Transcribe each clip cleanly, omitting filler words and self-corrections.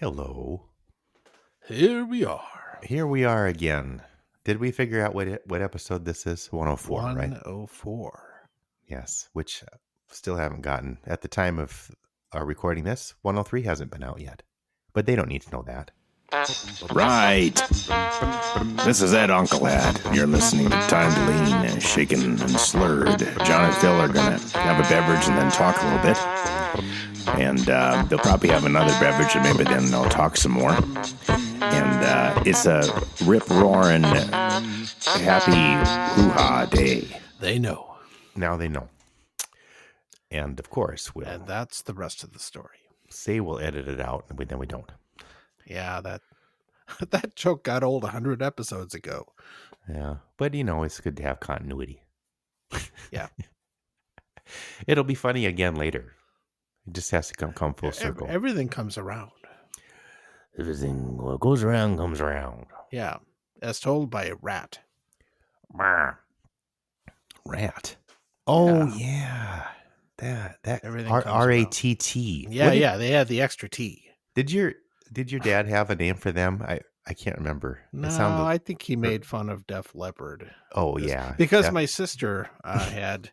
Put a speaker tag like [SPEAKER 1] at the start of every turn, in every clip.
[SPEAKER 1] Hello.
[SPEAKER 2] Here we are.
[SPEAKER 1] Here we are again. Did we figure out what episode this is? 104, right?
[SPEAKER 2] 104.
[SPEAKER 1] Yes, which still haven't gotten. At the time of our recording this, 103 hasn't been out yet. But they don't need to know that.
[SPEAKER 3] Right. This is Ed Uncle Ed. You're listening to Time to Lean, Shaken and Slurred. John and Phil are going to have a beverage and then talk a little bit. And they'll probably have another beverage and maybe then they'll talk some more. And it's a rip-roaring, happy hoo-ha day.
[SPEAKER 2] They know.
[SPEAKER 1] Now they know. And of course,
[SPEAKER 2] And that's the rest of the story.
[SPEAKER 1] say we'll edit it out, and then we don't.
[SPEAKER 2] Yeah, that joke got old 100 episodes ago.
[SPEAKER 1] Yeah, but it's good to have continuity.
[SPEAKER 2] Yeah.
[SPEAKER 1] It'll be funny again later. It just has to come full circle.
[SPEAKER 2] Everything comes around.
[SPEAKER 1] Everything what goes around comes around.
[SPEAKER 2] Yeah, as told by a rat.
[SPEAKER 1] Rat. Oh yeah, that
[SPEAKER 2] Everything comes
[SPEAKER 1] R-A-T-T.
[SPEAKER 2] Yeah, they had the extra T.
[SPEAKER 1] Did your dad have a name for them? I can't remember.
[SPEAKER 2] No, I think he made fun of Def Leppard.
[SPEAKER 1] Oh yeah,
[SPEAKER 2] because my sister had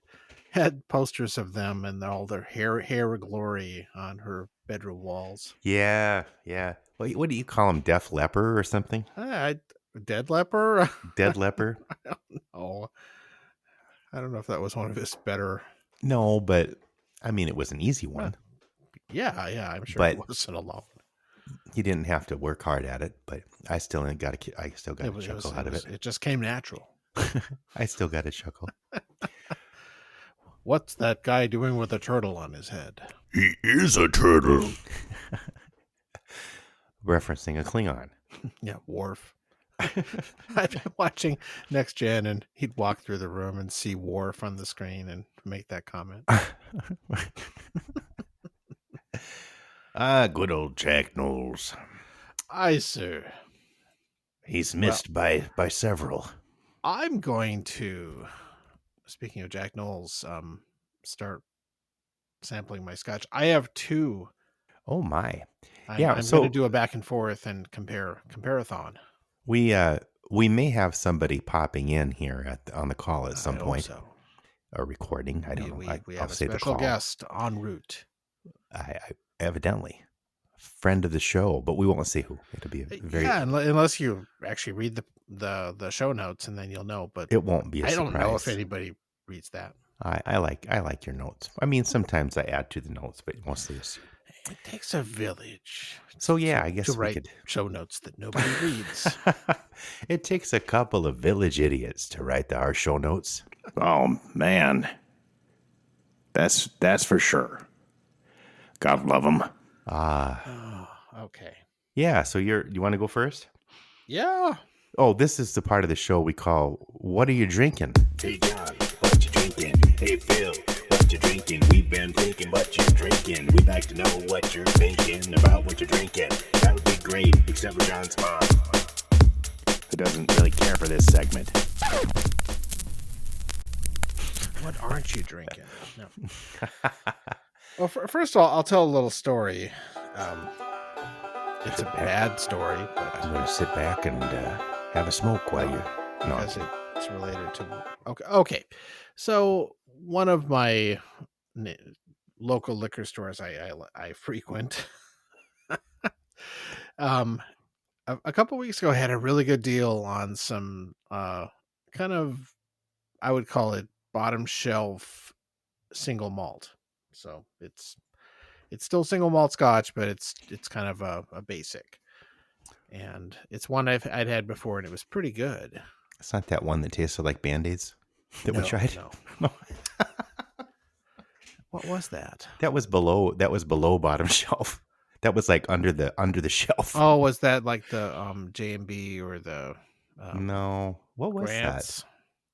[SPEAKER 2] posters of them and all their hair glory on her bedroom walls.
[SPEAKER 1] Yeah. What do you call them? Def Leper or something?
[SPEAKER 2] Dead Leper?
[SPEAKER 1] Dead Leper?
[SPEAKER 2] I don't know. I don't know if that was one of his better.
[SPEAKER 1] No, but I mean, it was an easy one.
[SPEAKER 2] Yeah, I'm sure
[SPEAKER 1] But
[SPEAKER 2] it wasn't alone.
[SPEAKER 1] He didn't have to work hard at it, but I still got a chuckle out of it.
[SPEAKER 2] It just came natural.
[SPEAKER 1] I still got a chuckle.
[SPEAKER 2] What's that guy doing with a turtle on his head?
[SPEAKER 3] He is a turtle.
[SPEAKER 1] Referencing a Klingon.
[SPEAKER 2] Yeah, Worf. I've been watching Next Gen, and he'd walk through the room and see Worf on the screen and make that comment.
[SPEAKER 3] Good old Jack Knowles.
[SPEAKER 2] Aye, sir.
[SPEAKER 3] He's missed by several.
[SPEAKER 2] I'm going to, speaking of Jack Knowles, start sampling my scotch. I have two.
[SPEAKER 1] Oh my!
[SPEAKER 2] I'm
[SPEAKER 1] going
[SPEAKER 2] to do a back and forth and compare-a-thon.
[SPEAKER 1] We may have somebody popping in here on the call at some point.
[SPEAKER 2] So.
[SPEAKER 1] A recording. I don't know.
[SPEAKER 2] We have a special guest en route.
[SPEAKER 1] I evidently friend of the show, but we won't say who. It'll be
[SPEAKER 2] unless you actually read the show notes, and then you'll know. But
[SPEAKER 1] it won't be. I
[SPEAKER 2] don't know if anybody reads that.
[SPEAKER 1] I like your notes. I mean, sometimes I add to the notes, but mostly assume.
[SPEAKER 2] It takes a village.
[SPEAKER 1] So yeah, I guess
[SPEAKER 2] to
[SPEAKER 1] we
[SPEAKER 2] write
[SPEAKER 1] could
[SPEAKER 2] show notes that nobody reads.
[SPEAKER 1] It takes a couple of village idiots to write our show notes.
[SPEAKER 3] Oh man, that's for sure. God love them.
[SPEAKER 2] Okay.
[SPEAKER 1] Yeah. So you want to go first?
[SPEAKER 2] Yeah.
[SPEAKER 1] Oh, this is the part of the show we call "What Are You Drinking?"
[SPEAKER 4] Hey John, what you drinking? Hey Phil, what you drinking? We've been thinking what you're drinking. We'd like to know what you're thinking about what you're drinking. That would be great, except for John's mom,
[SPEAKER 3] who doesn't really care for this segment.
[SPEAKER 2] What aren't you drinking? No. Well, first of all, I'll tell a little story. It's a bad story, but
[SPEAKER 1] I'm going to sit back and have a smoke while you.
[SPEAKER 2] Because it's related to. Okay. So one of my local liquor stores I frequent. A couple weeks ago, I had a really good deal on some kind of, I would call it bottom shelf single malt. So it's still single malt scotch, but it's kind of a basic, and it's one I'd had before, and it was pretty good.
[SPEAKER 1] It's not that one that tasted like Band-Aids that we tried.
[SPEAKER 2] No. What was that?
[SPEAKER 1] That was below bottom shelf. That was like under the shelf.
[SPEAKER 2] Oh, was that like the J&B or the
[SPEAKER 1] no? What was
[SPEAKER 2] Grants?
[SPEAKER 1] that?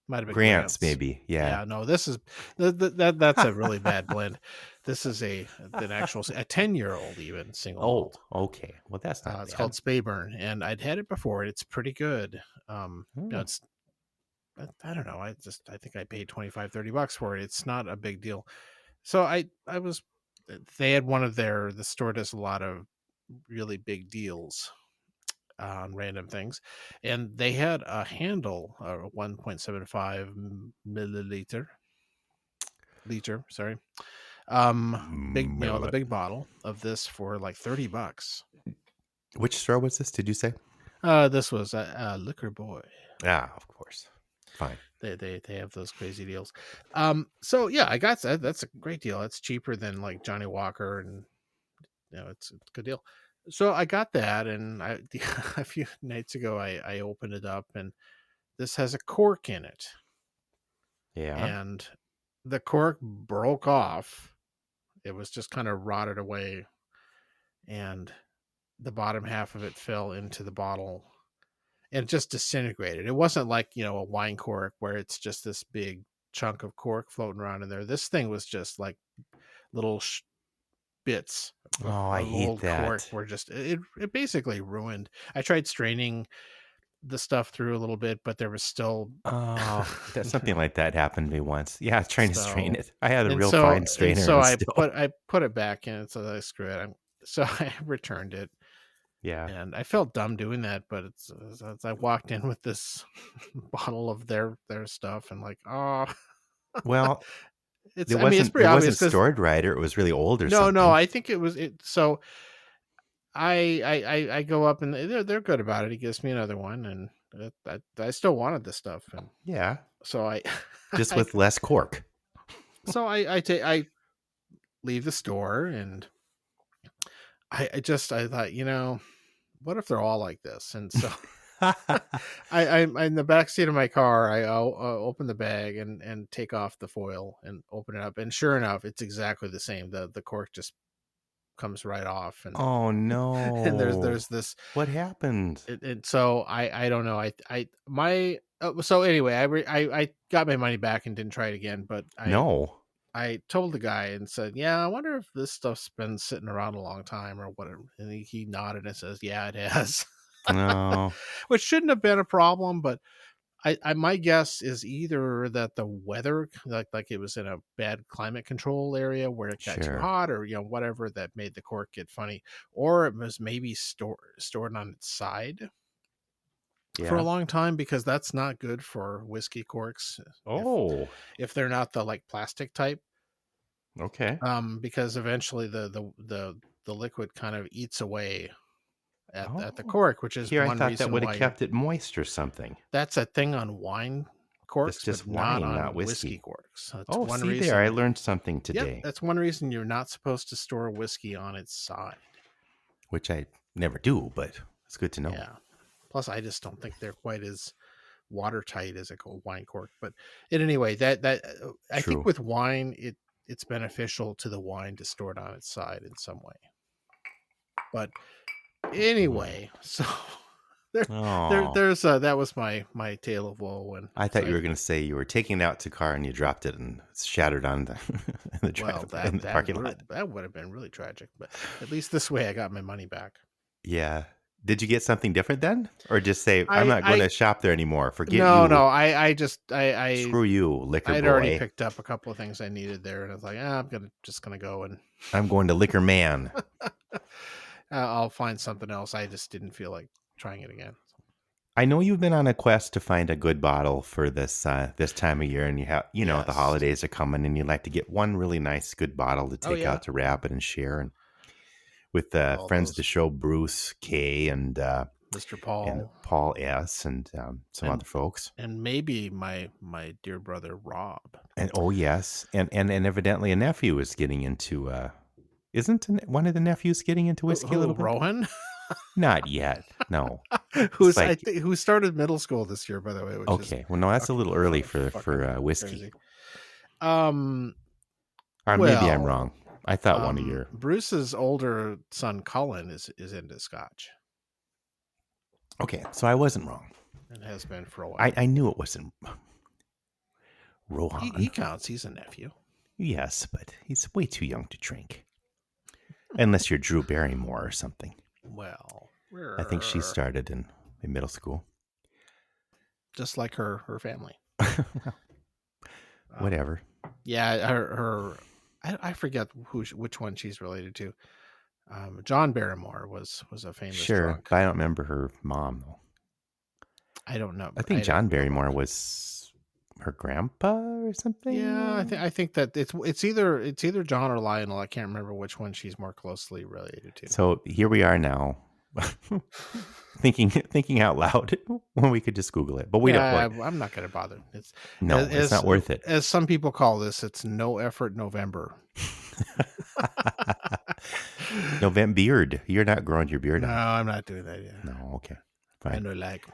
[SPEAKER 2] Might have been
[SPEAKER 1] Grants, maybe. Yeah.
[SPEAKER 2] No, this is that's a really bad blend. This is an actual a 10-year-old even single malt.
[SPEAKER 1] Okay. Well, that's not.
[SPEAKER 2] It's called Speyburn, and I'd had it before. It's pretty good. It's I don't know. I think I paid $25-$30 for it. It's not a big deal. So they had one of the store does a lot of really big deals on random things, and they had a handle, 1.75 milliliter liter, sorry, big, the big bottle of this for like $30.
[SPEAKER 1] Which store was this? Did you say?
[SPEAKER 2] This was a Liquor Boy.
[SPEAKER 1] Ah, of course. Fine.
[SPEAKER 2] They have those crazy deals. So yeah, I got that. That's a great deal. It's cheaper than like Johnny Walker, and it's a good deal. So I got that, and a few nights ago I opened it up, and this has a cork in it,
[SPEAKER 1] Yeah.
[SPEAKER 2] and the cork broke off. It was just kind of rotted away, and the bottom half of it fell into the bottle and just disintegrated. It wasn't like, a wine cork where it's just this big chunk of cork floating around in there. This thing was just like little bits
[SPEAKER 1] Oh, I
[SPEAKER 2] of
[SPEAKER 1] hate
[SPEAKER 2] old cork
[SPEAKER 1] that.
[SPEAKER 2] were just, it basically ruined. I tried straining the stuff through a little bit, but there was still
[SPEAKER 1] Oh, that something like that happened to me once. Yeah, trying to strain
[SPEAKER 2] so
[SPEAKER 1] it. I had a
[SPEAKER 2] and
[SPEAKER 1] real
[SPEAKER 2] so
[SPEAKER 1] fine
[SPEAKER 2] and
[SPEAKER 1] strainer
[SPEAKER 2] so
[SPEAKER 1] and
[SPEAKER 2] I
[SPEAKER 1] still.
[SPEAKER 2] put it back in, so I screw it. So I returned it.
[SPEAKER 1] Yeah.
[SPEAKER 2] And I felt dumb doing that, but it's as I walked in with this bottle of their stuff, and like, oh,
[SPEAKER 1] Well,
[SPEAKER 2] it's.
[SPEAKER 1] it
[SPEAKER 2] I mean, it's
[SPEAKER 1] wasn't
[SPEAKER 2] pretty
[SPEAKER 1] it
[SPEAKER 2] obvious
[SPEAKER 1] wasn't
[SPEAKER 2] because
[SPEAKER 1] stored right, or it was really old or
[SPEAKER 2] no,
[SPEAKER 1] something.
[SPEAKER 2] I think it was it. So I go up, and they're good about it. He gives me another one, and I still wanted this stuff, and
[SPEAKER 1] Yeah.
[SPEAKER 2] so I
[SPEAKER 1] Just
[SPEAKER 2] I
[SPEAKER 1] with less cork.
[SPEAKER 2] so I leave the store, and I thought, what if they're all like this? And so I'm in the back seat of my car. I'll open the bag and take off the foil and open it up, and sure enough, it's exactly the same. The cork just comes right off, and
[SPEAKER 1] Oh
[SPEAKER 2] and
[SPEAKER 1] no.
[SPEAKER 2] there's this.
[SPEAKER 1] What happened?
[SPEAKER 2] So I don't know. So anyway, I got my money back and didn't try it again, but
[SPEAKER 1] No.
[SPEAKER 2] I told the guy and said, "Yeah, I wonder if this stuff's been sitting around a long time or whatever." And he nodded and says, "Yeah, it has."
[SPEAKER 1] No.
[SPEAKER 2] Which shouldn't have been a problem, but my guess is either that the weather, like it was in a bad climate control area where it got too
[SPEAKER 1] Sure.
[SPEAKER 2] hot, or whatever that made the cork get funny, or it was maybe stored on its side for a
[SPEAKER 1] Yeah.
[SPEAKER 2] long time, because that's not good for whiskey corks
[SPEAKER 1] Oh.
[SPEAKER 2] if they're not the like plastic type.
[SPEAKER 1] Okay.
[SPEAKER 2] Because eventually the liquid kind of eats away at the
[SPEAKER 1] Oh.
[SPEAKER 2] cork, which is
[SPEAKER 1] Here I
[SPEAKER 2] one
[SPEAKER 1] thought that
[SPEAKER 2] reason
[SPEAKER 1] would have
[SPEAKER 2] why
[SPEAKER 1] kept it moist or something.
[SPEAKER 2] that's a thing on wine
[SPEAKER 1] That's
[SPEAKER 2] corks, but
[SPEAKER 1] just
[SPEAKER 2] not
[SPEAKER 1] wine, not
[SPEAKER 2] on whiskey
[SPEAKER 1] whiskey.
[SPEAKER 2] corks. That's
[SPEAKER 1] Oh,
[SPEAKER 2] one
[SPEAKER 1] see there, I
[SPEAKER 2] reason.
[SPEAKER 1] learned something
[SPEAKER 2] Yep,
[SPEAKER 1] today,
[SPEAKER 2] that's one reason you're not supposed to store whiskey on its side.
[SPEAKER 1] which I never do, but it's good to know.
[SPEAKER 2] Yeah. Plus, I just don't think they're quite as watertight as a wine cork. But anyway, that I think
[SPEAKER 1] True.
[SPEAKER 2] with wine, it's beneficial to the wine to store it on its side in some way. But anyway, so
[SPEAKER 1] Oh,
[SPEAKER 2] that was my tale of woe. And
[SPEAKER 1] I thought you were going to say you were taking it out to car and you dropped it and it's shattered on the in the
[SPEAKER 2] well,
[SPEAKER 1] drive in the parking lot.
[SPEAKER 2] that would have been really tragic. But at least this way, I got my money back.
[SPEAKER 1] Yeah. Did you get something different then, or just say I'm
[SPEAKER 2] I
[SPEAKER 1] not going to shop there anymore? Forget
[SPEAKER 2] no,
[SPEAKER 1] you.
[SPEAKER 2] I
[SPEAKER 1] Screw you, liquor
[SPEAKER 2] I'd already
[SPEAKER 1] boy.
[SPEAKER 2] picked up a couple of things I needed there, and I was like, I'm just gonna go, and
[SPEAKER 1] I'm going to Liquor Man.
[SPEAKER 2] I'll find something else. I just didn't feel like trying it again.
[SPEAKER 1] I know you've been on a quest to find a good bottle for this this time of year, and you have, the
[SPEAKER 2] Yes.
[SPEAKER 1] holidays are coming, and you'd like to get one really nice, good bottle to take
[SPEAKER 2] yeah.
[SPEAKER 1] out to Rapid and share, and with
[SPEAKER 2] All
[SPEAKER 1] friends
[SPEAKER 2] those.
[SPEAKER 1] of the show, Bruce K and
[SPEAKER 2] Mr. Paul
[SPEAKER 1] and Paul S and some other folks,
[SPEAKER 2] and maybe my dear brother Rob.
[SPEAKER 1] and oh yes, and evidently a nephew is getting into. Isn't one of the nephews getting into whiskey a little bit?
[SPEAKER 2] Rowan?
[SPEAKER 1] Not yet. No.
[SPEAKER 2] Who started middle school this year, by the way. Which
[SPEAKER 1] Okay. Well, no, that's a little early for whiskey.
[SPEAKER 2] Crazy.
[SPEAKER 1] Or maybe I'm wrong. I thought one of your
[SPEAKER 2] Bruce's older son Cullen is into Scotch.
[SPEAKER 1] Okay, so I wasn't wrong.
[SPEAKER 2] It has been for a while.
[SPEAKER 1] I knew it wasn't Rohan.
[SPEAKER 2] He counts. He's a nephew.
[SPEAKER 1] Yes, but he's way too young to drink. Unless you're Drew Barrymore or something.
[SPEAKER 2] Well,
[SPEAKER 1] I think she started in middle school.
[SPEAKER 2] Just like her family.
[SPEAKER 1] Whatever.
[SPEAKER 2] Yeah, her I forget which one she's related to. John Barrymore was a famous
[SPEAKER 1] Sure,
[SPEAKER 2] drunk.
[SPEAKER 1] but I don't remember her mom though.
[SPEAKER 2] I don't know.
[SPEAKER 1] I think
[SPEAKER 2] I don't
[SPEAKER 1] John
[SPEAKER 2] know.
[SPEAKER 1] Barrymore was her grandpa or something.
[SPEAKER 2] Yeah, I think that it's either John or Lionel. I can't remember which one she's more closely related to.
[SPEAKER 1] So here we are now, thinking out loud when we could just Google it, but we don't.
[SPEAKER 2] Yeah, I'm not going to bother. It's
[SPEAKER 1] No, it's not worth it.
[SPEAKER 2] as some people call this. It's no effort November.
[SPEAKER 1] November beard. You're not growing your beard
[SPEAKER 2] No,
[SPEAKER 1] out.
[SPEAKER 2] I'm not doing that yet.
[SPEAKER 1] No, okay,
[SPEAKER 2] I
[SPEAKER 1] fine.
[SPEAKER 2] know, like.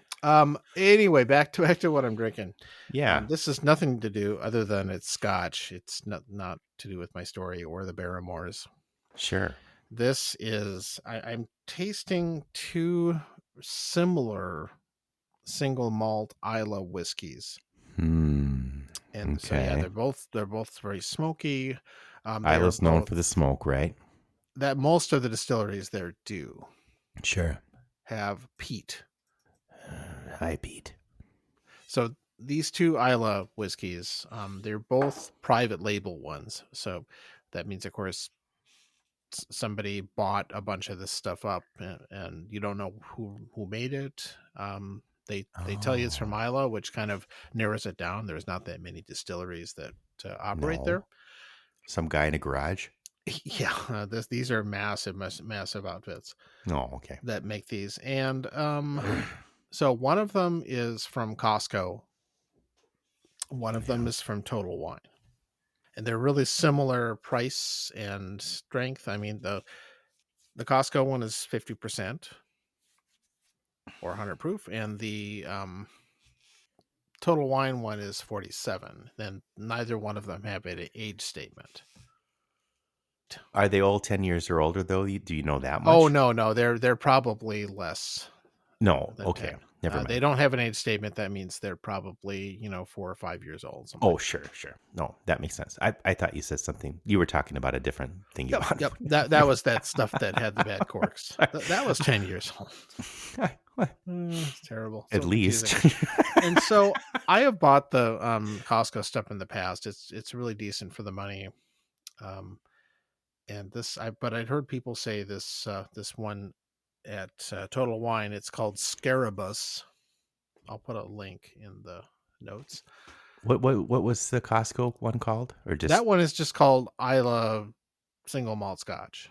[SPEAKER 2] Anyway, back to what I'm drinking.
[SPEAKER 1] Yeah,
[SPEAKER 2] This has nothing to do other than it's Scotch. It's not to do with my story or the Barrymores.
[SPEAKER 1] sure.
[SPEAKER 2] This is I'm tasting two similar single malt Isla whiskeys. And so yeah,
[SPEAKER 1] Okay.
[SPEAKER 2] they're both very smoky.
[SPEAKER 1] Isla's known for the smoke, right?
[SPEAKER 2] That most of the distilleries there do
[SPEAKER 1] Sure.
[SPEAKER 2] have peat.
[SPEAKER 1] Hi, Pete.
[SPEAKER 2] So these two Isla whiskeys, they're both private label ones. So that means, of course, somebody bought a bunch of this stuff up, and you don't know who made it. They tell you it's from Isla, which kind of narrows it down. There's not that many distilleries that operate there.
[SPEAKER 1] Some guy in a garage.
[SPEAKER 2] Yeah, these are massive outfits.
[SPEAKER 1] Oh, okay.
[SPEAKER 2] That make these, and so one of them is from Costco. One of them is from Total Wine, and they're really similar price and strength. I mean, the Costco one is 50% or 100 proof, and the Total Wine one is 47. Then neither one of them have an age statement.
[SPEAKER 1] Are they all 10 years or older though? Do you know that much?
[SPEAKER 2] Oh no, they're probably less.
[SPEAKER 1] No, okay,
[SPEAKER 2] 10.
[SPEAKER 1] never mind.
[SPEAKER 2] They don't have an age statement. That means they're probably 4 or 5 years old.
[SPEAKER 1] Oh, sure. No, that makes sense. I thought you said something. You were talking about a different thing.
[SPEAKER 2] Yep. That was that stuff that had the bad corks. That was 10 years old. It's terrible.
[SPEAKER 1] At
[SPEAKER 2] So
[SPEAKER 1] least.
[SPEAKER 2] confusing. And so I have bought the Costco stuff in the past. It's really decent for the money. And but I'd heard people say this one at Total Wine. It's called Scarabus. I'll put a link in the notes.
[SPEAKER 1] What was the Costco one called? Or just
[SPEAKER 2] that one is just called Isla Single Malt Scotch.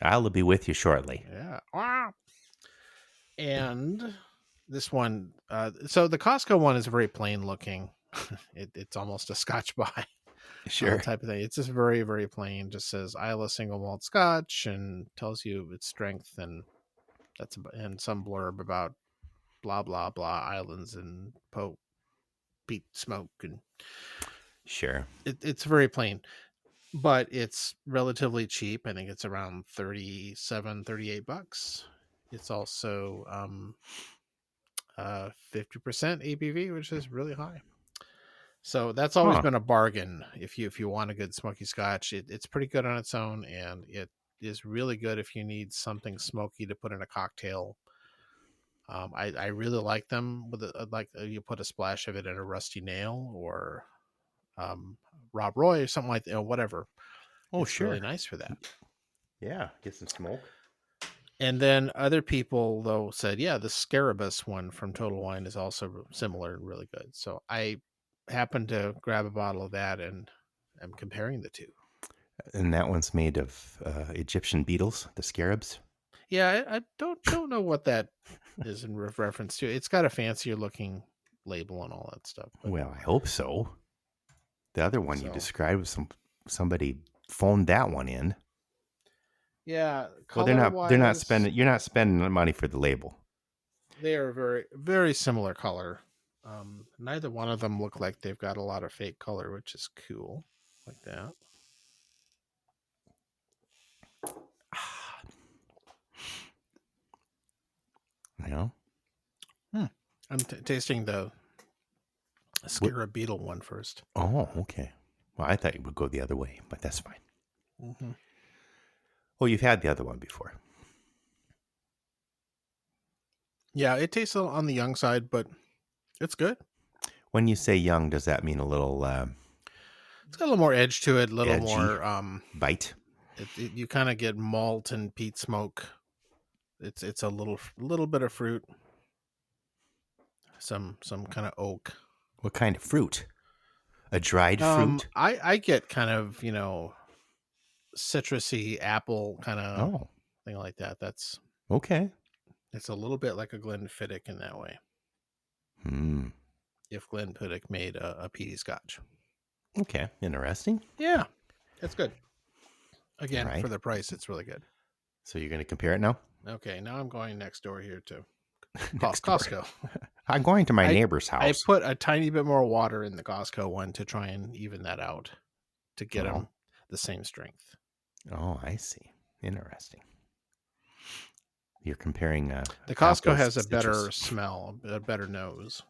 [SPEAKER 1] I'll be with you shortly.
[SPEAKER 2] Yeah. And this one, so the Costco one is very plain looking. It's almost a Scotch by
[SPEAKER 1] Sure.
[SPEAKER 2] type of thing. It's just very, very plain. Just says Isla Single Malt Scotch and tells you its strength, and and some blurb about blah blah blah islands and peat smoke, and
[SPEAKER 1] Sure.
[SPEAKER 2] it's very plain, but it's relatively cheap. I think it's around $38. It's also 50% ABV, which is really high. So that's always been a bargain if you want a good smoky Scotch. It's pretty good on its own, and it is really good if you need something smoky to put in a cocktail. I really like them with you put a splash of it in a Rusty Nail or Rob Roy or something like that, whatever.
[SPEAKER 1] Oh,
[SPEAKER 2] it's
[SPEAKER 1] sure.
[SPEAKER 2] really nice for that.
[SPEAKER 1] Yeah, get some smoke.
[SPEAKER 2] And then other people though said, yeah, the Scarabus one from Total Wine is also similar and really good. So I happened to grab a bottle of that, and I'm comparing the two.
[SPEAKER 1] And that one's made of Egyptian beetles, the scarabs.
[SPEAKER 2] Yeah, I don't know what that is in reference to. It's got a fancier looking label and all that stuff. But...
[SPEAKER 1] Well, I hope so. The other one you described was somebody phoned that one in.
[SPEAKER 2] Yeah,
[SPEAKER 1] well, they're not spending. You're not spending money for the label.
[SPEAKER 2] They are very, very similar color. Neither one of them look like they've got a lot of fake color, which is cool, like that.
[SPEAKER 1] Yeah.
[SPEAKER 2] I'm tasting the Scarab Beetle one first.
[SPEAKER 1] Oh, okay. Well, I thought you would go the other way, but that's fine.
[SPEAKER 2] Mm-hmm.
[SPEAKER 1] Oh, you've had the other one before.
[SPEAKER 2] Yeah, it tastes on the young side, but it's good.
[SPEAKER 1] When you say young, does that mean a little...
[SPEAKER 2] it's got a little more edge to it, a little
[SPEAKER 1] edgy,
[SPEAKER 2] more...
[SPEAKER 1] bite?
[SPEAKER 2] You kind of get malt and peat smoke. It's a little bit of fruit, some kind of oak.
[SPEAKER 1] What kind of fruit? A dried fruit?
[SPEAKER 2] I get kind of citrusy apple kind of
[SPEAKER 1] Oh,
[SPEAKER 2] thing like that.
[SPEAKER 1] okay.
[SPEAKER 2] It's a little bit like a Glenfiddich in that way.
[SPEAKER 1] Hmm.
[SPEAKER 2] If Glenfiddich made a peaty scotch.
[SPEAKER 1] Okay, interesting.
[SPEAKER 2] Yeah, it's good. Again,
[SPEAKER 1] Right.
[SPEAKER 2] for the price, it's really good.
[SPEAKER 1] So you're going to compare it now?
[SPEAKER 2] Okay, now I'm going next door here to
[SPEAKER 1] Next door.
[SPEAKER 2] Costco.
[SPEAKER 1] I'm going to my neighbor's
[SPEAKER 2] I
[SPEAKER 1] house.
[SPEAKER 2] put a tiny bit more water in the Costco one to try and even that out to get them the same strength.
[SPEAKER 1] Oh, I see. Interesting. You're comparing.
[SPEAKER 2] The Costco
[SPEAKER 1] apples
[SPEAKER 2] has
[SPEAKER 1] to
[SPEAKER 2] a better
[SPEAKER 1] citrus.
[SPEAKER 2] smell, a better nose.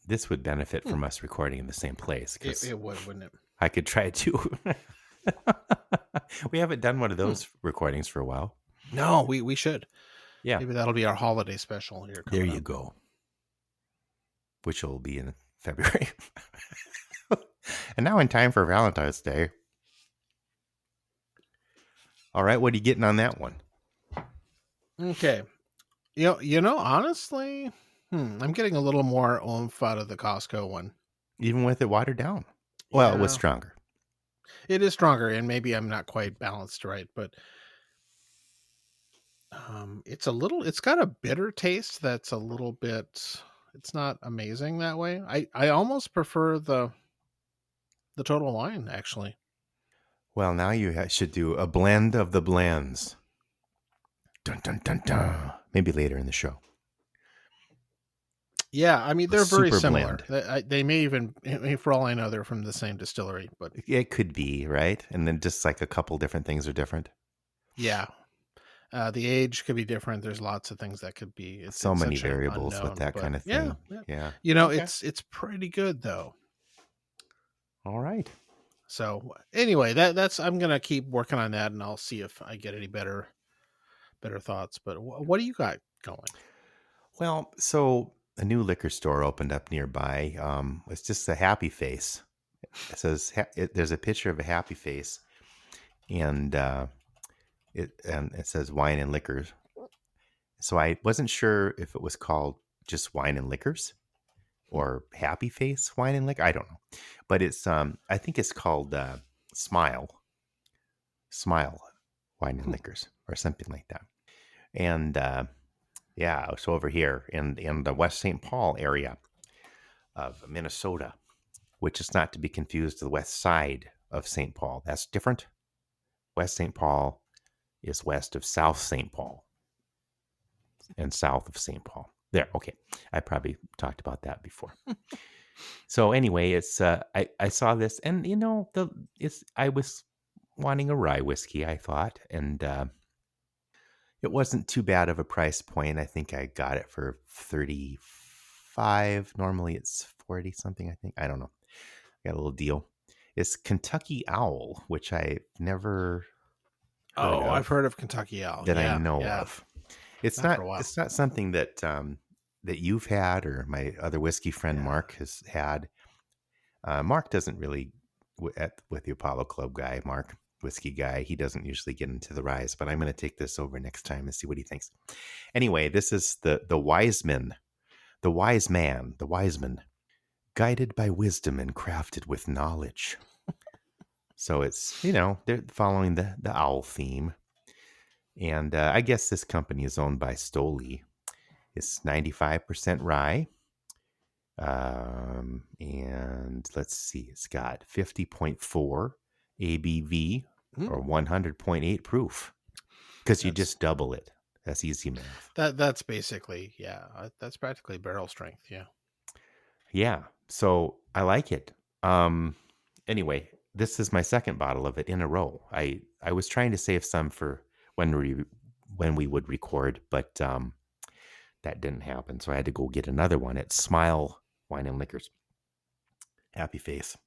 [SPEAKER 1] This would benefit from us recording in the same place.
[SPEAKER 2] It would, wouldn't it?
[SPEAKER 1] I could try it too. We haven't done one of those recordings for a while.
[SPEAKER 2] No, we should.
[SPEAKER 1] Yeah.
[SPEAKER 2] Maybe that'll be our holiday special here.
[SPEAKER 1] There you go. Which will be in February. And now in time for Valentine's Day. All right, what are you getting on that one?
[SPEAKER 2] Okay. Honestly, I'm getting a little more oomph out of the Costco one.
[SPEAKER 1] Even with it watered down. Well,
[SPEAKER 2] Yeah.
[SPEAKER 1] it was stronger.
[SPEAKER 2] It is stronger, and maybe I'm not quite balanced right, but it's got a bitter taste that's a little bit, it's not amazing that way. I almost prefer the Total Wine, actually.
[SPEAKER 1] Well, now you should do a blend of the blends. Dun, dun, dun, dun. Maybe later in the show.
[SPEAKER 2] Yeah, I mean, they're very
[SPEAKER 1] super
[SPEAKER 2] similar.
[SPEAKER 1] blend.
[SPEAKER 2] They may even, for all I know, they're from the same distillery, but
[SPEAKER 1] It could be, right? And then just like a couple different things are different.
[SPEAKER 2] yeah. The age could be different. There's lots of things that could be. It's
[SPEAKER 1] many
[SPEAKER 2] such an
[SPEAKER 1] variables
[SPEAKER 2] unknown,
[SPEAKER 1] with that
[SPEAKER 2] but
[SPEAKER 1] kind of thing.
[SPEAKER 2] Yeah.
[SPEAKER 1] Okay.
[SPEAKER 2] It's pretty good though.
[SPEAKER 1] All right.
[SPEAKER 2] So anyway, that's I'm gonna keep working on that, and I'll see if I get any better thoughts. But what do you got going?
[SPEAKER 1] Well, so a new liquor store opened up nearby. It's just a happy face. It says there's a picture of a happy face, and it says wine and liquors. So I wasn't sure if it was called just wine and liquors or happy face wine and liquor. I don't know, but it's I think it's called Smile wine and liquors or something like that. And yeah, it's over here in the West St. Paul area of Minnesota, which is not to be confused with the west side of St. Paul. That's different. West St. Paul is west of South St. Paul and south of St. Paul. There, okay. I probably talked about that before. So anyway, it's I saw this, and I was wanting a rye whiskey, I thought, and it wasn't too bad of a price point. I think I got it for $35. Normally it's 40 something, I think. I don't know. Got a little deal. It's Kentucky Owl, which I've never heard of.
[SPEAKER 2] I've heard of Kentucky Owl.
[SPEAKER 1] That I know of. It's
[SPEAKER 2] Not for a while.
[SPEAKER 1] It's not something that that you've had or my other whiskey friend Mark has had. Mark doesn't really with the Apollo Club guy, Mark, whiskey guy. He doesn't usually get into the ryes, but I'm going to take this over next time and see what he thinks. Anyway, this is the Wiseman, the wise man, the Wiseman, guided by wisdom and crafted with knowledge. So it's, they're following the owl theme. And I guess this company is owned by Stoli. It's 95% rye. And let's see, it's got 50.4 ABV or 100.8 proof. Because you just double it. That's easy math.
[SPEAKER 2] That's basically, that's practically barrel strength. Yeah.
[SPEAKER 1] Yeah. So I like it. Anyway, this is my second bottle of it in a row. I was trying to save some for when we would record, but that didn't happen. So I had to go get another one at Smile Wine and Liquors. Happy face.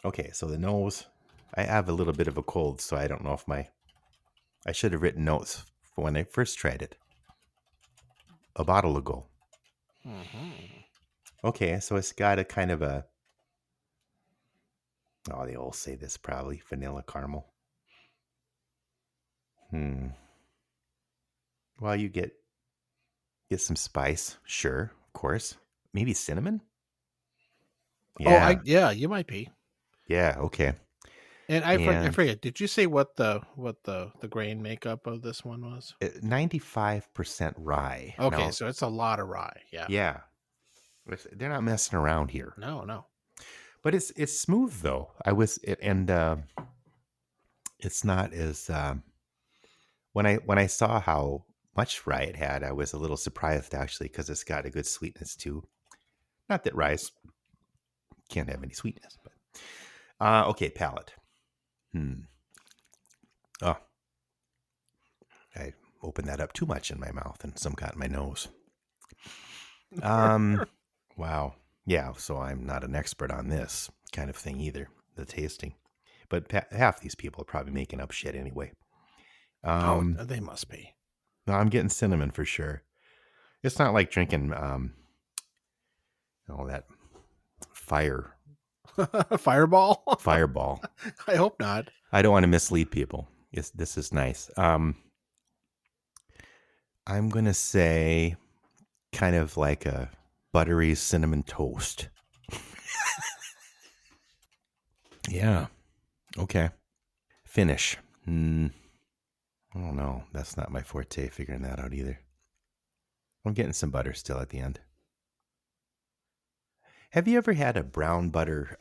[SPEAKER 1] Okay, so the nose. I have a little bit of a cold, so I don't know if I should have written notes for when I first tried it a bottle ago.
[SPEAKER 2] Mhm.
[SPEAKER 1] Okay, so it's got a kind of a, oh, they all say this probably, vanilla caramel. Well, you get some spice, sure, of course. Maybe cinnamon? Yeah,
[SPEAKER 2] You might be.
[SPEAKER 1] yeah, okay.
[SPEAKER 2] And I
[SPEAKER 1] And
[SPEAKER 2] forget. Did you say what the grain makeup of this one was?
[SPEAKER 1] 95% rye.
[SPEAKER 2] Okay,
[SPEAKER 1] Now,
[SPEAKER 2] so it's a lot of rye. Yeah.
[SPEAKER 1] yeah, they're not messing around here.
[SPEAKER 2] No, no.
[SPEAKER 1] But it's smooth though. It's not as when I saw how much rye it had, I was a little surprised actually because it's got a good sweetness too. Not that rice can't have any sweetness, but okay, palate. Oh, I opened that up too much in my mouth and some got in my nose. Wow. Yeah, so I'm not an expert on this kind of thing either, the tasting. But half these people are probably making up shit anyway.
[SPEAKER 2] They must be.
[SPEAKER 1] No, I'm getting cinnamon for sure. It's not like drinking that
[SPEAKER 2] Fireball.
[SPEAKER 1] fireball.
[SPEAKER 2] I hope not.
[SPEAKER 1] I don't want to mislead people. This is nice. I'm gonna say kind of like a buttery cinnamon toast. Yeah. Okay. Finish. I don't know. That's not my forte, figuring that out either. I'm getting some butter still at the end. Have you ever had a brown butter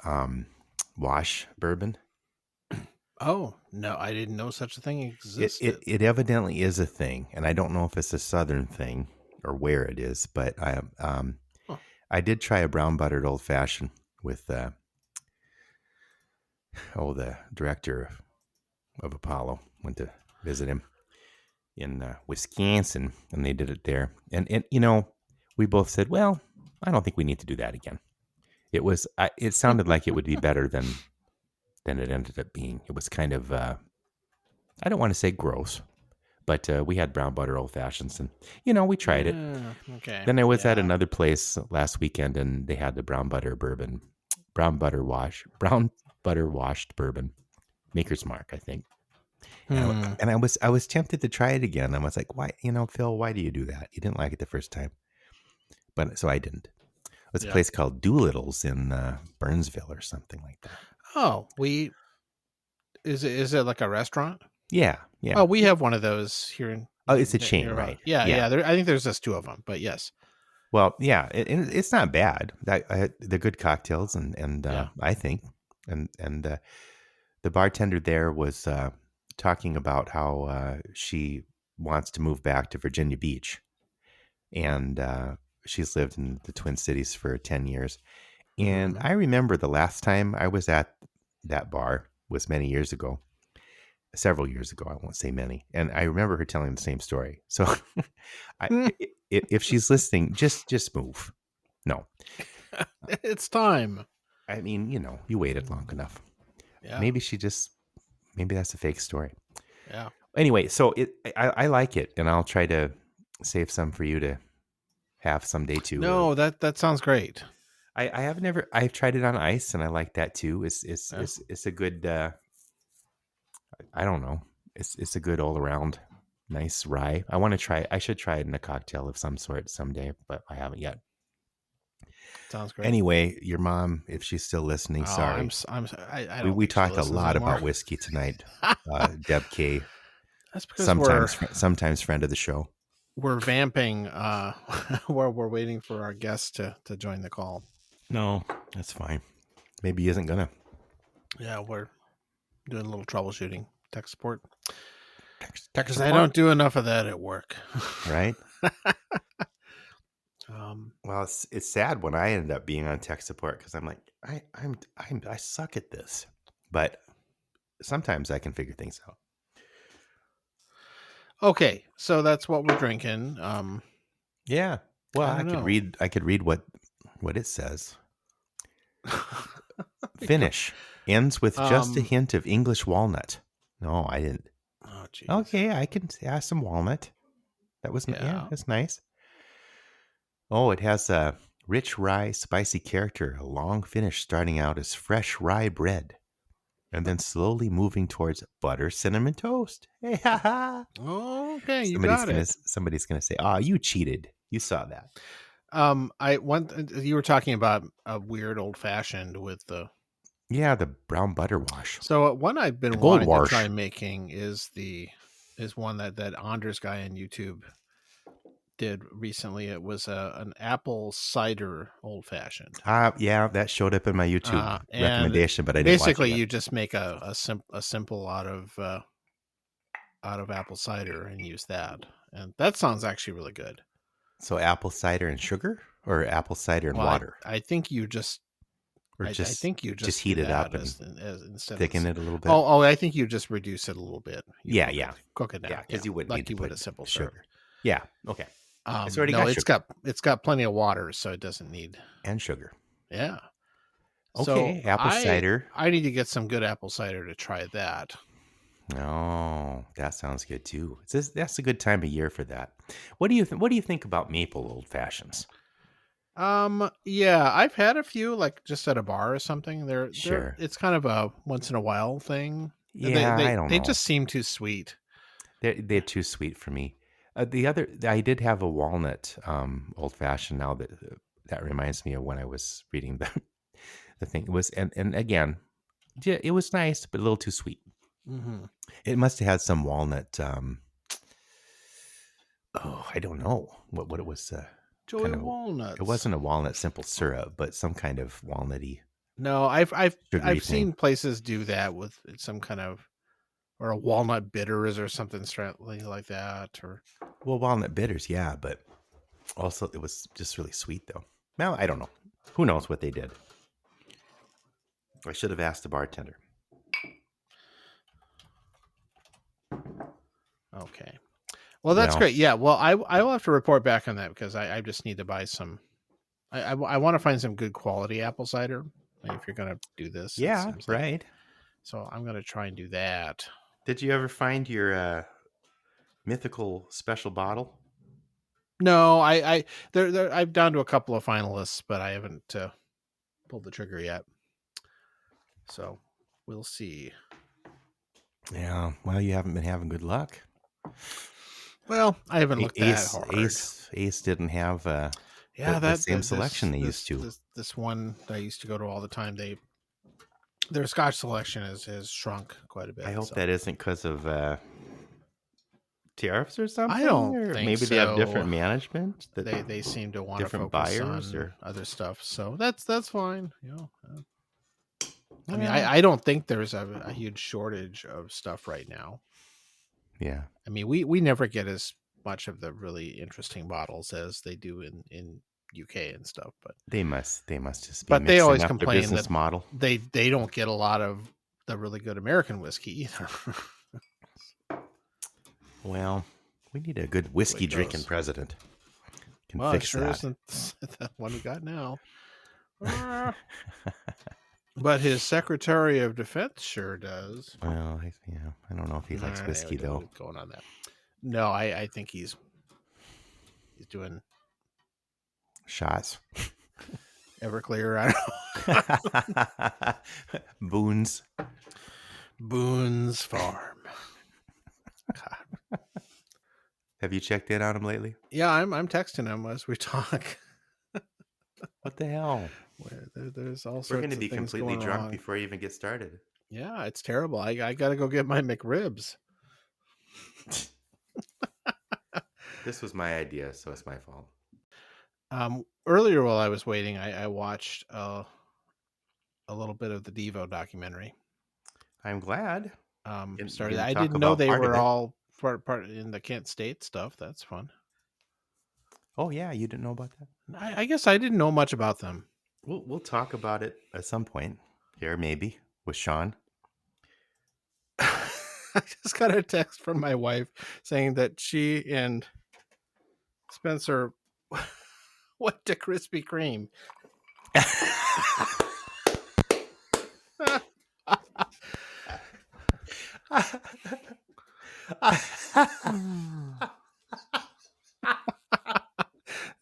[SPEAKER 1] wash bourbon?
[SPEAKER 2] Oh, no, I didn't know such a thing existed.
[SPEAKER 1] It evidently is a thing, and I don't know if it's a Southern thing or where it is, but I did try a brown buttered old fashioned with the director of Apollo. Went to visit him in Wisconsin, and they did it there. And we both said, well, I don't think we need to do that again. It sounded like it would be better than it ended up being. It was kind of I don't want to say gross, but we had brown butter old fashions, and we tried it.
[SPEAKER 2] Okay.
[SPEAKER 1] Then I was at another place last weekend, and they had the brown butter washed bourbon, Maker's Mark, I think. And I was tempted to try it again. I was like, why, Phil, why do you do that? You didn't like it the first time, but so I didn't. It was a place called Doolittle's in Burnsville or something like that.
[SPEAKER 2] Oh, is it like a restaurant?
[SPEAKER 1] Yeah.
[SPEAKER 2] Oh, we have one of those here in.
[SPEAKER 1] Oh, it's a chain, right?
[SPEAKER 2] Yeah. I think there's just two of them, but yes.
[SPEAKER 1] Well, yeah, it's not bad. They're good cocktails, and I think, and the bartender there was talking about how she wants to move back to Virginia Beach, and she's lived in the Twin Cities for 10 years. And I remember the last time I was at that bar was several years ago. I won't say many. And I remember her telling the same story. So if she's listening, just move. No.
[SPEAKER 2] It's time.
[SPEAKER 1] I mean, you waited long enough.
[SPEAKER 2] Yeah.
[SPEAKER 1] Maybe that's a fake story.
[SPEAKER 2] Yeah.
[SPEAKER 1] Anyway, so I like it, and I'll try to save some for you to have someday too.
[SPEAKER 2] No, that sounds great.
[SPEAKER 1] I've tried it on ice, and I like that too. It's a good I don't know. It's a good all around nice rye. I should try it in a cocktail of some sort someday, but I haven't yet.
[SPEAKER 2] Sounds great.
[SPEAKER 1] Anyway, your mom, if she's still listening, sorry.
[SPEAKER 2] I don't
[SPEAKER 1] we
[SPEAKER 2] think she
[SPEAKER 1] talked a
[SPEAKER 2] listens
[SPEAKER 1] lot
[SPEAKER 2] anymore.
[SPEAKER 1] about whiskey tonight. Deb K.
[SPEAKER 2] That's because
[SPEAKER 1] sometimes friend of the show.
[SPEAKER 2] We're vamping where we're waiting for our guest to join the call.
[SPEAKER 1] No, that's fine. Maybe he isn't gonna.
[SPEAKER 2] Yeah, we're doing a little troubleshooting, tech support.
[SPEAKER 1] Because
[SPEAKER 2] I don't do enough of that at work.
[SPEAKER 1] Right. Well, it's sad when I end up being on tech support because I'm like I suck at this, but sometimes I can figure things out.
[SPEAKER 2] Okay, so that's what we're drinking.
[SPEAKER 1] Yeah. Well,
[SPEAKER 2] I
[SPEAKER 1] could read what it says. Finish ends with just a hint of English walnut. No, I didn't.
[SPEAKER 2] Oh, geez.
[SPEAKER 1] Okay, I can add some walnut. That was that's nice. Oh, it has a rich rye, spicy character, a long finish starting out as fresh rye bread, and then slowly moving towards butter cinnamon toast. Hey, ha ha!
[SPEAKER 2] Okay, you
[SPEAKER 1] Somebody's
[SPEAKER 2] got
[SPEAKER 1] gonna
[SPEAKER 2] it.
[SPEAKER 1] somebody's gonna say, "Ah, you cheated. You saw that."
[SPEAKER 2] You were talking about a weird old fashioned with the.
[SPEAKER 1] Yeah, the brown butter wash,
[SPEAKER 2] So one I've
[SPEAKER 1] the
[SPEAKER 2] been
[SPEAKER 1] gold
[SPEAKER 2] wanting to try
[SPEAKER 1] wash.
[SPEAKER 2] making is one that Anders guy on YouTube did recently. It was an apple cider old fashioned.
[SPEAKER 1] Yeah, that showed up in my YouTube
[SPEAKER 2] And
[SPEAKER 1] recommendation, but I didn't watch it
[SPEAKER 2] basically
[SPEAKER 1] yet.
[SPEAKER 2] you just make a simple out of apple cider and use that. And that sounds actually really good.
[SPEAKER 1] So apple cider and sugar, or apple cider and
[SPEAKER 2] Well,
[SPEAKER 1] water,
[SPEAKER 2] I think you just
[SPEAKER 1] or
[SPEAKER 2] I think you
[SPEAKER 1] just
[SPEAKER 2] just do
[SPEAKER 1] heat it up
[SPEAKER 2] that
[SPEAKER 1] and
[SPEAKER 2] as instead of
[SPEAKER 1] thicken it a little bit.
[SPEAKER 2] oh I think you just reduce it a little bit. You
[SPEAKER 1] Yeah, yeah,
[SPEAKER 2] cook it down.
[SPEAKER 1] yeah, because you wouldn't need
[SPEAKER 2] Like
[SPEAKER 1] to
[SPEAKER 2] you would
[SPEAKER 1] put
[SPEAKER 2] a simple syrup.
[SPEAKER 1] sugar. Yeah, okay. It's already
[SPEAKER 2] No,
[SPEAKER 1] got sugar
[SPEAKER 2] it's got plenty of water, so it doesn't need.
[SPEAKER 1] and sugar.
[SPEAKER 2] Yeah. So
[SPEAKER 1] Okay, apple cider.
[SPEAKER 2] I need to get some good apple cider to try that.
[SPEAKER 1] Oh, that sounds good too. That's a good time of year for that. What do you think about maple old fashions?
[SPEAKER 2] Yeah, I've had a few like just at a bar or something.
[SPEAKER 1] Sure.
[SPEAKER 2] It's kind of a once in a while thing.
[SPEAKER 1] Yeah, I don't
[SPEAKER 2] They
[SPEAKER 1] know.
[SPEAKER 2] just seem too sweet.
[SPEAKER 1] They're too sweet for me. I did have a walnut old fashioned. Now that reminds me of when I was reading the thing. It was and again, yeah, it was nice, but a little too sweet.
[SPEAKER 2] Mm-hmm.
[SPEAKER 1] It must have had some walnut. Oh, I don't know what it was.
[SPEAKER 2] Joy
[SPEAKER 1] Kind of.
[SPEAKER 2] walnuts.
[SPEAKER 1] It wasn't a walnut simple syrup, but some kind of walnutty.
[SPEAKER 2] No,
[SPEAKER 1] Sugary
[SPEAKER 2] I've seen
[SPEAKER 1] thing.
[SPEAKER 2] places do that with some kind of or a walnut bitters or something like that. Or
[SPEAKER 1] Well, walnut bitters, yeah, but also it was just really sweet though. Well, I don't know. Who knows what they did? I should have asked the bartender.
[SPEAKER 2] okay, well that's
[SPEAKER 1] Well,
[SPEAKER 2] great. Yeah, well I will have to report back on that because I just need to buy some. I want to find some good quality apple cider if you're gonna do this. It
[SPEAKER 1] yeah,
[SPEAKER 2] seems like.
[SPEAKER 1] right.
[SPEAKER 2] So I'm gonna try and do that.
[SPEAKER 1] Did you ever find your mythical special bottle?
[SPEAKER 2] No, I'm down to a couple of finalists, but I haven't pulled the trigger yet. So we'll see.
[SPEAKER 1] Yeah, well, you haven't been having good luck.
[SPEAKER 2] Well, I haven't looked that
[SPEAKER 1] Ace,
[SPEAKER 2] hard.
[SPEAKER 1] Ace didn't have
[SPEAKER 2] Yeah,
[SPEAKER 1] the same selection they used to.
[SPEAKER 2] This one that I used to go to all the time, their Scotch selection has shrunk quite a bit.
[SPEAKER 1] I hope
[SPEAKER 2] so.
[SPEAKER 1] that isn't because of tariffs or something.
[SPEAKER 2] I don't
[SPEAKER 1] or
[SPEAKER 2] think
[SPEAKER 1] maybe they have different
[SPEAKER 2] so.
[SPEAKER 1] management.
[SPEAKER 2] They seem to want to
[SPEAKER 1] different
[SPEAKER 2] focus
[SPEAKER 1] buyers
[SPEAKER 2] on
[SPEAKER 1] or
[SPEAKER 2] other stuff, so that's fine. You know, I mean,
[SPEAKER 1] Well,
[SPEAKER 2] I don't think there's a huge shortage of stuff right now.
[SPEAKER 1] yeah.
[SPEAKER 2] I mean, we never get as much of the really interesting bottles as they do in UK and stuff, but
[SPEAKER 1] They must just be
[SPEAKER 2] but they
[SPEAKER 1] mixing
[SPEAKER 2] always
[SPEAKER 1] up their
[SPEAKER 2] complain
[SPEAKER 1] business
[SPEAKER 2] that
[SPEAKER 1] model.
[SPEAKER 2] they don't get a lot of the really good American whiskey either.
[SPEAKER 1] Well, we need a good whiskey
[SPEAKER 2] It
[SPEAKER 1] drinking
[SPEAKER 2] goes.
[SPEAKER 1] president. Can
[SPEAKER 2] Well, it
[SPEAKER 1] fix
[SPEAKER 2] sure
[SPEAKER 1] that.
[SPEAKER 2] isn't the one we got now. But his Secretary of Defense sure does.
[SPEAKER 1] Well, I don't know if he likes whiskey though.
[SPEAKER 2] Going on that. No, I think he's doing
[SPEAKER 1] Shots.
[SPEAKER 2] Everclear. I don't know.
[SPEAKER 1] Boone's.
[SPEAKER 2] Boone's Farm. God.
[SPEAKER 1] Have you checked in on him lately?
[SPEAKER 2] Yeah, I'm texting him as we talk.
[SPEAKER 1] What the hell?
[SPEAKER 2] There's all sorts
[SPEAKER 1] We're going to
[SPEAKER 2] of
[SPEAKER 1] be
[SPEAKER 2] things
[SPEAKER 1] completely
[SPEAKER 2] going
[SPEAKER 1] drunk
[SPEAKER 2] wrong.
[SPEAKER 1] before you even get started.
[SPEAKER 2] Yeah, it's terrible. I got to go get my McRibs.
[SPEAKER 1] This was my idea, so it's my fault.
[SPEAKER 2] Earlier while I was waiting, I watched a little bit of the Devo documentary.
[SPEAKER 1] I'm glad.
[SPEAKER 2] Started.
[SPEAKER 1] can
[SPEAKER 2] I
[SPEAKER 1] talk
[SPEAKER 2] didn't know
[SPEAKER 1] about
[SPEAKER 2] they
[SPEAKER 1] part of
[SPEAKER 2] were
[SPEAKER 1] it.
[SPEAKER 2] all part in the Kent State stuff. That's fun.
[SPEAKER 1] Oh yeah, you didn't know about that?
[SPEAKER 2] I guess I didn't know much about them.
[SPEAKER 1] We'll talk about it at some point here, maybe with Shawn.
[SPEAKER 2] I just got a text from my wife saying that she and Spencer went to Krispy Kreme.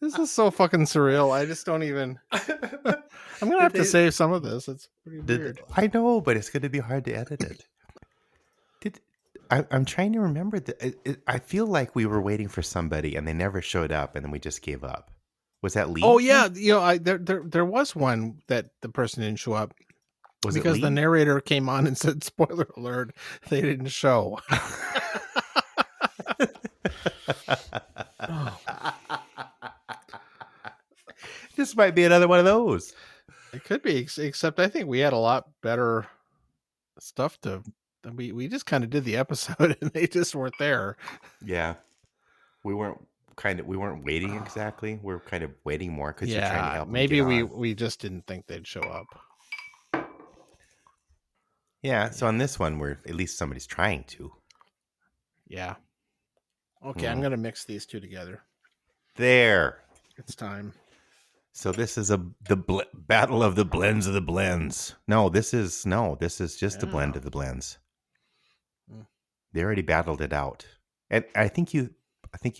[SPEAKER 2] This is is so fucking surreal. I just don't even. I'm gonna have to save some of this. It's pretty weird.
[SPEAKER 1] I know, but it's going to be hard to edit it. I'm trying to remember that. I feel like we were waiting for somebody and they never showed up, and then we just gave up. Was that Lee?
[SPEAKER 2] Oh yeah, there was one that the person didn't show up
[SPEAKER 1] Was it
[SPEAKER 2] because
[SPEAKER 1] Lee?
[SPEAKER 2] the narrator came on and said, "Spoiler alert, they didn't show."
[SPEAKER 1] This might be another one of those.
[SPEAKER 2] It could be, except I think we had a lot better stuff to. We just kind of did the episode and they just weren't there.
[SPEAKER 1] Yeah, we weren't waiting exactly. We're kind of waiting more because you're trying to help.
[SPEAKER 2] Maybe
[SPEAKER 1] them get on.
[SPEAKER 2] we just didn't think they'd show up.
[SPEAKER 1] Yeah, so on this one, we're at least somebody's trying to.
[SPEAKER 2] Yeah. Okay, I'm gonna mix these two together.
[SPEAKER 1] There.
[SPEAKER 2] It's time.
[SPEAKER 1] So this is the battle of the blends of the blends. No, this is just a blend of the blends.
[SPEAKER 2] Mm.
[SPEAKER 1] They already battled it out, and I think you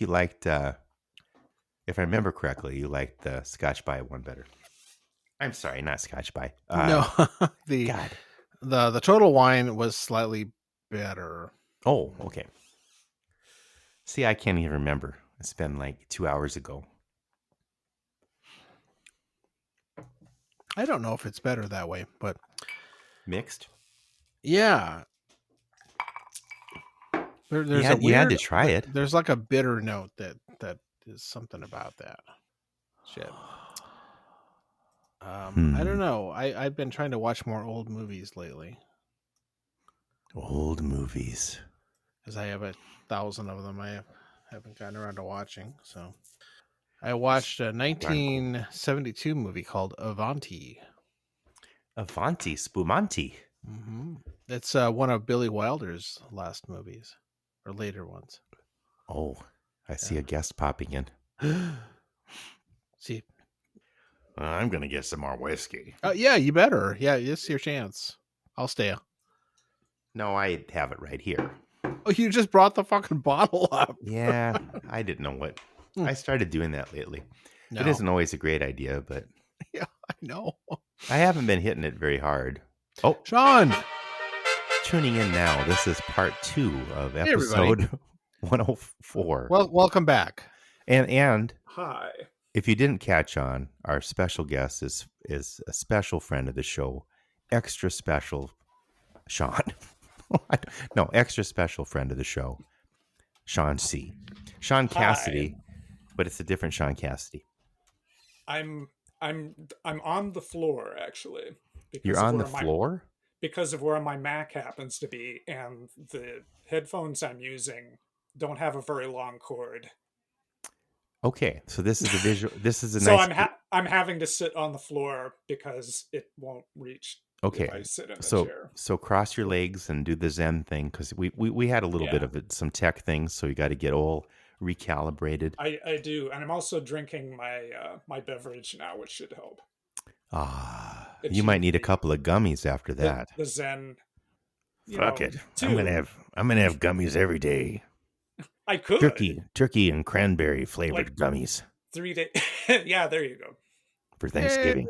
[SPEAKER 1] liked, if I remember correctly, you liked the Scotch By one better. I'm sorry, not Scotch By.
[SPEAKER 2] No, the Total Wine was slightly better.
[SPEAKER 1] Oh, okay. See, I can't even remember. It's been like 2 hours ago.
[SPEAKER 2] I don't know if it's better that way, but
[SPEAKER 1] Mixed.
[SPEAKER 2] yeah.
[SPEAKER 1] You had to try it.
[SPEAKER 2] There's like a bitter note that is something about that. Shit. I don't know. I've been trying to watch more old movies lately.
[SPEAKER 1] Old movies.
[SPEAKER 2] Because I have 1,000 of them I haven't gotten around to watching. So I watched a 1972 movie called Avanti.
[SPEAKER 1] Avanti, Spumanti.
[SPEAKER 2] Mm-hmm. It's one of Billy Wilder's last movies, or later ones.
[SPEAKER 1] Oh, I see a guest popping in.
[SPEAKER 2] See,
[SPEAKER 3] I'm gonna get some more whiskey.
[SPEAKER 2] yeah, you better. Yeah, it's your chance. I'll stay.
[SPEAKER 1] No, I have it right here.
[SPEAKER 2] Oh, you just brought the fucking bottle up.
[SPEAKER 1] Yeah, I didn't know what. I started doing that lately.
[SPEAKER 2] No.
[SPEAKER 1] It isn't always a great idea, but
[SPEAKER 2] Yeah, I know.
[SPEAKER 1] I haven't been hitting it very hard. Oh,
[SPEAKER 2] Shawn!
[SPEAKER 1] tuning in now. This is part 2 of episode 104.
[SPEAKER 2] Well, welcome back.
[SPEAKER 1] And
[SPEAKER 5] Hi.
[SPEAKER 1] if you didn't catch on, our special guest is a special friend of the show, extra special Shawn. No, extra special friend of the show, Shawn C. Shawn Cassity, but it's a different Shawn Cassity.
[SPEAKER 5] I'm on the floor actually.
[SPEAKER 1] You're on the floor?
[SPEAKER 5] Because of where my Mac happens to be, and the headphones I'm using don't have a very long cord.
[SPEAKER 1] Okay, so this is a visual. This is a
[SPEAKER 5] So
[SPEAKER 1] nice.
[SPEAKER 5] I'm having to sit on the floor because it won't reach.
[SPEAKER 1] Okay,
[SPEAKER 5] if I sit in a chair.
[SPEAKER 1] So cross your legs and do the Zen thing, because we had a little bit of some tech things, so you got to get all recalibrated.
[SPEAKER 5] I do, and I'm also drinking my my beverage now, which should help.
[SPEAKER 1] You might need a couple of gummies after that.
[SPEAKER 5] The Zen.
[SPEAKER 3] Fuck it. I'm gonna have gummies every day.
[SPEAKER 5] I could
[SPEAKER 3] Turkey and cranberry flavored gummies
[SPEAKER 5] 3 days. Yeah, there you go.
[SPEAKER 1] For Thanksgiving.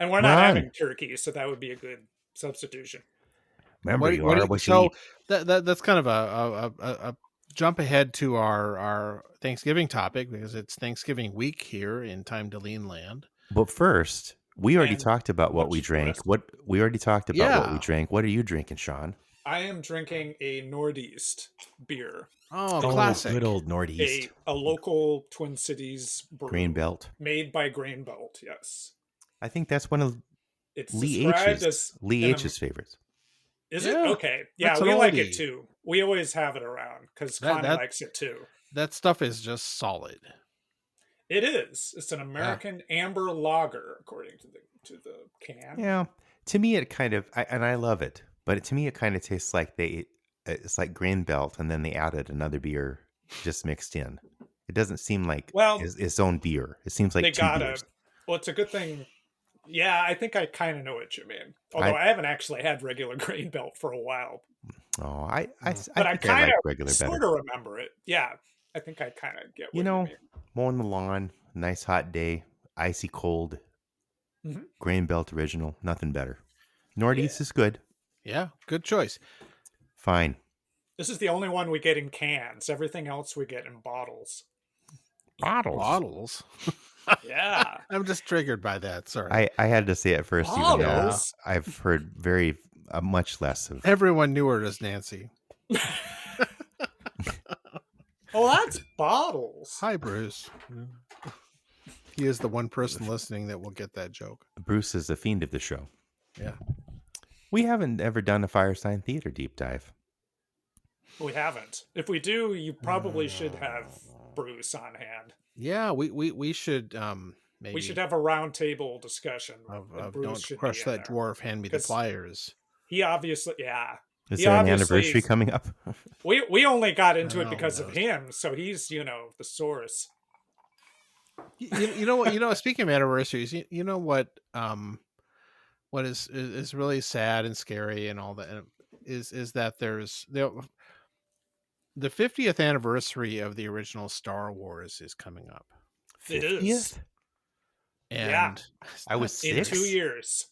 [SPEAKER 5] And we're not having turkey, so that would be a good substitution.
[SPEAKER 3] Remember,
[SPEAKER 2] That's kind of a jump ahead to our Thanksgiving topic, because it's Thanksgiving week here in Time to Lean Land.
[SPEAKER 1] But first, we already talked about what we drank. What we are you drinking, Shawn?
[SPEAKER 5] I am drinking a Northeast beer.
[SPEAKER 2] Oh, classic.
[SPEAKER 1] Good old Northeast.
[SPEAKER 5] A local Twin Cities brew.
[SPEAKER 1] Grain Belt.
[SPEAKER 5] Made by Grain Belt, yes.
[SPEAKER 1] I think that's one of
[SPEAKER 5] it's
[SPEAKER 1] Lee H's favorites.
[SPEAKER 5] Is it? Okay. Yeah, we like it too. We always have it around because Connie likes it too.
[SPEAKER 2] That stuff is just solid.
[SPEAKER 5] It is. It's an American amber lager, according to the can.
[SPEAKER 1] Yeah. To me, it kind of, and I love it, but to me, it kind of tastes like it's like Grain Belt, and then they added another beer just mixed in. It doesn't seem like its own beer. It seems like beers.
[SPEAKER 5] Well, it's a good thing. Yeah, I think I kind of know what you mean. Although I haven't actually had regular Grain Belt for a while.
[SPEAKER 1] Oh, I
[SPEAKER 5] kind
[SPEAKER 1] like
[SPEAKER 5] of
[SPEAKER 1] regular
[SPEAKER 5] sort
[SPEAKER 1] better.
[SPEAKER 5] of remember it. Yeah, I think I kind of get what you mean.
[SPEAKER 1] Mowing the lawn, nice hot day, icy cold,
[SPEAKER 5] Mhm.
[SPEAKER 1] grain belt original, nothing better. Northeast is good.
[SPEAKER 2] Yeah, good choice.
[SPEAKER 1] Fine.
[SPEAKER 5] This is the only one we get in cans. Everything else we get in bottles.
[SPEAKER 2] Bottles.
[SPEAKER 5] Yeah.
[SPEAKER 2] I'm just triggered by that. Sorry.
[SPEAKER 1] I had to say it first, even though
[SPEAKER 5] Bottles?
[SPEAKER 1] I've heard very much less of.
[SPEAKER 2] Everyone knew her as Nancy.
[SPEAKER 5] Oh, that's bottles.
[SPEAKER 2] Hi, Bruce. He is the one person listening that will get that joke.
[SPEAKER 1] Bruce is the fiend of the show.
[SPEAKER 2] Yeah.
[SPEAKER 1] We haven't ever done a Firesign Theater deep dive.
[SPEAKER 5] We haven't. If we do, you probably should have Bruce on hand.
[SPEAKER 2] Yeah, we should maybe
[SPEAKER 5] We should have a roundtable discussion.
[SPEAKER 2] of
[SPEAKER 5] Bruce
[SPEAKER 2] don't
[SPEAKER 5] should
[SPEAKER 2] crush
[SPEAKER 5] be in
[SPEAKER 2] that
[SPEAKER 5] there.
[SPEAKER 2] dwarf, hand me the
[SPEAKER 5] 'Cause
[SPEAKER 2] pliers.
[SPEAKER 5] He obviously, yeah.
[SPEAKER 1] Is
[SPEAKER 5] He
[SPEAKER 1] there an
[SPEAKER 5] obviously-
[SPEAKER 1] anniversary coming up?
[SPEAKER 5] We only got into it
[SPEAKER 2] Oh,
[SPEAKER 5] because
[SPEAKER 2] no.
[SPEAKER 5] of him, so he's, the source.
[SPEAKER 2] You know what, speaking of anniversaries, you know what is really sad and scary and all that is that there's the 50th anniversary of the original Star Wars is coming up.
[SPEAKER 5] It is.
[SPEAKER 1] 50th?
[SPEAKER 2] And
[SPEAKER 5] Yeah.
[SPEAKER 1] I was
[SPEAKER 5] In
[SPEAKER 1] 6.
[SPEAKER 5] 2 years.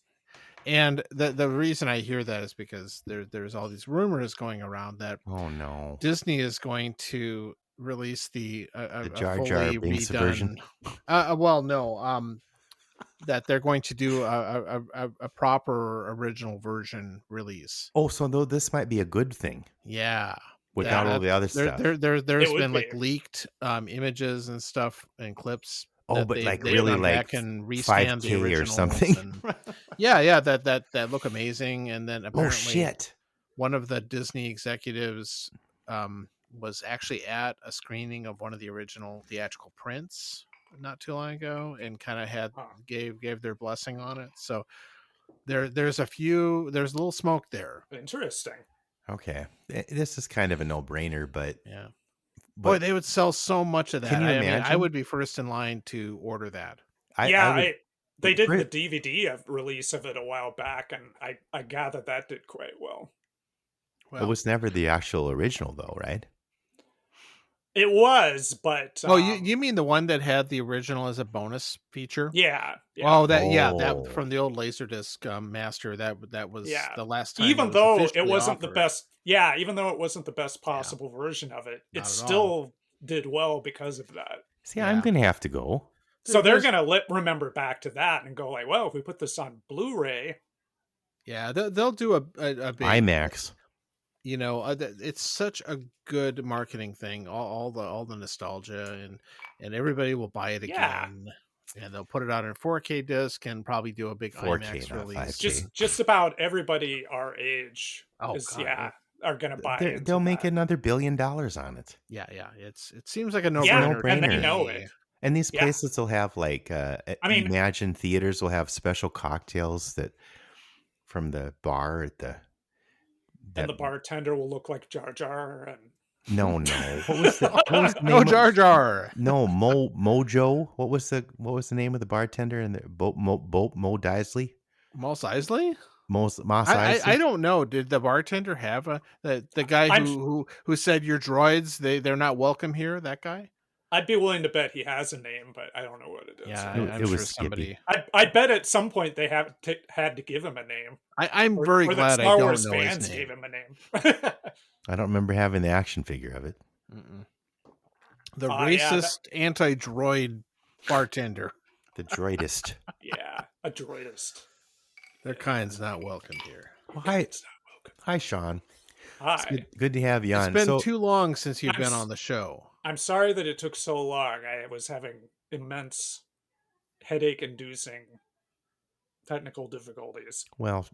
[SPEAKER 2] And the reason I hear that is because there's all these rumors going around that
[SPEAKER 1] Oh no.
[SPEAKER 2] Disney is going to release the
[SPEAKER 1] Jar
[SPEAKER 2] a
[SPEAKER 1] Jar
[SPEAKER 2] fully
[SPEAKER 1] Binks
[SPEAKER 2] redone
[SPEAKER 1] version?
[SPEAKER 2] well, no, that they're going to do a proper original version release.
[SPEAKER 1] Oh, so though this might be a good thing
[SPEAKER 2] Yeah.
[SPEAKER 1] without all the other
[SPEAKER 2] There's
[SPEAKER 1] stuff.
[SPEAKER 2] there's
[SPEAKER 5] It would
[SPEAKER 2] been like
[SPEAKER 5] be.
[SPEAKER 2] leaked images and stuff and clips.
[SPEAKER 1] Oh,
[SPEAKER 2] that
[SPEAKER 1] but like
[SPEAKER 2] they've
[SPEAKER 1] really
[SPEAKER 2] gone
[SPEAKER 1] like
[SPEAKER 2] back and rescanned the
[SPEAKER 1] 5K or
[SPEAKER 2] originals
[SPEAKER 1] something.
[SPEAKER 2] and- yeah, that look amazing. And then apparently
[SPEAKER 1] Oh shit.
[SPEAKER 2] one of the Disney executives was actually at a screening of one of the original theatrical prints not too long ago and kind of gave their blessing on it. So there's a little smoke there.
[SPEAKER 5] Interesting.
[SPEAKER 1] Okay. This is kind of a no-brainer, but
[SPEAKER 2] Yeah. Boy,
[SPEAKER 1] but
[SPEAKER 2] they would sell so much of that.
[SPEAKER 1] Can you
[SPEAKER 2] I mean, I
[SPEAKER 1] imagine?
[SPEAKER 2] would be first in line to order that.
[SPEAKER 5] They did
[SPEAKER 1] Brit-
[SPEAKER 5] the DVD release of it a while back, and I gather that did quite well.
[SPEAKER 1] it was never the actual original though, right?
[SPEAKER 5] It was, but
[SPEAKER 2] Oh, you mean the one that had the original as a bonus feature?
[SPEAKER 5] yeah.
[SPEAKER 2] Oh, that
[SPEAKER 1] Oh.
[SPEAKER 2] that from the old Laserdisc master. That was
[SPEAKER 5] Yeah.
[SPEAKER 2] the last time.
[SPEAKER 5] Even
[SPEAKER 2] it was
[SPEAKER 5] though it
[SPEAKER 2] officially
[SPEAKER 5] wasn't the
[SPEAKER 2] offered.
[SPEAKER 5] best, yeah, even though it wasn't the best possible version of it,
[SPEAKER 2] Not
[SPEAKER 5] it
[SPEAKER 2] at
[SPEAKER 5] still did well because of that.
[SPEAKER 1] See, I'm
[SPEAKER 2] Yeah.
[SPEAKER 1] gonna have to go.
[SPEAKER 5] So they're
[SPEAKER 2] There's-
[SPEAKER 5] gonna remember back to that and go like, well, if we put this on Blu-ray,
[SPEAKER 2] Yeah, they'll do a big
[SPEAKER 1] IMAX.
[SPEAKER 2] You know, it's such a good marketing thing. All the nostalgia and everybody will buy it
[SPEAKER 5] Yeah.
[SPEAKER 2] again. And they'll put it out in 4K disc and probably do a big
[SPEAKER 1] 4K,
[SPEAKER 2] IMAX
[SPEAKER 1] not
[SPEAKER 2] release.
[SPEAKER 1] 5K.
[SPEAKER 5] just about everybody our age
[SPEAKER 2] Oh,
[SPEAKER 5] is
[SPEAKER 2] God,
[SPEAKER 5] are gonna buy it.
[SPEAKER 1] They'll make another $1 billion on it.
[SPEAKER 2] Yeah. It seems like a
[SPEAKER 5] Yeah,
[SPEAKER 2] no-brainer.
[SPEAKER 5] and
[SPEAKER 2] to
[SPEAKER 5] they
[SPEAKER 2] me.
[SPEAKER 5] know it.
[SPEAKER 1] And these
[SPEAKER 5] Yeah.
[SPEAKER 1] places will have like
[SPEAKER 5] mean-
[SPEAKER 1] Imagine theaters will have special cocktails that from the bar at the
[SPEAKER 5] And the bartender will look like Jar Jar, and
[SPEAKER 1] No. What was the name
[SPEAKER 2] No
[SPEAKER 1] of-
[SPEAKER 2] Jar Jar.
[SPEAKER 1] No, Mojo. What was the name of the bartender in there? Mo Deisley?
[SPEAKER 2] Mos Eisley?
[SPEAKER 1] Moss
[SPEAKER 2] I
[SPEAKER 1] Eisley?
[SPEAKER 2] don't know. Did the bartender have the guy
[SPEAKER 5] I'm-
[SPEAKER 2] who said your droids they're not welcome here? That guy?
[SPEAKER 5] I'd be willing to bet he has a name, but I don't know what it is.
[SPEAKER 2] Yeah,
[SPEAKER 1] It
[SPEAKER 2] I'm
[SPEAKER 1] was
[SPEAKER 2] sure
[SPEAKER 1] Skippy.
[SPEAKER 2] somebody.
[SPEAKER 5] I bet at some point they had to give him a name.
[SPEAKER 2] I'm
[SPEAKER 5] Or-
[SPEAKER 2] very
[SPEAKER 5] or that
[SPEAKER 2] glad I
[SPEAKER 5] Star
[SPEAKER 2] don't
[SPEAKER 5] Wars
[SPEAKER 2] know his
[SPEAKER 5] fans
[SPEAKER 2] name.
[SPEAKER 5] gave him a name.
[SPEAKER 1] I don't remember having the action figure of it.
[SPEAKER 2] Mm-mm. The
[SPEAKER 5] Oh, yeah,
[SPEAKER 2] racist anti-droid bartender.
[SPEAKER 1] The droidist.
[SPEAKER 5] Yeah, a droidist.
[SPEAKER 2] Their kind's not welcome here.
[SPEAKER 1] Well, hi,
[SPEAKER 5] It's not welcome.
[SPEAKER 1] hi, Shawn.
[SPEAKER 5] Hi.
[SPEAKER 1] It's good to have you
[SPEAKER 2] It's
[SPEAKER 1] on.
[SPEAKER 2] been
[SPEAKER 1] So,
[SPEAKER 2] too long since you've
[SPEAKER 5] I'm
[SPEAKER 2] been
[SPEAKER 5] s-
[SPEAKER 2] on the show.
[SPEAKER 5] I'm sorry that it took so long. I was having immense headache-inducing technical difficulties.
[SPEAKER 1] well,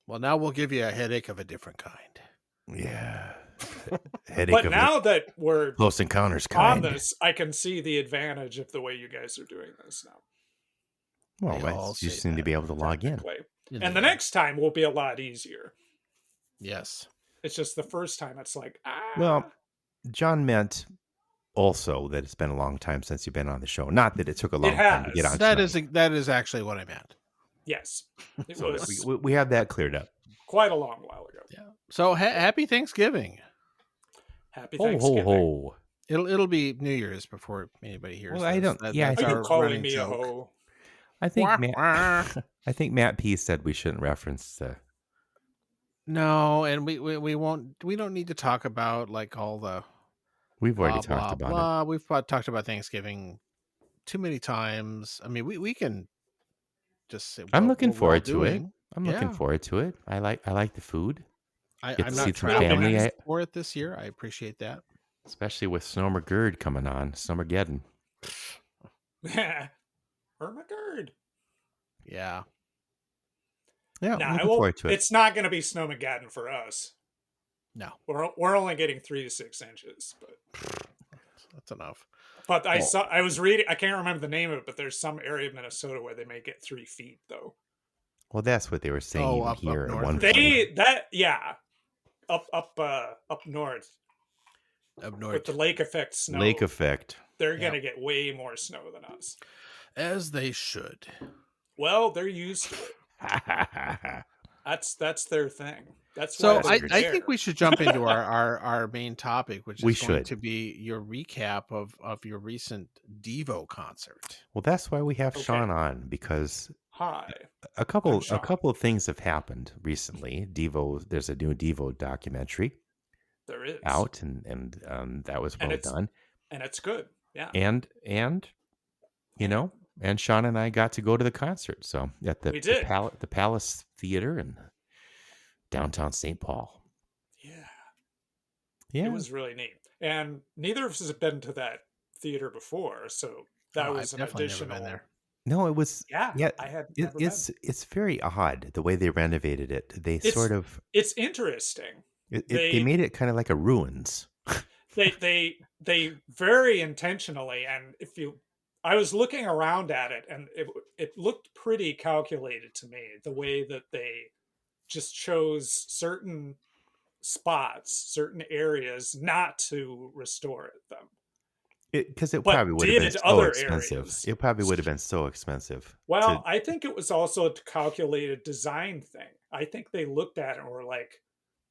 [SPEAKER 2] Well, now we'll give you a headache of a different kind.
[SPEAKER 1] yeah. Headache
[SPEAKER 5] But
[SPEAKER 1] of
[SPEAKER 5] now that we're
[SPEAKER 1] Close Encounters
[SPEAKER 5] on
[SPEAKER 1] kind.
[SPEAKER 5] this, I can see the advantage of the way you guys are doing this now.
[SPEAKER 1] Well,
[SPEAKER 2] They all
[SPEAKER 1] you
[SPEAKER 2] say
[SPEAKER 1] seem to
[SPEAKER 2] that,
[SPEAKER 1] be able to log in.
[SPEAKER 5] technically.
[SPEAKER 2] In
[SPEAKER 5] And the
[SPEAKER 2] end.
[SPEAKER 5] next time will be a lot easier.
[SPEAKER 2] Yes.
[SPEAKER 5] It's just the first time it's like,
[SPEAKER 1] Well, John meant also that it's been a long time since you've been on the show. Not that it took a long time to get
[SPEAKER 5] has.
[SPEAKER 1] on.
[SPEAKER 2] That is actually what I meant.
[SPEAKER 5] yes, it
[SPEAKER 1] So
[SPEAKER 5] was
[SPEAKER 1] we have that cleared up.
[SPEAKER 5] quite a long while ago.
[SPEAKER 2] Yeah. So happy Thanksgiving.
[SPEAKER 5] Happy
[SPEAKER 1] Ho ho
[SPEAKER 5] Thanksgiving.
[SPEAKER 1] ho!
[SPEAKER 2] It'll be New Year's before anybody hears
[SPEAKER 1] Well, I
[SPEAKER 2] this.
[SPEAKER 1] don't. Yeah, I
[SPEAKER 2] That's
[SPEAKER 5] Are you
[SPEAKER 2] our
[SPEAKER 1] think
[SPEAKER 5] calling
[SPEAKER 2] running
[SPEAKER 5] me a
[SPEAKER 2] joke.
[SPEAKER 5] hoe?
[SPEAKER 1] I think
[SPEAKER 2] Wah,
[SPEAKER 1] Matt.
[SPEAKER 2] wah.
[SPEAKER 1] I think Matt P said we shouldn't reference the.
[SPEAKER 2] No, and we won't. We don't need to talk about like all the
[SPEAKER 1] We've already
[SPEAKER 2] blah
[SPEAKER 1] talked
[SPEAKER 2] blah
[SPEAKER 1] about it.
[SPEAKER 2] blah. We've talked about Thanksgiving too many times. I mean, we can just say
[SPEAKER 1] I'm
[SPEAKER 2] well,
[SPEAKER 1] looking
[SPEAKER 2] what we're all
[SPEAKER 1] forward to it.
[SPEAKER 2] doing.
[SPEAKER 1] I'm looking
[SPEAKER 2] Yeah,
[SPEAKER 1] forwd to it. I like the food. Get to
[SPEAKER 2] I'm
[SPEAKER 1] see
[SPEAKER 2] not
[SPEAKER 1] some
[SPEAKER 5] It'll be
[SPEAKER 1] family,
[SPEAKER 2] traveling
[SPEAKER 5] nice.
[SPEAKER 2] for it this year. I appreciate that.
[SPEAKER 1] especially with Snowmergerd coming on. Snowmergeddon.
[SPEAKER 5] Ermagerd.
[SPEAKER 2] Yeah,
[SPEAKER 1] Yeah,
[SPEAKER 5] Nah,
[SPEAKER 1] I'm
[SPEAKER 5] I
[SPEAKER 1] looking
[SPEAKER 5] won't.
[SPEAKER 1] forward to it.
[SPEAKER 5] It's not going to be Snowmageddon for us.
[SPEAKER 2] no,
[SPEAKER 5] We're only getting 3 to 6 inches,
[SPEAKER 2] that's enough.
[SPEAKER 5] but
[SPEAKER 1] Well-
[SPEAKER 5] I was reading. I can't remember the name of it, but there's some area of Minnesota where they may get 3 feet though.
[SPEAKER 1] Well, that's what they were saying
[SPEAKER 2] Oh,
[SPEAKER 1] even
[SPEAKER 2] up
[SPEAKER 1] here at
[SPEAKER 2] north
[SPEAKER 1] one
[SPEAKER 2] or
[SPEAKER 1] point.
[SPEAKER 5] Yeah, up north
[SPEAKER 2] Up
[SPEAKER 5] with
[SPEAKER 2] north,
[SPEAKER 5] the lake effect snow.
[SPEAKER 1] Lake effect.
[SPEAKER 5] They're
[SPEAKER 2] Yep.
[SPEAKER 5] gonna get way more snow than us.
[SPEAKER 2] as they should.
[SPEAKER 5] Well, they're used to it. That's their thing. That's
[SPEAKER 2] So
[SPEAKER 5] why
[SPEAKER 1] Bastards.
[SPEAKER 2] I think we should jump into our main topic, which
[SPEAKER 1] We
[SPEAKER 2] is going
[SPEAKER 1] should.
[SPEAKER 2] to be your recap of your recent Devo concert.
[SPEAKER 1] Well, that's why we have
[SPEAKER 5] Okay.
[SPEAKER 1] Shawn on, because
[SPEAKER 5] Hi.
[SPEAKER 1] a couple
[SPEAKER 5] Shawn.
[SPEAKER 1] of things have happened recently. There's a new Devo documentary
[SPEAKER 5] There is
[SPEAKER 1] out, and that was
[SPEAKER 5] And
[SPEAKER 1] well
[SPEAKER 5] it's-
[SPEAKER 1] done.
[SPEAKER 5] and it's good. Yeah.
[SPEAKER 1] And you know, and Shawn and I got to go to the concert. So at
[SPEAKER 5] We did.
[SPEAKER 1] the Palace Theater in downtown St. Paul.
[SPEAKER 5] Yeah.
[SPEAKER 1] Yeah,
[SPEAKER 5] It was really neat. And neither of us has been to that theater before, so that
[SPEAKER 2] Oh,
[SPEAKER 5] was
[SPEAKER 2] I've
[SPEAKER 5] an
[SPEAKER 2] definitely
[SPEAKER 5] additional.
[SPEAKER 2] never been there.
[SPEAKER 1] no, it was.
[SPEAKER 5] Yeah,
[SPEAKER 1] Yeah,
[SPEAKER 5] I had never been.
[SPEAKER 1] it's very odd the way they renovated it. They
[SPEAKER 5] It's-
[SPEAKER 1] sort of
[SPEAKER 5] It's interesting.
[SPEAKER 1] they
[SPEAKER 5] they-
[SPEAKER 1] made it kind of like a ruins.
[SPEAKER 5] They very intentionally, and I was looking around at it, and it looked pretty calculated to me, the way that they just chose certain spots, certain areas not to restore them.
[SPEAKER 1] Because it
[SPEAKER 5] But
[SPEAKER 1] probably would have been
[SPEAKER 5] did
[SPEAKER 1] so
[SPEAKER 5] other
[SPEAKER 1] expensive.
[SPEAKER 5] areas.
[SPEAKER 1] It probably would have been so expensive.
[SPEAKER 5] Well, I think it was also a calculated design thing. I think they looked at it and were like,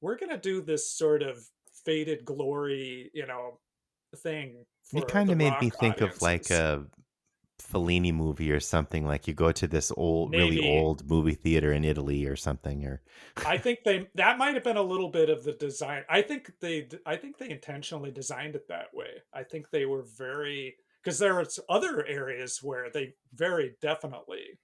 [SPEAKER 5] we're going to do this sort of faded glory, thing. For
[SPEAKER 1] It kind
[SPEAKER 5] the
[SPEAKER 1] of made
[SPEAKER 5] rock
[SPEAKER 1] me think of like
[SPEAKER 5] audiences.
[SPEAKER 1] a Fellini movie or something. Like you go to this really
[SPEAKER 5] Maybe.
[SPEAKER 1] old movie theater in Italy or something. Or
[SPEAKER 5] I think that might have been a little bit of the design. I think they intentionally designed it that way. I think they were because there was other areas where they very definitely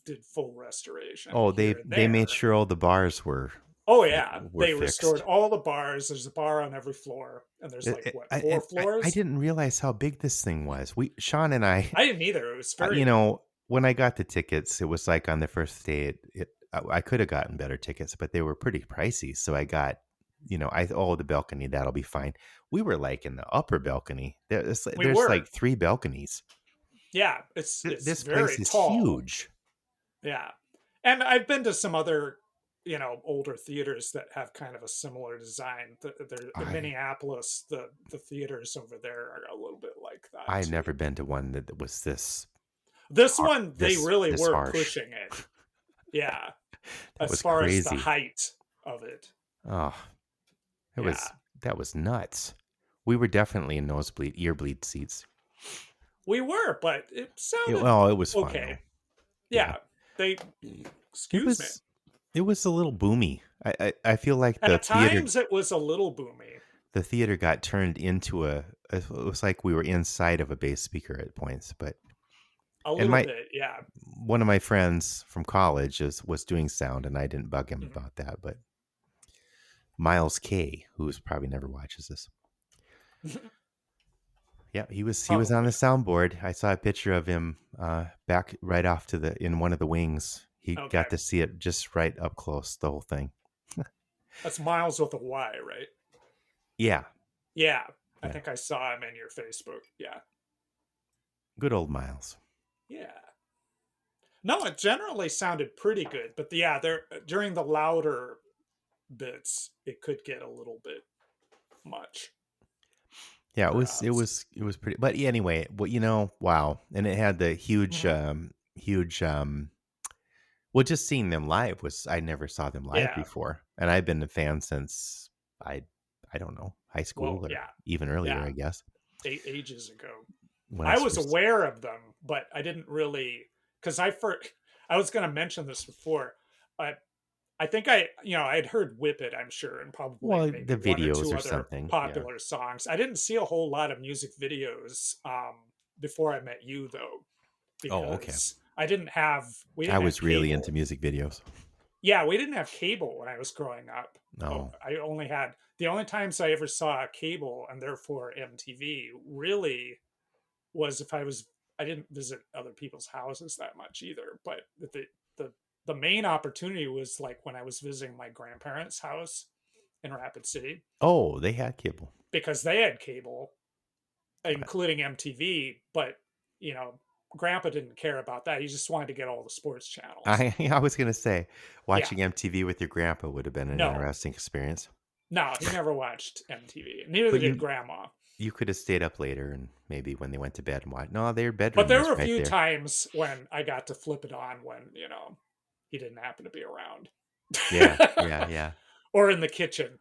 [SPEAKER 5] did full restoration.
[SPEAKER 1] they
[SPEAKER 5] here and
[SPEAKER 1] made
[SPEAKER 5] there.
[SPEAKER 1] sure all the bars were.
[SPEAKER 5] Oh yeah,
[SPEAKER 1] were
[SPEAKER 5] they
[SPEAKER 1] fixed.
[SPEAKER 5] restored all the bars. There's a bar on every floor, and there's like what, 4 floors?
[SPEAKER 1] I didn't realize how big this thing was. Shawn and I,
[SPEAKER 5] I didn't either. It was very.
[SPEAKER 1] when I got the tickets, it was like on the first day. I could have gotten better tickets, but they were pretty pricey. So I got, the balcony, that'll be fine. We were like in the upper balcony. There's
[SPEAKER 5] were.
[SPEAKER 1] like 3 balconies.
[SPEAKER 5] Yeah, it's
[SPEAKER 1] This
[SPEAKER 5] very
[SPEAKER 1] place is
[SPEAKER 5] tall.
[SPEAKER 1] huge.
[SPEAKER 5] Yeah, and I've been to some other, older theaters that have kind of a similar design. In Minneapolis, the theaters over there are a little bit like that.
[SPEAKER 1] I've
[SPEAKER 5] too.
[SPEAKER 1] never been to one that was this.
[SPEAKER 5] This one, they really
[SPEAKER 1] this
[SPEAKER 5] were
[SPEAKER 1] harsh.
[SPEAKER 5] pushing it. Yeah,
[SPEAKER 1] That
[SPEAKER 5] as
[SPEAKER 1] was
[SPEAKER 5] far as
[SPEAKER 1] crazy.
[SPEAKER 5] the height of it.
[SPEAKER 1] Oh,
[SPEAKER 5] Yeah.
[SPEAKER 1] that was nuts. We were definitely in earbleed seats.
[SPEAKER 5] We were, but it sounded
[SPEAKER 1] It was fine.
[SPEAKER 5] okay.
[SPEAKER 1] though.
[SPEAKER 5] Yeah, they.
[SPEAKER 1] It
[SPEAKER 5] Excuse me.
[SPEAKER 1] was a little boomy. I feel like the
[SPEAKER 5] At times, it was a little boomy.
[SPEAKER 1] theater got turned into it was like we were inside of a bass speaker at points. But
[SPEAKER 5] A little bit, yeah.
[SPEAKER 1] one of my friends from college was doing sound, and I didn't bug him
[SPEAKER 5] Mhm.
[SPEAKER 1] about that. But Miles K, who's probably never watches this. Yeah, he was on the soundboard. I saw a picture of him back right off in one of the wings. He
[SPEAKER 5] Okay.
[SPEAKER 1] got to see it just right up close, the whole thing.
[SPEAKER 5] That's Miles with a Y, right?
[SPEAKER 1] Yeah,
[SPEAKER 5] Yeah. I
[SPEAKER 1] Yeah.
[SPEAKER 5] think I saw him in your Facebook. Yeah.
[SPEAKER 1] good old Miles.
[SPEAKER 5] Yeah. No, it generally sounded pretty good, but there during the louder bits, it could get a little bit much.
[SPEAKER 1] Yeah, it was pretty. But anyway, wow, and it had the huge, huge. Well, just seeing them live I never saw them live
[SPEAKER 5] Yeah.
[SPEAKER 1] before, and I've been a fan since I don't know, high school
[SPEAKER 5] Well,
[SPEAKER 1] or
[SPEAKER 5] yeah.
[SPEAKER 1] even earlier,
[SPEAKER 5] Yeah.
[SPEAKER 1] I guess.
[SPEAKER 5] ages ago.
[SPEAKER 1] When
[SPEAKER 5] I was
[SPEAKER 1] first-
[SPEAKER 5] aware of them, but I didn't really, because I was going to mention this before. I think I'd heard "Whip It," I'm sure, and probably
[SPEAKER 1] Well,
[SPEAKER 5] maybe
[SPEAKER 1] the
[SPEAKER 5] one or
[SPEAKER 1] videos
[SPEAKER 5] two
[SPEAKER 1] or
[SPEAKER 5] other
[SPEAKER 1] something. Yeah.
[SPEAKER 5] popular songs. I didn't see a whole lot of music videos before I met you, though,
[SPEAKER 1] Oh, okay.
[SPEAKER 5] because we didn't
[SPEAKER 1] I
[SPEAKER 5] have
[SPEAKER 1] was really
[SPEAKER 5] cable.
[SPEAKER 1] into music videos.
[SPEAKER 5] Yeah, we didn't have cable when I was growing up.
[SPEAKER 1] No.
[SPEAKER 5] I only had the only times I ever saw cable and therefore MTV really was if I didn't visit other people's houses that much either, but the main opportunity was like when I was visiting my grandparents' house in Rapid City
[SPEAKER 1] Oh, they had cable.
[SPEAKER 5] because they had cable, including MTV, but you know, Grandpa didn't care about that. He just wanted to get all the sports channels.
[SPEAKER 1] I was gonna say,
[SPEAKER 5] Yeah.
[SPEAKER 1] watching MTV with your grandpa would have been an
[SPEAKER 5] No.
[SPEAKER 1] interesting experience.
[SPEAKER 5] No, he never watched MTV. Neither
[SPEAKER 1] But
[SPEAKER 5] did Grandma.
[SPEAKER 1] You could have stayed up later and maybe when they went to bed and watched. No, their bedroom.
[SPEAKER 5] But there
[SPEAKER 1] was
[SPEAKER 5] were a
[SPEAKER 1] right
[SPEAKER 5] few
[SPEAKER 1] there.
[SPEAKER 5] times when I got to flip it on when, you know, he didn't happen to be around.
[SPEAKER 1] Yeah.
[SPEAKER 5] Or in the kitchen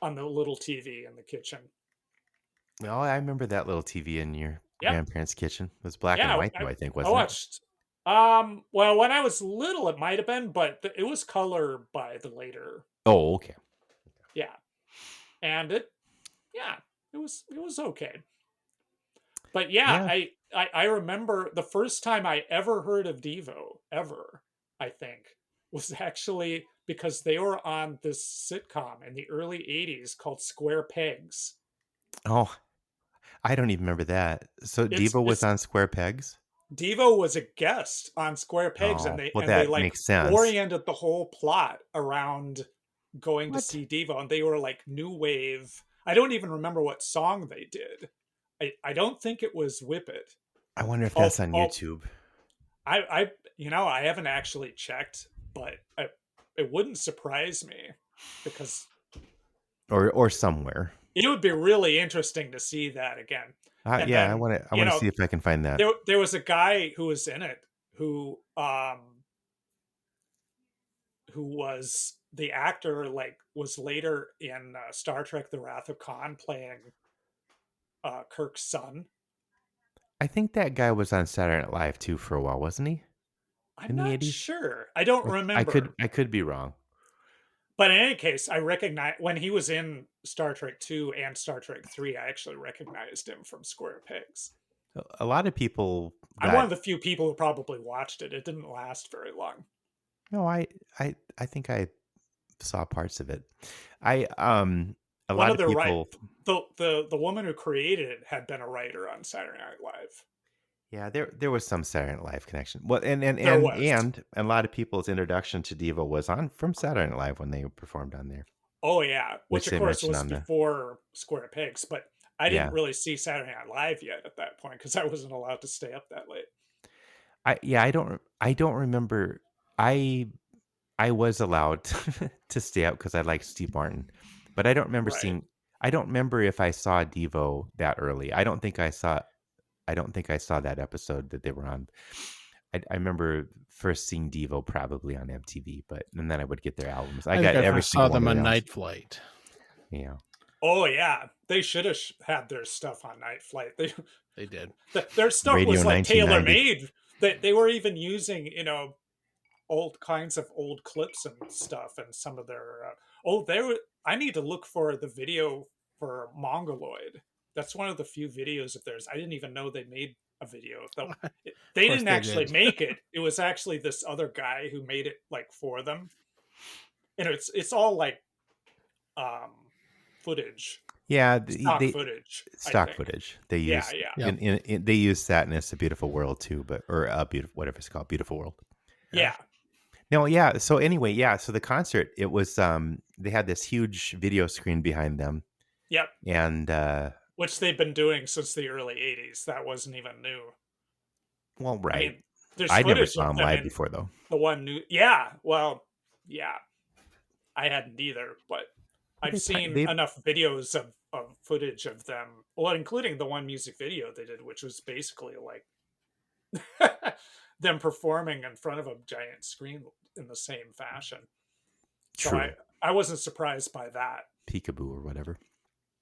[SPEAKER 5] on the little TV in the kitchen.
[SPEAKER 1] Well, I remember that little TV in your
[SPEAKER 5] Yep.
[SPEAKER 1] grandparents' kitchen. It was black
[SPEAKER 5] Yeah,
[SPEAKER 1] and white, though, I think, wasn't
[SPEAKER 5] I
[SPEAKER 1] it?
[SPEAKER 5] watched. Well, when I was little, it might have been, but it was color by the later.
[SPEAKER 1] Oh, okay.
[SPEAKER 5] Yeah, and it was okay. But yeah, I remember the first time I ever heard of Devo ever, I think, was actually because they were on this sitcom in the early 80s called Square Pegs.
[SPEAKER 1] Oh, I don't even remember that. So Devo was on Square Pegs?
[SPEAKER 5] Devo was a guest on Square Pegs,
[SPEAKER 1] Oh,
[SPEAKER 5] and they
[SPEAKER 1] well,
[SPEAKER 5] and they
[SPEAKER 1] that
[SPEAKER 5] like
[SPEAKER 1] makes sense.
[SPEAKER 5] oriented the whole plot around going to
[SPEAKER 1] What?
[SPEAKER 5] see Devo, and they were like new wave. I don't even remember what song they did. I don't think it was "Whip It."
[SPEAKER 1] I wonder if that's on YouTube.
[SPEAKER 5] I haven't actually checked, but it wouldn't surprise me because
[SPEAKER 1] Or somewhere.
[SPEAKER 5] it would be really interesting to see that again. And
[SPEAKER 1] Yeah,
[SPEAKER 5] then,
[SPEAKER 1] I want to see if I can find that.
[SPEAKER 5] There was a guy who was in it who was the actor, like was later in Star Trek: The Wrath of Khan playing Kirk's son.
[SPEAKER 1] I think that guy was on Saturday Night Live too for a while, wasn't he?
[SPEAKER 5] I'm not sure. I don't remember.
[SPEAKER 1] I could be wrong.
[SPEAKER 5] But in any case, I recognize when he was in Star Trek 2 and Star Trek 3, I actually recognized him from Square Pegs.
[SPEAKER 1] A lot of people.
[SPEAKER 5] I'm one of the few people who probably watched it. It didn't last very long.
[SPEAKER 1] No, I think I saw parts of it. A
[SPEAKER 5] One
[SPEAKER 1] lot
[SPEAKER 5] of
[SPEAKER 1] of
[SPEAKER 5] the
[SPEAKER 1] people.
[SPEAKER 5] the woman who created it had been a writer on Saturday Night Live.
[SPEAKER 1] Yeah, there was some Saturday Night Live connection. Well, and a lot of people's introduction to Devo was from Saturday Night Live when they performed on there.
[SPEAKER 5] Oh yeah, which
[SPEAKER 1] they
[SPEAKER 5] of course
[SPEAKER 1] mentioned
[SPEAKER 5] was before Square Pegs, but I didn't
[SPEAKER 1] Yeah.
[SPEAKER 5] really see Saturday Night Live yet at that point because I wasn't allowed to stay up that late.
[SPEAKER 1] I don't remember. I was allowed to stay up because I liked Steve Martin, but I don't remember
[SPEAKER 5] Right.
[SPEAKER 1] seeing. I don't remember if I saw Devo that early. I don't think I saw that episode that they were on. I remember first seeing Devo probably on MTV, and then I would get their albums. I got
[SPEAKER 2] think
[SPEAKER 1] every
[SPEAKER 2] first saw
[SPEAKER 1] single
[SPEAKER 2] them
[SPEAKER 1] one
[SPEAKER 2] on
[SPEAKER 1] of their
[SPEAKER 2] Night Flight.
[SPEAKER 1] Yeah.
[SPEAKER 5] Oh yeah, they should have had their stuff on Night Flight.
[SPEAKER 2] They did.
[SPEAKER 5] Their stuff
[SPEAKER 1] Radio
[SPEAKER 5] was like
[SPEAKER 1] 1990.
[SPEAKER 5] tailor made. They were even using old kinds of old clips and stuff, and some of their I need to look for the video for Mongoloid. That's one of the few videos of theirs. I didn't even know they made a video. They didn't actually make it. It was actually this other guy who made it like for them. And it's all like footage.
[SPEAKER 1] Yeah,
[SPEAKER 5] footage.
[SPEAKER 1] Stock footage. They use they use that in It's a Beautiful World too, or beautiful, whatever it's called, Beautiful World.
[SPEAKER 5] Yeah.
[SPEAKER 1] No, yeah. So anyway, so the concert, it was they had this huge video screen behind them.
[SPEAKER 5] Yep.
[SPEAKER 1] And
[SPEAKER 5] which they've been doing since the early 80s. That wasn't even new.
[SPEAKER 1] Well, right.
[SPEAKER 5] I mean, there's
[SPEAKER 1] I never
[SPEAKER 5] footage
[SPEAKER 1] saw
[SPEAKER 5] of
[SPEAKER 1] them
[SPEAKER 5] them
[SPEAKER 1] live
[SPEAKER 5] in
[SPEAKER 1] before though.
[SPEAKER 5] The one new yeah. I hadn't either, but I've seen enough videos of footage of them, well, including the one music video they did, which was basically like them performing in front of a giant screen in the same fashion.
[SPEAKER 1] True.
[SPEAKER 5] So I wasn't surprised by that.
[SPEAKER 1] Peekaboo or whatever.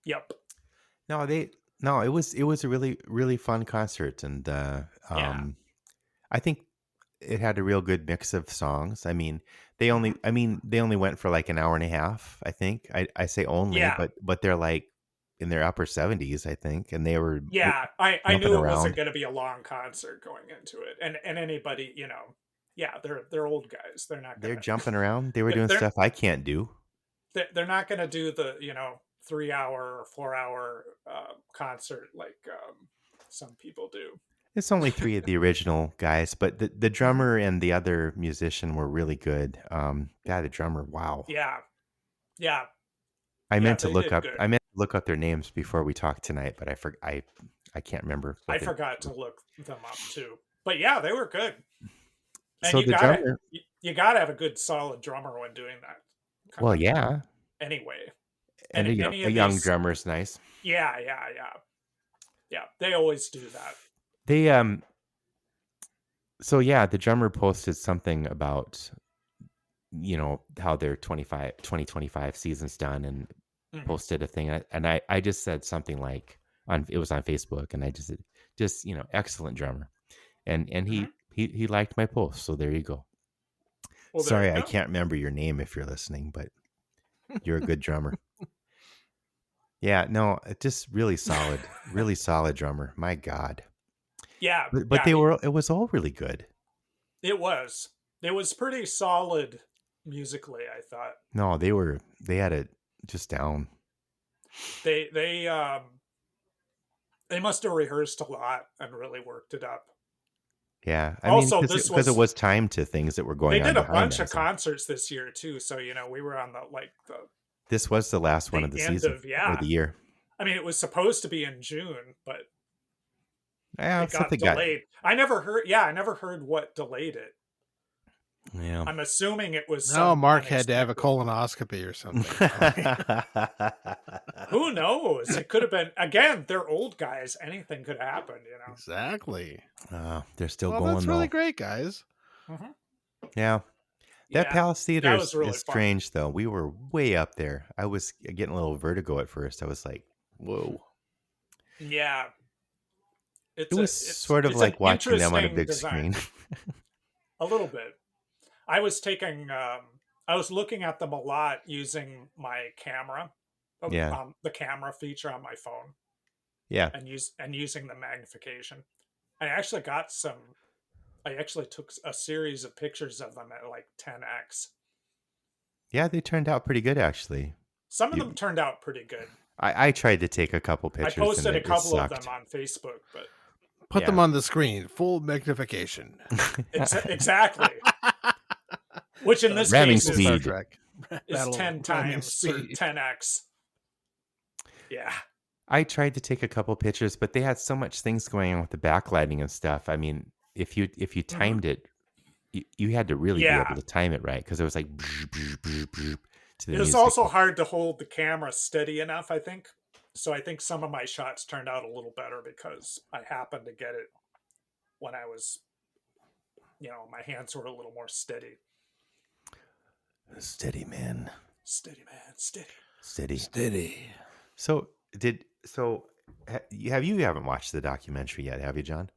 [SPEAKER 5] Yep.
[SPEAKER 1] No, No, it was a really really fun concert, and
[SPEAKER 5] Yeah.
[SPEAKER 1] I think it had a real good mix of songs.
[SPEAKER 5] Hmm.
[SPEAKER 1] They only went for like an hour and a half. I think I say only,
[SPEAKER 5] Yeah.
[SPEAKER 1] but they're like in their upper 70s, I think, and they were
[SPEAKER 5] Yeah. I
[SPEAKER 1] jumping
[SPEAKER 5] knew it wasn't
[SPEAKER 1] around.
[SPEAKER 5] going to be a long concert going into it, and anybody, yeah, they're old guys. They're not
[SPEAKER 1] They're
[SPEAKER 5] gonna
[SPEAKER 1] jumping around. They were doing
[SPEAKER 5] they're
[SPEAKER 1] stuff I can't do.
[SPEAKER 5] they're not gonna do the 3 hour or 4 hour concert like some people do.
[SPEAKER 1] It's only three of the original guys, but the
[SPEAKER 5] Hmm.
[SPEAKER 1] drummer and the other musician were really good. Yeah, the drummer, wow.
[SPEAKER 5] Yeah. Yeah.
[SPEAKER 1] I
[SPEAKER 5] Yeah.
[SPEAKER 1] meant to
[SPEAKER 5] They
[SPEAKER 1] look
[SPEAKER 5] did
[SPEAKER 1] up.
[SPEAKER 5] good.
[SPEAKER 1] I meant to look up their names before we talked tonight, but I can't remember what
[SPEAKER 5] I
[SPEAKER 1] they.
[SPEAKER 5] forgot to look them up too. But yeah, they were good. And
[SPEAKER 1] So
[SPEAKER 5] you
[SPEAKER 1] the
[SPEAKER 5] gotta
[SPEAKER 1] drummer,
[SPEAKER 5] you gotta have a good solid drummer when doing that kind
[SPEAKER 1] well,
[SPEAKER 5] of thing.
[SPEAKER 1] yeah,
[SPEAKER 5] Anyway,
[SPEAKER 1] and
[SPEAKER 5] any
[SPEAKER 1] a
[SPEAKER 5] of
[SPEAKER 1] young
[SPEAKER 5] these,
[SPEAKER 1] drummer is nice.
[SPEAKER 5] yeah, yeah, yeah, yeah. They always do that.
[SPEAKER 1] They So yeah, the drummer posted something about how their 2025 season's done, and
[SPEAKER 5] Hmm.
[SPEAKER 1] posted a thing, and I just said something like it was on Facebook, and I just said, excellent drummer, and
[SPEAKER 5] Hmm.
[SPEAKER 1] he liked my post, so there you go.
[SPEAKER 5] Well, there
[SPEAKER 1] Sorry,
[SPEAKER 5] you
[SPEAKER 1] I
[SPEAKER 5] go.
[SPEAKER 1] can't remember your name if you're listening, but you're a good drummer. Yeah, no, just really solid drummer. My God.
[SPEAKER 5] Yeah,
[SPEAKER 1] But
[SPEAKER 5] yeah.
[SPEAKER 1] it was all really good.
[SPEAKER 5] It was. It was pretty solid musically. I thought
[SPEAKER 1] No, they had it just down.
[SPEAKER 5] they they um they must have rehearsed a lot and really worked it up.
[SPEAKER 1] Yeah, I mean,
[SPEAKER 5] Also, this
[SPEAKER 1] because it
[SPEAKER 5] was
[SPEAKER 1] was timed to things that were
[SPEAKER 5] they
[SPEAKER 1] going on
[SPEAKER 5] did a
[SPEAKER 1] behind
[SPEAKER 5] bunch of
[SPEAKER 1] that. So
[SPEAKER 5] concerts this year too. So we were on
[SPEAKER 1] this was the last one
[SPEAKER 5] the
[SPEAKER 1] of the
[SPEAKER 5] end
[SPEAKER 1] season
[SPEAKER 5] of,
[SPEAKER 1] or
[SPEAKER 5] yeah.
[SPEAKER 1] the year.
[SPEAKER 5] I mean, it was supposed to be in June, but
[SPEAKER 1] Yeah,
[SPEAKER 5] it got
[SPEAKER 1] something got.
[SPEAKER 5] delayed. I never heard. Yeah, I never heard what delayed it.
[SPEAKER 1] Yeah.
[SPEAKER 5] I'm assuming it was
[SPEAKER 2] No,
[SPEAKER 5] some
[SPEAKER 2] Mark had to have a
[SPEAKER 5] unexpected.
[SPEAKER 2] colonoscopy or something. Probably.
[SPEAKER 5] Who knows? It could have been, again. They're old guys. Anything could happen.
[SPEAKER 2] Exactly.
[SPEAKER 1] They're still
[SPEAKER 2] Well, that's
[SPEAKER 1] going
[SPEAKER 2] really
[SPEAKER 1] though.
[SPEAKER 2] great, guys.
[SPEAKER 5] Hmm.
[SPEAKER 1] Yeah. That
[SPEAKER 5] Yeah,
[SPEAKER 1] Palace Theater
[SPEAKER 5] that was
[SPEAKER 1] is
[SPEAKER 5] really fun.
[SPEAKER 1] strange though. We were way up there. I was getting a little vertigo at first. I was like, "Whoa."
[SPEAKER 5] Yeah,
[SPEAKER 1] It
[SPEAKER 5] it's a
[SPEAKER 1] was
[SPEAKER 5] it's
[SPEAKER 1] sort of
[SPEAKER 5] it's an
[SPEAKER 1] like watching them on a
[SPEAKER 5] interesting
[SPEAKER 1] big
[SPEAKER 5] design.
[SPEAKER 1] screen.
[SPEAKER 5] A little bit. I was taking. I was looking at them a lot using my camera,
[SPEAKER 1] Yeah.
[SPEAKER 5] the camera feature on my phone,
[SPEAKER 1] Yeah.
[SPEAKER 5] and using the magnification. I actually got some. I actually took a series of pictures of them at like 10x.
[SPEAKER 1] Yeah, they turned out pretty good actually.
[SPEAKER 5] Some of them
[SPEAKER 1] You,
[SPEAKER 5] turned out pretty good.
[SPEAKER 1] I tried to take a couple
[SPEAKER 5] I
[SPEAKER 1] pictures and
[SPEAKER 5] posted a
[SPEAKER 1] it
[SPEAKER 5] couple of them
[SPEAKER 1] sucked.
[SPEAKER 5] on Facebook, but
[SPEAKER 2] Put them
[SPEAKER 1] Yeah.
[SPEAKER 2] on the screen, full magnification.
[SPEAKER 5] exactly, which in this
[SPEAKER 1] Ramming
[SPEAKER 5] case
[SPEAKER 2] Typical Star
[SPEAKER 1] speed.
[SPEAKER 2] Trek.
[SPEAKER 5] is
[SPEAKER 2] Battle
[SPEAKER 5] 10
[SPEAKER 2] ramming
[SPEAKER 5] times or
[SPEAKER 2] speed.
[SPEAKER 5] 10x. Yeah.
[SPEAKER 1] I tried to take a couple pictures, but they had so much things going on with the backlighting and stuff. I mean, if you
[SPEAKER 5] Hmm.
[SPEAKER 1] timed it, you had to really be able
[SPEAKER 5] Yeah.
[SPEAKER 1] to time it right because it was like to the
[SPEAKER 5] It was
[SPEAKER 1] music.
[SPEAKER 5] also hard to hold the camera steady enough, I think. So I think some of my shots turned out a little better because I happened to get it when I was, my hands were a little more steady.
[SPEAKER 1] Steady, man.
[SPEAKER 5] Steady, man, steady.
[SPEAKER 1] Steady.
[SPEAKER 2] Steady.
[SPEAKER 1] So you haven't watched the documentary yet, have you, John?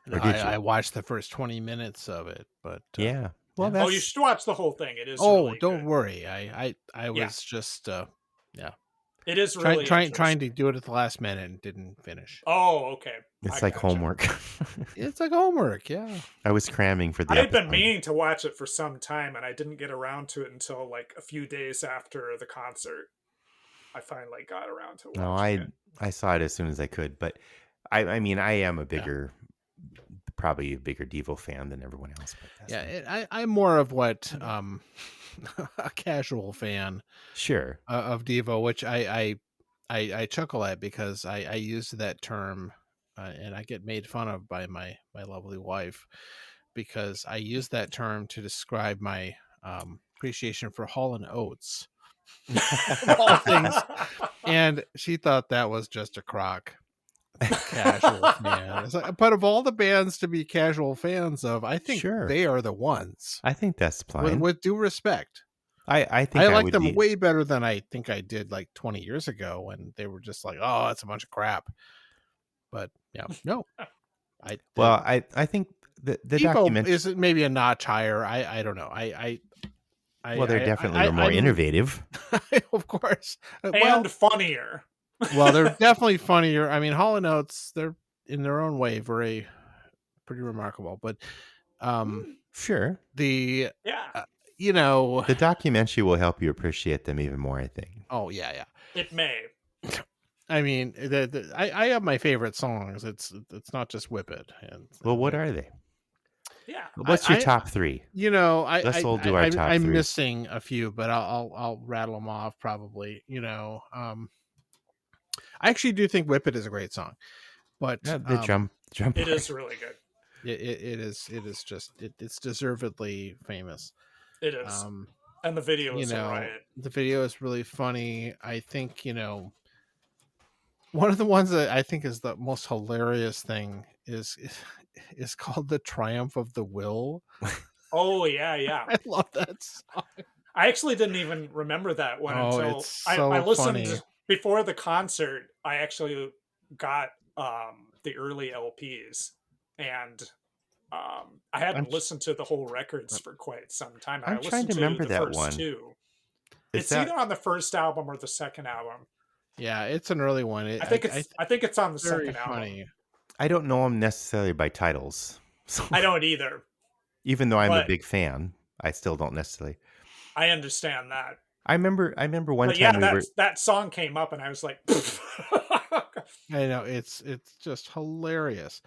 [SPEAKER 2] No,
[SPEAKER 1] Or did you?
[SPEAKER 2] I watched the first 20 minutes of it, but
[SPEAKER 1] Yeah. Well,
[SPEAKER 2] yeah.
[SPEAKER 5] Oh, you
[SPEAKER 1] that's
[SPEAKER 5] should watch the whole thing. It is
[SPEAKER 2] Oh,
[SPEAKER 5] really
[SPEAKER 2] don't
[SPEAKER 5] good.
[SPEAKER 2] worry. I
[SPEAKER 5] Yeah.
[SPEAKER 2] was just
[SPEAKER 5] It is really
[SPEAKER 2] trying
[SPEAKER 5] interesting.
[SPEAKER 2] to do it at the last minute and didn't finish.
[SPEAKER 5] Oh, okay. I
[SPEAKER 1] it's like
[SPEAKER 5] gotcha.
[SPEAKER 1] homework.
[SPEAKER 2] It's like homework, yeah.
[SPEAKER 1] I was cramming for the
[SPEAKER 5] I had been
[SPEAKER 1] episode.
[SPEAKER 5] meaning to watch it for some time, and I didn't get around to it until like a few days after the concert. I finally got around to
[SPEAKER 1] No,
[SPEAKER 5] watching it.
[SPEAKER 1] I saw it as soon as I could, but I mean, I am probably a bigger Devo fan than everyone else. But that's me.
[SPEAKER 2] I'm more of what a casual fan
[SPEAKER 1] Sure.
[SPEAKER 2] of Devo, which I chuckle at because I use that term and I get made fun of by my lovely wife because I use that term to describe my appreciation for Hall and Oates of all things, and she thought that was just a crock. Casual fan. It's like, but of all the bands to be casual fans of, I think
[SPEAKER 1] Sure.
[SPEAKER 2] they are the ones.
[SPEAKER 1] I think that's fine.
[SPEAKER 2] With due respect.
[SPEAKER 1] I think
[SPEAKER 2] I
[SPEAKER 1] I
[SPEAKER 2] like
[SPEAKER 1] would
[SPEAKER 2] them
[SPEAKER 1] be.
[SPEAKER 2] way better than I think I did like 20 years ago when they were just like, oh, that's a bunch of crap. But yeah, no,
[SPEAKER 1] Well, I think the
[SPEAKER 2] Devo
[SPEAKER 1] documentary.
[SPEAKER 2] is maybe a notch higher. I don't know.
[SPEAKER 1] Well, they're definitely more
[SPEAKER 2] I'm
[SPEAKER 1] innovative.
[SPEAKER 2] of course.
[SPEAKER 5] And funnier.
[SPEAKER 2] Well, they're definitely funnier. I mean, Hall and Oates, they're in their own way pretty remarkable. But
[SPEAKER 1] Sure,
[SPEAKER 2] the
[SPEAKER 5] Yeah,
[SPEAKER 2] you know,
[SPEAKER 1] the documentary will help you appreciate them even more. I think.
[SPEAKER 2] oh yeah.
[SPEAKER 5] it may.
[SPEAKER 2] I mean, I have my favorite songs. It's not just Whip It. And
[SPEAKER 1] Well, what are they?
[SPEAKER 5] Yeah.
[SPEAKER 1] What's your top three?
[SPEAKER 2] you know,
[SPEAKER 1] Let's all do our top
[SPEAKER 2] I'm
[SPEAKER 1] three.
[SPEAKER 2] missing a few, but I'll rattle them off probably. You know, I actually do think "Whip It" is a great song, but
[SPEAKER 1] Yeah, the jump.
[SPEAKER 5] It
[SPEAKER 1] part.
[SPEAKER 5] is really good.
[SPEAKER 2] it's deservedly famous.
[SPEAKER 5] It is. And the video
[SPEAKER 2] You
[SPEAKER 5] is
[SPEAKER 2] know,
[SPEAKER 5] alright.
[SPEAKER 2] the video is really funny. I think one of the ones that I think is the most hilarious thing is called "The Triumph of the Will."
[SPEAKER 5] Oh yeah.
[SPEAKER 2] I love that song.
[SPEAKER 5] I actually didn't even remember that one until
[SPEAKER 2] it's so
[SPEAKER 5] I listened
[SPEAKER 2] funny.
[SPEAKER 5] before the concert. I actually got the early LPs, and I hadn't listened to the whole records for quite some time.
[SPEAKER 1] I'm
[SPEAKER 5] I
[SPEAKER 1] trying
[SPEAKER 5] listened
[SPEAKER 1] to remember
[SPEAKER 5] the
[SPEAKER 1] that
[SPEAKER 5] first
[SPEAKER 1] one.
[SPEAKER 5] two.
[SPEAKER 1] Is
[SPEAKER 5] It's
[SPEAKER 1] that-
[SPEAKER 5] either on the first album or the second album.
[SPEAKER 2] Yeah, it's an early one.
[SPEAKER 5] I think it's on the
[SPEAKER 2] very
[SPEAKER 5] second album.
[SPEAKER 2] funny.
[SPEAKER 1] I don't know them necessarily by titles. So,
[SPEAKER 5] I don't either.
[SPEAKER 1] even though I'm a
[SPEAKER 5] but-
[SPEAKER 1] big fan, I still don't necessarily.
[SPEAKER 5] I understand that.
[SPEAKER 1] I remember one
[SPEAKER 5] But
[SPEAKER 1] time
[SPEAKER 5] yeah, that song came up, and I was like,
[SPEAKER 2] I know it's just hilarious.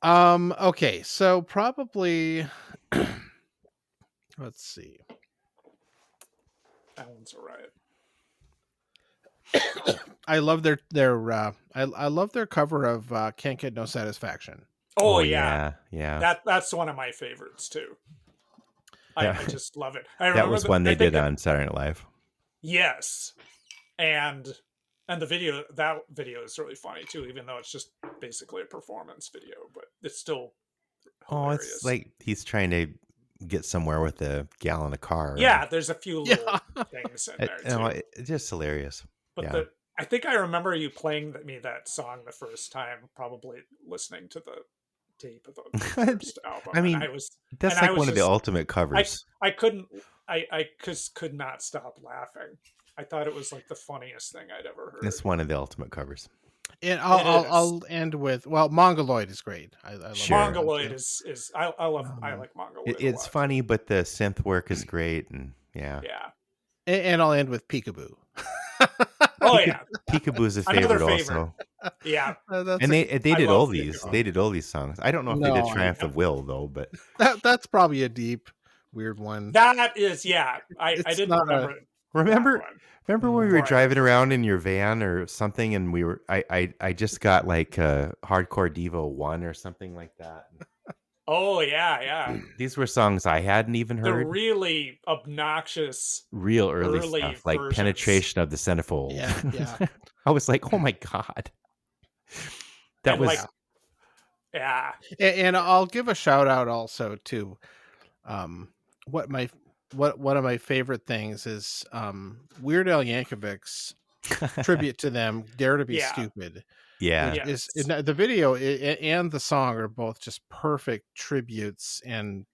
[SPEAKER 2] Okay, so probably let's see.
[SPEAKER 5] that one's alright.
[SPEAKER 2] I love their I love their cover of "Can't Get No Satisfaction."
[SPEAKER 5] Oh yeah.
[SPEAKER 1] yeah.
[SPEAKER 5] That's one of my favorites too.
[SPEAKER 1] Yeah.
[SPEAKER 5] I just love it.
[SPEAKER 1] That was one they did on Saturday Night Live.
[SPEAKER 5] Yes, and the video is really funny too, even though it's just basically a performance video, but it's still hilarious.
[SPEAKER 1] It's like he's trying to get somewhere with a gallon of car.
[SPEAKER 5] Yeah, there's a few little things in there too.
[SPEAKER 1] It's just hilarious.
[SPEAKER 5] But
[SPEAKER 1] yeah.
[SPEAKER 5] I think I remember you playing me that song the first time, probably listening to the tape of the first album.
[SPEAKER 1] I mean, that's like one of the ultimate covers.
[SPEAKER 5] I couldn't. I just could not stop laughing. I thought it was like the funniest thing I'd ever heard.
[SPEAKER 1] It's one of the ultimate covers.
[SPEAKER 2] And I'll end with Mongoloid is great. I love
[SPEAKER 1] Sure.
[SPEAKER 5] Mongoloid is I like Mongoloid.
[SPEAKER 1] It's funny, but the synth work is great, and yeah.
[SPEAKER 2] And I'll end with Peekaboo.
[SPEAKER 5] Oh yeah,
[SPEAKER 1] Peekaboo's a favorite also.
[SPEAKER 5] Yeah,
[SPEAKER 1] and they did all these. Peekaboo. They did all these songs. I don't know if they did Triumph of Will though, but
[SPEAKER 2] that's probably a deep, weird one.
[SPEAKER 5] That is, yeah. I didn't remember.
[SPEAKER 1] Remember when we were driving around in your van or something, and we were I just got like Hardcore Devo 1 or something like that.
[SPEAKER 5] Oh yeah.
[SPEAKER 1] These were songs I hadn't even heard.
[SPEAKER 5] The really obnoxious,
[SPEAKER 1] real early stuff, like
[SPEAKER 5] versions.
[SPEAKER 1] Penetration of the Centerfold.
[SPEAKER 2] Yeah.
[SPEAKER 1] I was like, oh my god, that was.
[SPEAKER 5] Yeah.
[SPEAKER 2] And I'll give a shout out also to, one of my favorite things is Weird Al Yankovic's tribute to them, "Dare to Be Stupid."
[SPEAKER 1] Yeah,
[SPEAKER 2] the video and the song are both just perfect tributes and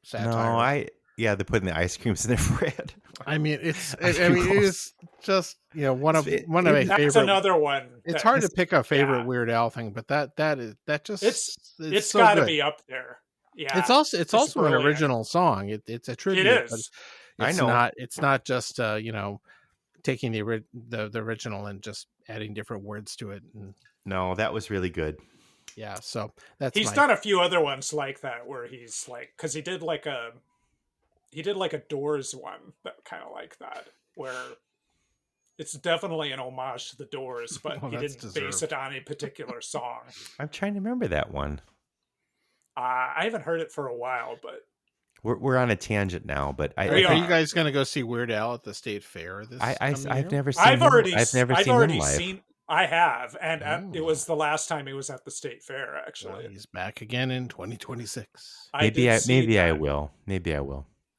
[SPEAKER 2] satire.
[SPEAKER 1] They're putting the ice creams in their bread.
[SPEAKER 2] I mean, it is just one of my favorite.
[SPEAKER 5] That's another one.
[SPEAKER 2] It's hard to pick a favorite Weird Al thing, but it's
[SPEAKER 5] got to
[SPEAKER 2] so
[SPEAKER 5] be up there. Yeah,
[SPEAKER 2] it's also an original song. It's a tribute.
[SPEAKER 5] It is.
[SPEAKER 2] I know it's not just taking the original and just adding different words to it.
[SPEAKER 1] No, that was really good.
[SPEAKER 2] Yeah, so
[SPEAKER 5] he's done a few other ones like that where he's like, because he did like a Doors one that kind of like that, where it's definitely an homage to the Doors, but he didn't base it on a particular song.
[SPEAKER 1] I'm trying to remember that one.
[SPEAKER 5] I haven't heard it for a while, but
[SPEAKER 1] we're on a tangent now. But
[SPEAKER 2] are you guys going to go see Weird Al at the State Fair?
[SPEAKER 1] I've never seen.
[SPEAKER 5] I've never seen him live. I have, and it was the last time he was at the State Fair. Actually,
[SPEAKER 2] he's back again in 2026.
[SPEAKER 1] Maybe I will.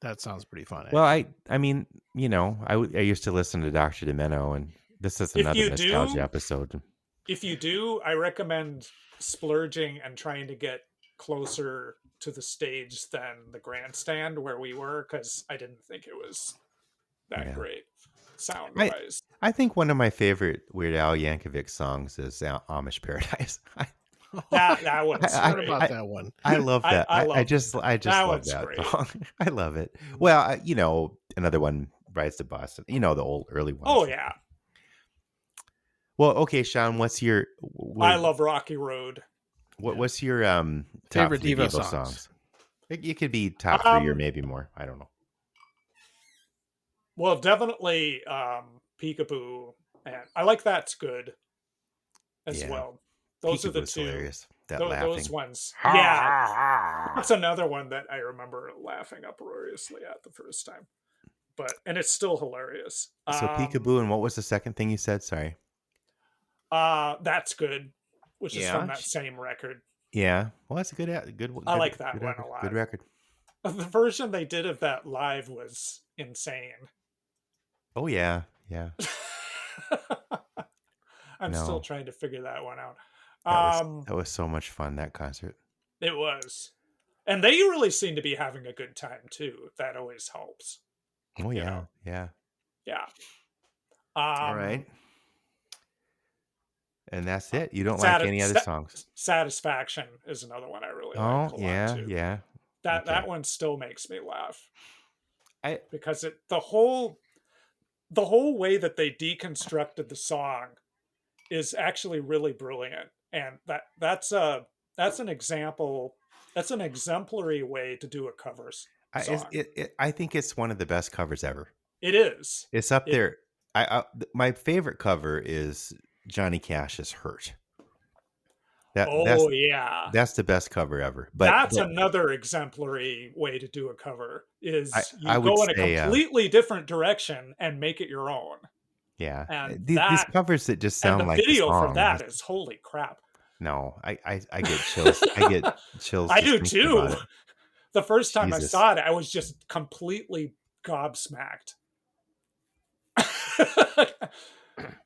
[SPEAKER 2] That sounds pretty fun.
[SPEAKER 1] Well,
[SPEAKER 2] Actually.
[SPEAKER 1] I mean, I used to listen to Dr. Demento, and this is
[SPEAKER 5] If
[SPEAKER 1] another
[SPEAKER 5] you
[SPEAKER 1] nostalgia
[SPEAKER 5] do,
[SPEAKER 1] episode.
[SPEAKER 5] I recommend splurging and trying to get closer to the stage than the grandstand where we were, because I didn't think it was that
[SPEAKER 1] Yeah.
[SPEAKER 5] great sound
[SPEAKER 1] I
[SPEAKER 5] wise.
[SPEAKER 1] I think one of my favorite Weird Al Yankovic songs is Amish Paradise.
[SPEAKER 5] That one's
[SPEAKER 1] I,
[SPEAKER 2] What
[SPEAKER 5] great.
[SPEAKER 2] about that one?
[SPEAKER 1] I love that.
[SPEAKER 5] I
[SPEAKER 1] I
[SPEAKER 5] love
[SPEAKER 1] just
[SPEAKER 5] that
[SPEAKER 1] love
[SPEAKER 5] one's
[SPEAKER 1] that
[SPEAKER 5] great.
[SPEAKER 1] song. I love it. Well, another one, Rise to Boston. The old early ones.
[SPEAKER 5] Oh yeah,
[SPEAKER 1] Well, okay, Shawn,
[SPEAKER 5] I love Rocky Road.
[SPEAKER 1] what's your top
[SPEAKER 2] Favorite
[SPEAKER 1] three
[SPEAKER 2] Devo
[SPEAKER 1] Devo
[SPEAKER 2] songs?
[SPEAKER 1] songs? It could be top three or
[SPEAKER 5] Um,
[SPEAKER 1] maybe more. I don't know.
[SPEAKER 5] well, definitely Peekaboo, and I like That's Good as
[SPEAKER 1] Yeah.
[SPEAKER 5] well. Those are the
[SPEAKER 1] Peekaboo's
[SPEAKER 5] two.
[SPEAKER 1] hilarious. That
[SPEAKER 5] Those
[SPEAKER 1] laughing.
[SPEAKER 5] ones.
[SPEAKER 3] Ha,
[SPEAKER 5] Yeah,
[SPEAKER 3] ha, ha.
[SPEAKER 5] that's another one that I remember laughing uproariously at the first time. And it's still hilarious.
[SPEAKER 1] So Peekaboo, and what was the second thing you said? Sorry.
[SPEAKER 5] That's Good, which is from
[SPEAKER 1] Yeah.
[SPEAKER 5] that same record.
[SPEAKER 1] Yeah. Well, that's a good
[SPEAKER 5] I like that
[SPEAKER 1] good
[SPEAKER 5] one
[SPEAKER 1] record.
[SPEAKER 5] a lot.
[SPEAKER 1] Good record.
[SPEAKER 5] The version they did of that live was insane.
[SPEAKER 1] Oh yeah. Yeah.
[SPEAKER 5] I'm
[SPEAKER 1] No.
[SPEAKER 5] still trying to figure that one out.
[SPEAKER 1] That was so much fun, that concert.
[SPEAKER 5] It was. And they really seem to be having a good time too. That always helps.
[SPEAKER 1] Oh
[SPEAKER 5] You
[SPEAKER 1] yeah.
[SPEAKER 5] know.
[SPEAKER 1] Yeah.
[SPEAKER 5] Yeah.
[SPEAKER 1] All right. And that's it. You don't like any other songs?
[SPEAKER 5] Satisfaction is another one I really like
[SPEAKER 1] Oh
[SPEAKER 5] a
[SPEAKER 1] yeah,
[SPEAKER 5] lot too.
[SPEAKER 1] yeah.
[SPEAKER 5] That
[SPEAKER 1] Okay.
[SPEAKER 5] one still makes me laugh.
[SPEAKER 1] I
[SPEAKER 5] Because the whole way that they deconstructed the song is actually really brilliant. And that's an example, that's an exemplary way to do a song.
[SPEAKER 1] I think it's one of the best covers ever.
[SPEAKER 5] It is.
[SPEAKER 1] It's up
[SPEAKER 5] It-
[SPEAKER 1] there. My favorite cover is Johnny Cash's "Hurt."
[SPEAKER 5] Yeah.
[SPEAKER 1] That's the best cover ever. But
[SPEAKER 5] That's another exemplary way to do a cover is
[SPEAKER 1] I
[SPEAKER 5] you
[SPEAKER 1] would
[SPEAKER 5] go in a
[SPEAKER 1] say,
[SPEAKER 5] completely different direction and make it your own.
[SPEAKER 1] yeah,
[SPEAKER 5] And
[SPEAKER 1] these covers that just
[SPEAKER 5] And
[SPEAKER 1] sound
[SPEAKER 5] the
[SPEAKER 1] like a
[SPEAKER 5] video for
[SPEAKER 1] song,
[SPEAKER 5] that is holy crap.
[SPEAKER 1] No, I get chills. I get chills.
[SPEAKER 5] I
[SPEAKER 1] just
[SPEAKER 5] do
[SPEAKER 1] thinking
[SPEAKER 5] too.
[SPEAKER 1] about it.
[SPEAKER 5] The first time
[SPEAKER 1] Jesus.
[SPEAKER 5] I saw it, I was just completely gobsmacked.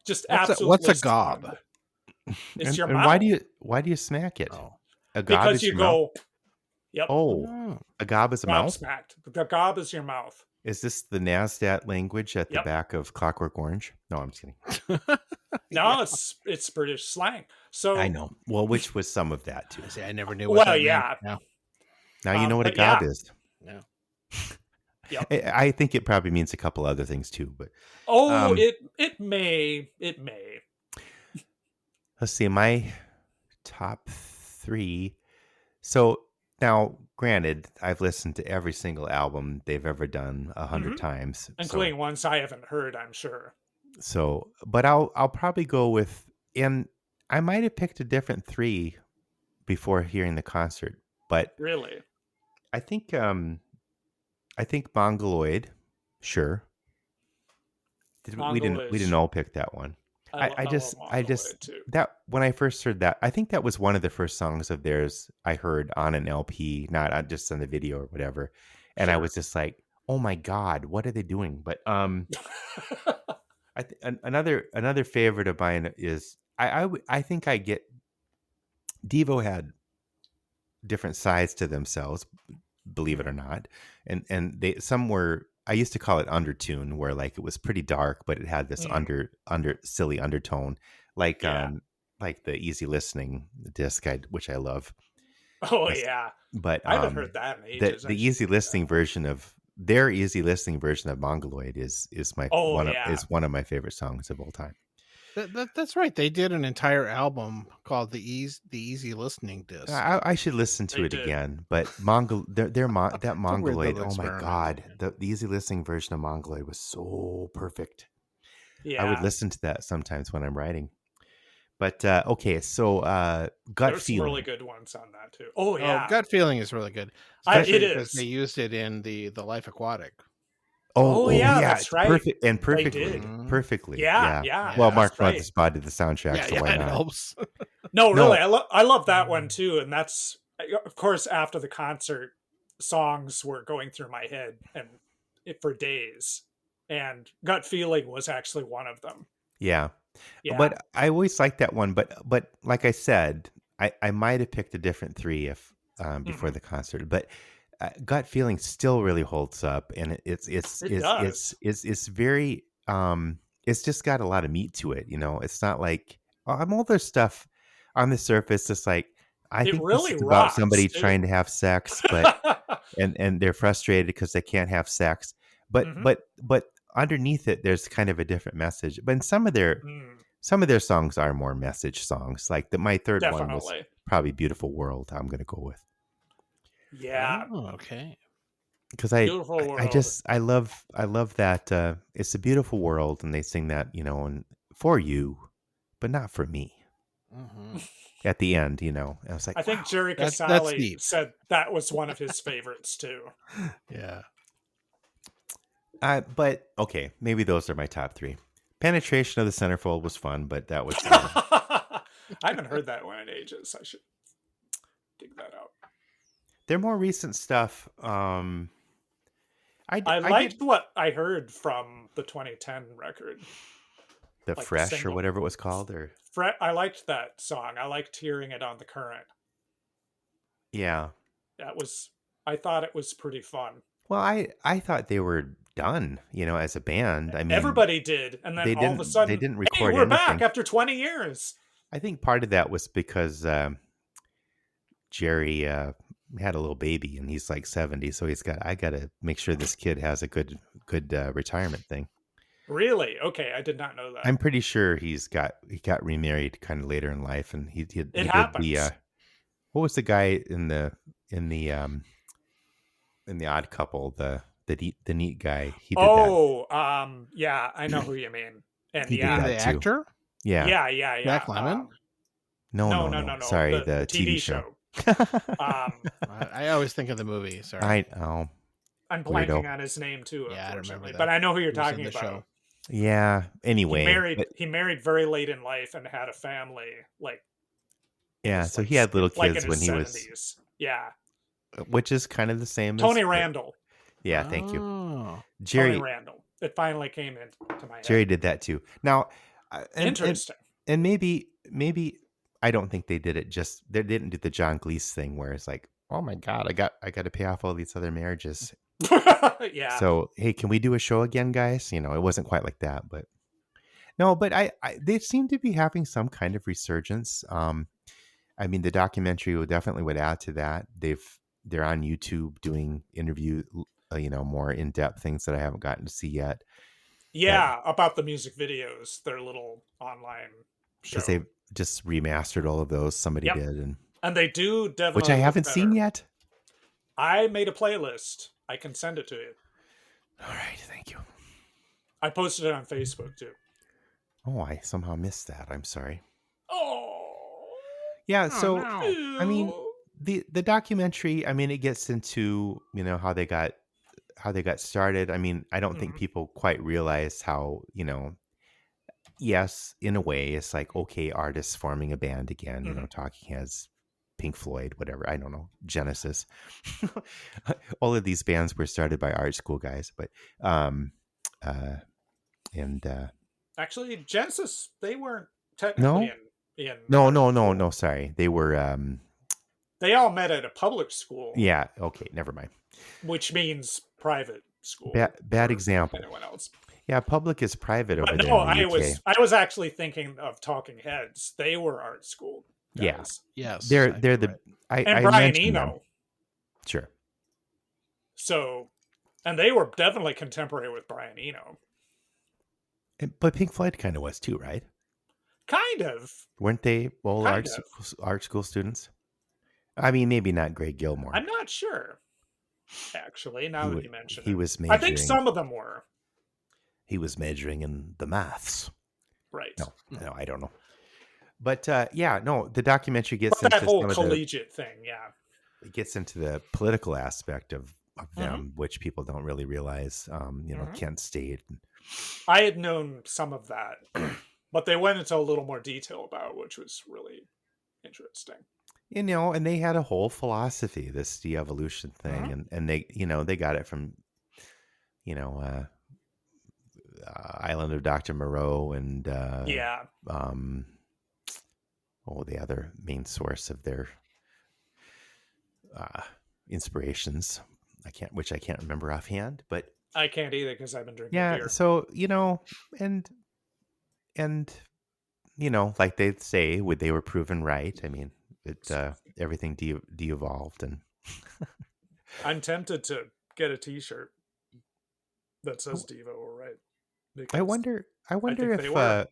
[SPEAKER 5] Just absolutely.
[SPEAKER 2] What's a gob?
[SPEAKER 5] stunned. It's your
[SPEAKER 1] And
[SPEAKER 5] mouth.
[SPEAKER 1] why do you smack it?
[SPEAKER 2] Oh.
[SPEAKER 1] A gob
[SPEAKER 5] Because
[SPEAKER 1] is
[SPEAKER 5] you
[SPEAKER 1] your mouth?
[SPEAKER 5] go, yep,
[SPEAKER 1] Oh, a gob is a mouth.
[SPEAKER 5] gobsmacked. The gob is your mouth.
[SPEAKER 1] Is this the NASDAQ language at the
[SPEAKER 5] Yep.
[SPEAKER 1] back of Clockwork Orange? No, I'm just kidding.
[SPEAKER 5] No, it's British slang. So
[SPEAKER 1] I know. Well, which was some of that too.
[SPEAKER 2] See, I never knew. What
[SPEAKER 5] Well,
[SPEAKER 2] that meant.
[SPEAKER 5] yeah.
[SPEAKER 1] Now you know what a
[SPEAKER 5] but
[SPEAKER 1] gob
[SPEAKER 5] yeah.
[SPEAKER 1] is.
[SPEAKER 2] Yeah.
[SPEAKER 5] Yep.
[SPEAKER 1] I think it probably means a couple other things too. But
[SPEAKER 5] Oh,
[SPEAKER 1] Um,
[SPEAKER 5] it may.
[SPEAKER 1] let's see, my top three. So now, granted, I've listened to every single album they've ever done 100
[SPEAKER 5] Mhm.
[SPEAKER 1] times,
[SPEAKER 5] Including ones I haven't heard, I'm sure.
[SPEAKER 1] but I'll probably go with, and I might have picked a different three before hearing the concert, but
[SPEAKER 5] Really.
[SPEAKER 1] I think Mongoloid, sure. We didn't all pick that one. I just
[SPEAKER 5] too.
[SPEAKER 1] that when I first heard that, I think that was one of the first songs of theirs I heard on an LP, not just on the video or whatever. And I
[SPEAKER 5] Sure.
[SPEAKER 1] was just like, "Oh my God, what are they doing?" But another favorite of mine is I think I get Devo had different sides to themselves, believe it or not, and some were, I used to call it undertune, where like it was pretty dark, but it had this under silly undertone, like
[SPEAKER 5] Yeah.
[SPEAKER 1] like the Easy Listening disc, which I love.
[SPEAKER 5] Oh
[SPEAKER 1] That's-
[SPEAKER 5] yeah.
[SPEAKER 1] But
[SPEAKER 5] I haven't heard that in ages.
[SPEAKER 1] the Easy Listening version of their Easy Listening version of Mongoloid is my
[SPEAKER 5] Oh,
[SPEAKER 1] one
[SPEAKER 5] yeah.
[SPEAKER 1] is one of my favorite songs of all time.
[SPEAKER 2] That's right. They did an entire album called the Easy Listening Disc.
[SPEAKER 1] I should listen to
[SPEAKER 5] They
[SPEAKER 1] it
[SPEAKER 5] did.
[SPEAKER 1] again, but that Mongoloid,
[SPEAKER 2] little
[SPEAKER 1] oh my
[SPEAKER 2] experiment,
[SPEAKER 1] God,
[SPEAKER 2] yeah.
[SPEAKER 1] the Easy Listening version of Mongoloid was so perfect.
[SPEAKER 5] Yeah.
[SPEAKER 1] I would listen to that sometimes when I'm writing. But okay, so Gut
[SPEAKER 5] There's some
[SPEAKER 1] Feeling.
[SPEAKER 5] really good ones on that too. Oh yeah.
[SPEAKER 2] Gut Feeling is really good.
[SPEAKER 5] It
[SPEAKER 2] Especially because
[SPEAKER 5] is.
[SPEAKER 2] they used it in the Life Aquatic.
[SPEAKER 5] Oh, yeah, that's
[SPEAKER 1] it's
[SPEAKER 5] right.
[SPEAKER 1] Perfect and
[SPEAKER 5] They
[SPEAKER 1] perfectly,
[SPEAKER 5] did.
[SPEAKER 1] perfectly.
[SPEAKER 5] Yeah.
[SPEAKER 1] Well,
[SPEAKER 5] that's
[SPEAKER 1] Mark
[SPEAKER 5] right.
[SPEAKER 1] Mothersbaugh did the soundtrack, so why
[SPEAKER 2] it
[SPEAKER 1] not?
[SPEAKER 2] helps.
[SPEAKER 5] No,
[SPEAKER 1] No.
[SPEAKER 5] really, I love that one too, and that's of course after the concert. songs were going through my head and for days, and Gut Feeling was actually one of them.
[SPEAKER 1] Yeah.
[SPEAKER 5] Yeah.
[SPEAKER 1] But I always liked that one. But like I said, I might have picked a different three if before the concert. But Gut Feeling still really holds up, and
[SPEAKER 5] It does.
[SPEAKER 1] it's very it's just got a lot of meat to it. You know, it's not like all their stuff on the surface. It's like I
[SPEAKER 5] It
[SPEAKER 1] think this
[SPEAKER 5] really
[SPEAKER 1] is about
[SPEAKER 5] rocks
[SPEAKER 1] somebody trying
[SPEAKER 5] too.
[SPEAKER 1] to have sex, but and they're frustrated because they can't have sex. But
[SPEAKER 5] Mhm.
[SPEAKER 1] but underneath it, there's kind of a different message. But in some of their
[SPEAKER 5] Mm,
[SPEAKER 1] songs are more message songs. Like my third one was
[SPEAKER 5] definitely.
[SPEAKER 1] probably "Beautiful World." I'm gonna go with
[SPEAKER 5] Yeah.
[SPEAKER 2] Oh, okay.
[SPEAKER 1] because
[SPEAKER 5] Beautiful World.
[SPEAKER 1] I love that it's a beautiful world, and they sing that and for you, but not for me.
[SPEAKER 2] Hmm.
[SPEAKER 1] At the end, I was
[SPEAKER 5] I
[SPEAKER 1] like,
[SPEAKER 5] think
[SPEAKER 1] wow.
[SPEAKER 5] Jerry
[SPEAKER 2] That's
[SPEAKER 5] Casale
[SPEAKER 2] deep.
[SPEAKER 5] said that was one of his favorites too.
[SPEAKER 2] Yeah.
[SPEAKER 1] But okay, maybe those are my top three. Penetration of the Centerfold was fun, but that was
[SPEAKER 5] I haven't heard that one in ages. I should dig that out.
[SPEAKER 1] their more recent stuff.
[SPEAKER 5] I
[SPEAKER 1] I did
[SPEAKER 5] liked what I heard from the 2010 record,
[SPEAKER 1] the
[SPEAKER 5] like the
[SPEAKER 1] Fresh or
[SPEAKER 5] single.
[SPEAKER 1] whatever it was called, or
[SPEAKER 5] I liked that song. I liked hearing it on the Current.
[SPEAKER 1] yeah.
[SPEAKER 5] That was. I thought it was pretty fun.
[SPEAKER 1] Well, I thought they were done, as a band. I mean,
[SPEAKER 5] Everybody did, and then all of a
[SPEAKER 1] they
[SPEAKER 5] sudden,
[SPEAKER 1] didn't
[SPEAKER 5] hey,
[SPEAKER 1] record
[SPEAKER 5] we're back
[SPEAKER 1] anything.
[SPEAKER 5] after 20 years.
[SPEAKER 1] I think part of that was because Jerry had a little baby, and he's like 70, so I got to make sure this kid has a good retirement thing.
[SPEAKER 5] Really? Okay, I did not know that.
[SPEAKER 1] I'm pretty sure he got remarried kind of later in life, and he
[SPEAKER 5] It
[SPEAKER 1] did the
[SPEAKER 5] happens.
[SPEAKER 1] what was the guy in the Odd Couple, the neat guy, he did that.
[SPEAKER 5] Oh, yeah, I know who you mean. And
[SPEAKER 1] He
[SPEAKER 2] You
[SPEAKER 1] did
[SPEAKER 2] mean
[SPEAKER 5] yeah,
[SPEAKER 2] the
[SPEAKER 1] that too.
[SPEAKER 2] actor?
[SPEAKER 1] Yeah.
[SPEAKER 5] yeah.
[SPEAKER 2] Jack Lemmon?
[SPEAKER 5] No.
[SPEAKER 1] Sorry,
[SPEAKER 5] The
[SPEAKER 1] the TV show.
[SPEAKER 2] I always think of the movie. Sorry.
[SPEAKER 5] I'm
[SPEAKER 1] Weirdo.
[SPEAKER 5] blanking on his name too,
[SPEAKER 2] Yeah, I remember
[SPEAKER 5] unfortunately.
[SPEAKER 2] that.
[SPEAKER 5] But I know who you're
[SPEAKER 2] He was in
[SPEAKER 5] talking
[SPEAKER 2] the
[SPEAKER 5] about.
[SPEAKER 2] show.
[SPEAKER 1] Yeah. Anyway,
[SPEAKER 5] He married very late in life and had a family. Like
[SPEAKER 1] yeah.
[SPEAKER 5] was
[SPEAKER 1] So he had little
[SPEAKER 5] like
[SPEAKER 1] kids
[SPEAKER 5] in
[SPEAKER 1] when
[SPEAKER 5] his
[SPEAKER 1] he
[SPEAKER 5] 70s.
[SPEAKER 1] was,
[SPEAKER 5] Yeah,
[SPEAKER 1] which is kind of the same
[SPEAKER 5] Tony
[SPEAKER 1] as.
[SPEAKER 5] Randall.
[SPEAKER 1] Yeah. Thank you,
[SPEAKER 2] Oh.
[SPEAKER 5] Tony
[SPEAKER 1] Jerry.
[SPEAKER 5] Randall. It finally came into my head.
[SPEAKER 1] Jerry did that too. Now,
[SPEAKER 5] Interesting.
[SPEAKER 1] and maybe I don't think they did it. They didn't do the John Cleese thing where it's like, oh my god, I got to pay off all these other marriages.
[SPEAKER 5] Yeah.
[SPEAKER 1] So hey, can we do a show again, guys? It wasn't quite like that, but no. But they seem to be having some kind of resurgence. I mean, the documentary would add to that. They're on YouTube doing interview, more in depth things that I haven't gotten to see yet.
[SPEAKER 5] Yeah, about the music videos, their little online show.
[SPEAKER 1] Because they've just remastered all of those. Somebody did,
[SPEAKER 5] and they do definitely,
[SPEAKER 1] which I haven't seen yet.
[SPEAKER 5] I made a playlist. I can send it to you.
[SPEAKER 1] All right, thank you.
[SPEAKER 5] I posted it on Facebook too.
[SPEAKER 1] Oh, I somehow missed that. I'm sorry.
[SPEAKER 5] Oh,
[SPEAKER 1] yeah. So
[SPEAKER 2] no.
[SPEAKER 1] I mean, the documentary. I mean, it gets into how they got started. I mean, I don't think people quite realize how yes, in a way, it's like, okay, artists forming a band again. Talking Heads, Pink Floyd, whatever. I don't know, Genesis. All of these bands were started by art school guys, but
[SPEAKER 5] actually, Genesis, they weren't technically in
[SPEAKER 1] no. Sorry, they were.
[SPEAKER 5] They all met at a public school.
[SPEAKER 1] Yeah. Okay. Never mind.
[SPEAKER 5] Which means private school.
[SPEAKER 1] Bad example.
[SPEAKER 5] Anyone else?
[SPEAKER 1] Yeah, public is private over there.
[SPEAKER 5] No,
[SPEAKER 1] in the UK.
[SPEAKER 5] I was actually thinking of Talking Heads. They were art school guys.
[SPEAKER 1] Yeah.
[SPEAKER 2] Yes.
[SPEAKER 1] They're the
[SPEAKER 5] and
[SPEAKER 1] I
[SPEAKER 5] Brian Eno.
[SPEAKER 1] Sure.
[SPEAKER 5] So, and they were definitely contemporary with Brian Eno.
[SPEAKER 1] But Pink Floyd kind of was too, right?
[SPEAKER 5] Kind of.
[SPEAKER 1] Weren't they all art school students? I mean, maybe not Greg Gilmore.
[SPEAKER 5] I'm not sure. Actually, now that you mention it.
[SPEAKER 1] He was majoring.
[SPEAKER 5] I think some of them were.
[SPEAKER 1] He was majoring in the maths.
[SPEAKER 5] Right.
[SPEAKER 1] No, I don't know. But the documentary gets into
[SPEAKER 5] that whole collegiate thing, yeah.
[SPEAKER 1] It gets into the political aspect of them, which people don't really realize. Kent State.
[SPEAKER 5] I had known some of that, but they went into a little more detail about, which was really interesting.
[SPEAKER 1] and they had a whole philosophy, this de-evolution thing, and they, they got it from, you know, Island of Dr. Moreau and
[SPEAKER 5] Yeah.
[SPEAKER 1] the other main source of their inspirations. Which I can't remember offhand, but
[SPEAKER 5] I can't either because I've been drinking
[SPEAKER 1] yeah.
[SPEAKER 5] beer.
[SPEAKER 1] So and like they say, they were proven right. I mean, everything de-evolved, and
[SPEAKER 5] I'm tempted to get a T-shirt that says Devo, right?
[SPEAKER 1] I
[SPEAKER 5] Because
[SPEAKER 1] wonder. I wonder
[SPEAKER 5] think they were.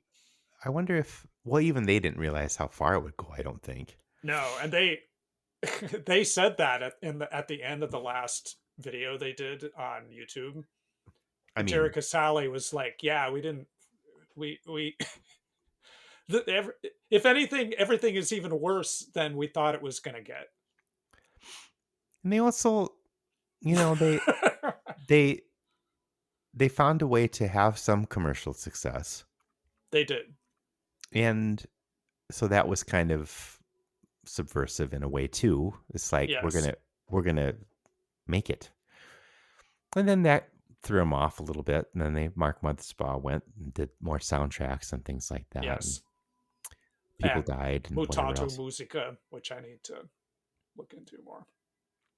[SPEAKER 1] I wonder if. Well, even they didn't realize how far it would go. I don't think.
[SPEAKER 5] No, and they they said that at the end of the last video they did on YouTube.
[SPEAKER 1] I
[SPEAKER 5] Jerry
[SPEAKER 1] mean,
[SPEAKER 5] Casale was like, "Yeah, we didn't. We if anything, everything is even worse than we thought it was going to get."
[SPEAKER 1] and they also, they they they found a way to have some commercial success,
[SPEAKER 5] They did.
[SPEAKER 1] and so that was kind of subversive in a way too. It's like
[SPEAKER 5] Yes.
[SPEAKER 1] we're gonna make it, and then that threw them off a little bit. And then Mark Mothersbaugh went and did more soundtracks and things like that.
[SPEAKER 5] Yes.
[SPEAKER 1] And people
[SPEAKER 5] And
[SPEAKER 1] died and whatever
[SPEAKER 5] Mutato
[SPEAKER 1] else.
[SPEAKER 5] Musica, which I need to look into more.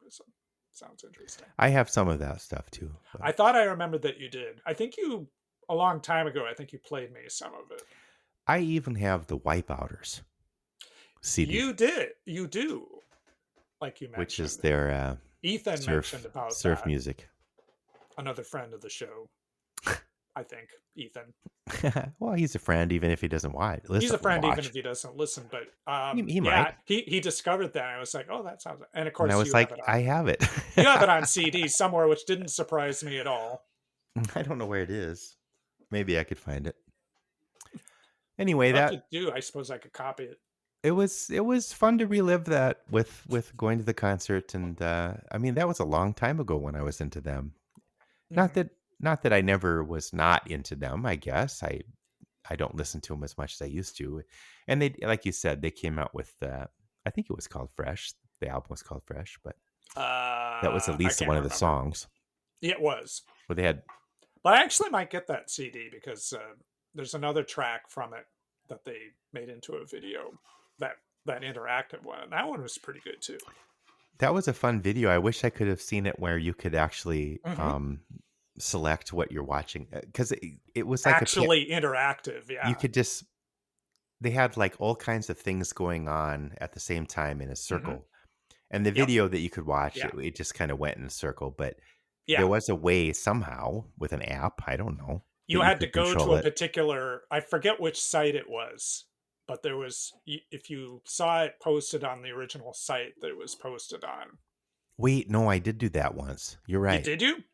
[SPEAKER 5] So, sounds interesting.
[SPEAKER 1] I have some of that stuff too. But
[SPEAKER 5] I thought I remembered that you did. I think a long time ago, I think you played me some of it.
[SPEAKER 1] I even have the Wipeouters CD.
[SPEAKER 5] You did. You do. Like you mentioned.
[SPEAKER 1] Which is their
[SPEAKER 5] Ethan mentioned about
[SPEAKER 1] surf
[SPEAKER 5] that.
[SPEAKER 1] music.
[SPEAKER 5] Another friend of the show. I think Ethan.
[SPEAKER 1] Well, he's a friend even if he doesn't watch.
[SPEAKER 5] He's a friend even if he doesn't listen. But
[SPEAKER 1] he might.
[SPEAKER 5] He discovered that. I was like, oh, that sounds. And of course,
[SPEAKER 1] and I was like, I have it.
[SPEAKER 5] You have it on CD somewhere, which didn't surprise me at all.
[SPEAKER 1] I don't know where it is. Maybe I could find it. Anyway,
[SPEAKER 5] I suppose I could copy it.
[SPEAKER 1] It was fun to relive that with going to the concert, and I mean that was a long time ago when I was into them.
[SPEAKER 5] Mm-hmm.
[SPEAKER 1] Not that I never was not into them. I guess I don't listen to them as much as I used to. And they, like you said, they came out with I think it was called Fresh. The album was called Fresh, but that was at least one of the songs.
[SPEAKER 5] It was.
[SPEAKER 1] Where they had.
[SPEAKER 5] But I actually might get that CD because there's another track from it that they made into a video, that interactive one, and that one was pretty good too.
[SPEAKER 1] That was a fun video. I wish I could have seen it where you could actually select what you're watching, because it was like
[SPEAKER 5] actually interactive. Yeah,
[SPEAKER 1] you could just. They had like all kinds of things going on at the same time in a circle, and the video that you could watch, it just kind of went in a circle. But there was a way somehow with an app. I don't know.
[SPEAKER 5] You had to go to a particular. I forget which site it was. But there was, if you saw it posted on the original site that it was posted on.
[SPEAKER 1] Wait, no, I did do that once. You're right.
[SPEAKER 5] Did you?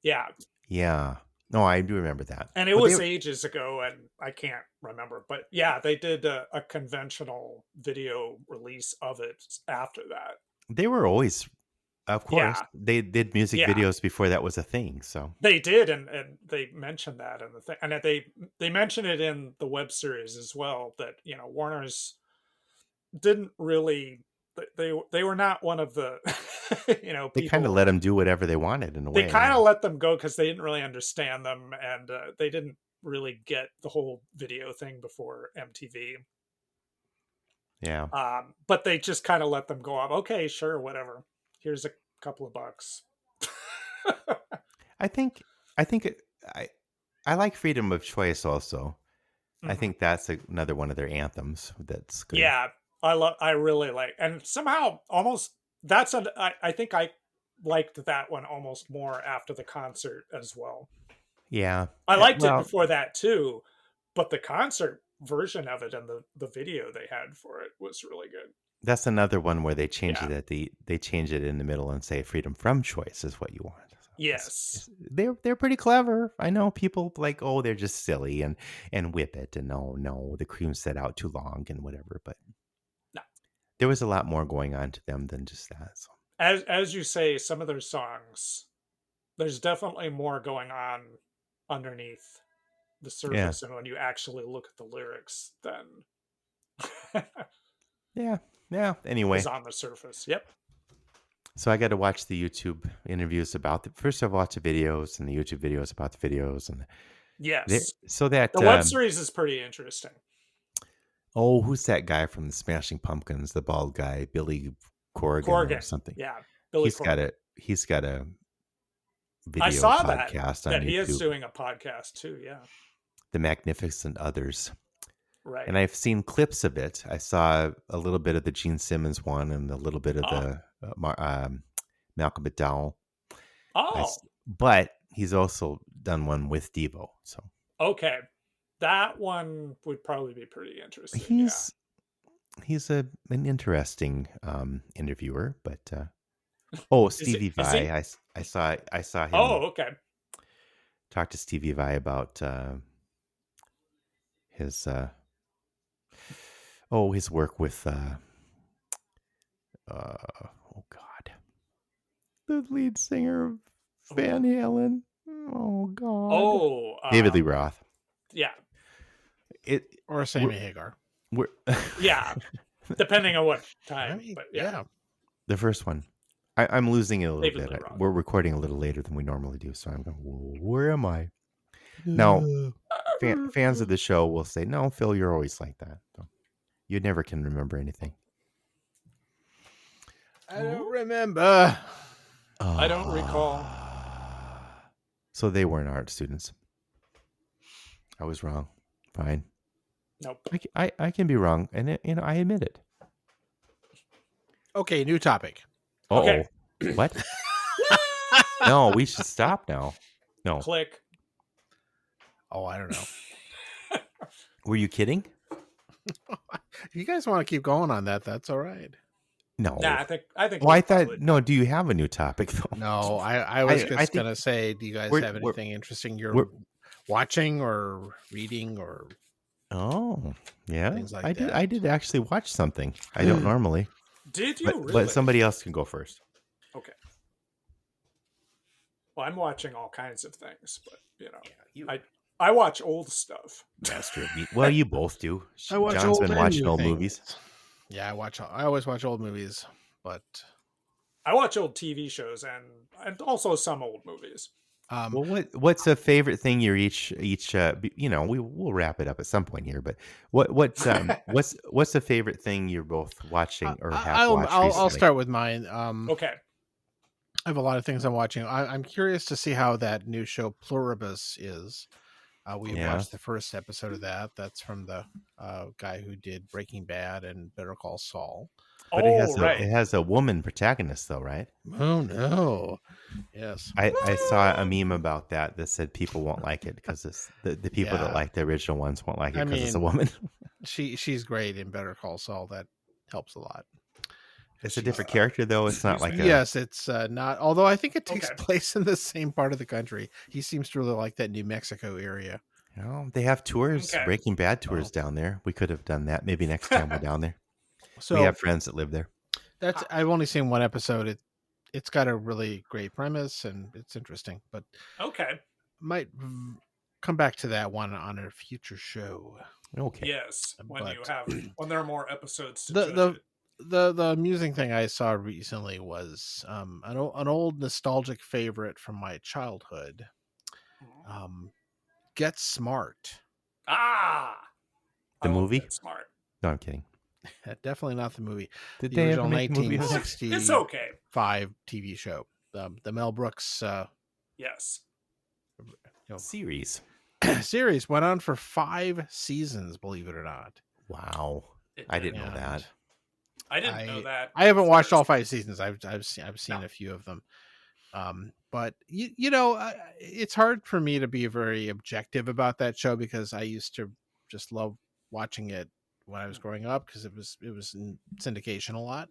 [SPEAKER 5] Yeah.
[SPEAKER 1] Yeah. No, I do remember that.
[SPEAKER 5] And it was ages ago, and I can't remember. But yeah, they did a conventional video release of it after that.
[SPEAKER 1] They were always, of course, they did music videos before that was a thing. So
[SPEAKER 5] they did, and they mentioned that in the thing, and they mentioned it in the web series as well. That Warner's didn't really. They were not one of the
[SPEAKER 1] they kind of let them do whatever they wanted in a way.
[SPEAKER 5] They kind of let them go because they didn't really understand them, and they didn't really get the whole video thing before MTV.
[SPEAKER 1] Yeah.
[SPEAKER 5] But they just kind of let them go off. Okay, sure, whatever. Here's a couple of bucks.
[SPEAKER 1] I think I like freedom of choice also. Mm-hmm. I think that's another one of their anthems that's good.
[SPEAKER 5] Yeah, I really like, and somehow almost I think I liked that one almost more after the concert as well.
[SPEAKER 1] Yeah.
[SPEAKER 5] I liked it before that too, but the concert version of it and the video they had for it was really good.
[SPEAKER 1] That's another one where they change it they change it in the middle and say freedom from choice is what you want. So
[SPEAKER 5] yes.
[SPEAKER 1] They're pretty clever. I know people like, oh, they're just silly and whip it and no, the cream set out too long and whatever, but
[SPEAKER 5] no.
[SPEAKER 1] There was a lot more going on to them than just that. So.
[SPEAKER 5] As you say, some of their songs, there's definitely more going on underneath the surface, and when you actually look at the lyrics, then
[SPEAKER 1] yeah. Yeah. Anyway,
[SPEAKER 5] is on the surface. Yep.
[SPEAKER 1] so I got to watch the YouTube interviews about the first. I watched the videos and the YouTube videos about the videos, and
[SPEAKER 5] Yes.
[SPEAKER 1] so that
[SPEAKER 5] The web series is pretty interesting.
[SPEAKER 1] oh, who's that guy from the Smashing Pumpkins? The bald guy, Billy Corrigan or something.
[SPEAKER 5] Yeah. Billy Corrigan.
[SPEAKER 1] He's got a video
[SPEAKER 5] I saw
[SPEAKER 1] podcast on
[SPEAKER 5] that he is
[SPEAKER 1] YouTube.
[SPEAKER 5] doing a podcast too. Yeah.
[SPEAKER 1] The Magnificent Others.
[SPEAKER 5] Right.
[SPEAKER 1] And I've seen clips of it. I saw a little bit of the Gene Simmons one and a little bit of the Malcolm McDowell.
[SPEAKER 5] Oh.
[SPEAKER 1] But he's also done one with Devo. So
[SPEAKER 5] okay, that one would probably be pretty interesting.
[SPEAKER 1] He's an interesting interviewer. But Stevie Vai. I saw him.
[SPEAKER 5] Oh, okay.
[SPEAKER 1] Talk to Stevie Vai about his work with oh God, the lead singer of Van Halen. Oh God.
[SPEAKER 5] Oh,
[SPEAKER 1] David Lee Roth.
[SPEAKER 5] Yeah.
[SPEAKER 2] Or Sammy Hagar.
[SPEAKER 5] Yeah. Depending on what time. But yeah.
[SPEAKER 1] The first one. I'm losing it a little
[SPEAKER 5] David
[SPEAKER 1] bit.
[SPEAKER 5] Lee Roth.
[SPEAKER 1] We're recording a little later than we normally do, so I'm going, where am I? Now, fans of the show will say, no, Phil, you're always like that. So you never can remember anything.
[SPEAKER 2] I don't remember.
[SPEAKER 5] I don't recall.
[SPEAKER 1] So they weren't art students. I was wrong. Fine.
[SPEAKER 5] Nope.
[SPEAKER 1] I can be wrong, and I admit it.
[SPEAKER 2] Okay, new topic.
[SPEAKER 5] Okay.
[SPEAKER 1] What? No, we should stop now. No.
[SPEAKER 5] Click.
[SPEAKER 2] Oh, I don't know.
[SPEAKER 1] Were you kidding?
[SPEAKER 2] If you guys want to keep going on that, that's all right.
[SPEAKER 1] No.
[SPEAKER 5] Nah, I think.
[SPEAKER 1] Well, I thought. No. Do you have a new topic though?
[SPEAKER 2] No, I was just gonna say, do you guys have anything interesting you're watching or reading or?
[SPEAKER 1] Oh, yeah.
[SPEAKER 2] Things like
[SPEAKER 1] I
[SPEAKER 2] that.
[SPEAKER 1] I did actually watch something. I don't normally.
[SPEAKER 5] Did you really?
[SPEAKER 1] But somebody else can go first.
[SPEAKER 5] Okay. Well, I'm watching all kinds of things, but I watch old stuff.
[SPEAKER 1] That's true. Well, you both do.
[SPEAKER 2] John's
[SPEAKER 1] been watching old movies.
[SPEAKER 2] Yeah, I always watch old movies, but
[SPEAKER 5] I watch old TV shows and also some old movies.
[SPEAKER 1] Well, what's a favorite thing you're each we'll wrap it up at some point here, but what's the favorite thing you're both watching or have watched recently?
[SPEAKER 2] I'll start with mine.
[SPEAKER 5] Okay.
[SPEAKER 2] I have a lot of things I'm watching. I'm curious to see how that new show Pluribus is. We watched the first episode of that. That's from the guy who did Breaking Bad and Better Call Saul.
[SPEAKER 1] But it has a woman protagonist, though, right?
[SPEAKER 2] Oh no! Yes,
[SPEAKER 1] I saw a meme about that said people won't like it because the people that like the original ones won't like it because it's a woman.
[SPEAKER 2] she's great in Better Call Saul. That helps a lot.
[SPEAKER 1] It's a different character, though. It's not like
[SPEAKER 2] yes, it's not. Although I think it takes place in the same part of the country. He seems to really like that New Mexico area.
[SPEAKER 1] They have tours, Breaking Bad tours down there. We could have done that. Maybe next time we're down there. So we have friends that live there.
[SPEAKER 2] I've only seen one episode. It's got a really great premise and it's interesting, but might come back to that one on a future show.
[SPEAKER 1] Okay.
[SPEAKER 5] Yes, when there are more episodes.
[SPEAKER 2] The amusing thing I saw recently was an old nostalgic favorite from my childhood. Get Smart.
[SPEAKER 1] The movie?
[SPEAKER 5] Get Smart.
[SPEAKER 1] No, I'm kidding.
[SPEAKER 2] Definitely not the movie.
[SPEAKER 1] Did
[SPEAKER 2] the
[SPEAKER 1] they
[SPEAKER 2] original
[SPEAKER 1] ever make a movie?
[SPEAKER 2] 1965
[SPEAKER 5] It's okay.
[SPEAKER 2] TV show. The Mel Brooks
[SPEAKER 1] series.
[SPEAKER 2] Series went on for 5 seasons, believe it or not.
[SPEAKER 1] Wow. I didn't know that.
[SPEAKER 5] I didn't know that.
[SPEAKER 2] I haven't watched all 5 seasons. I've seen a few of them. But it's hard for me to be very objective about that show because I used to just love watching it when I was growing up because it was in syndication a lot,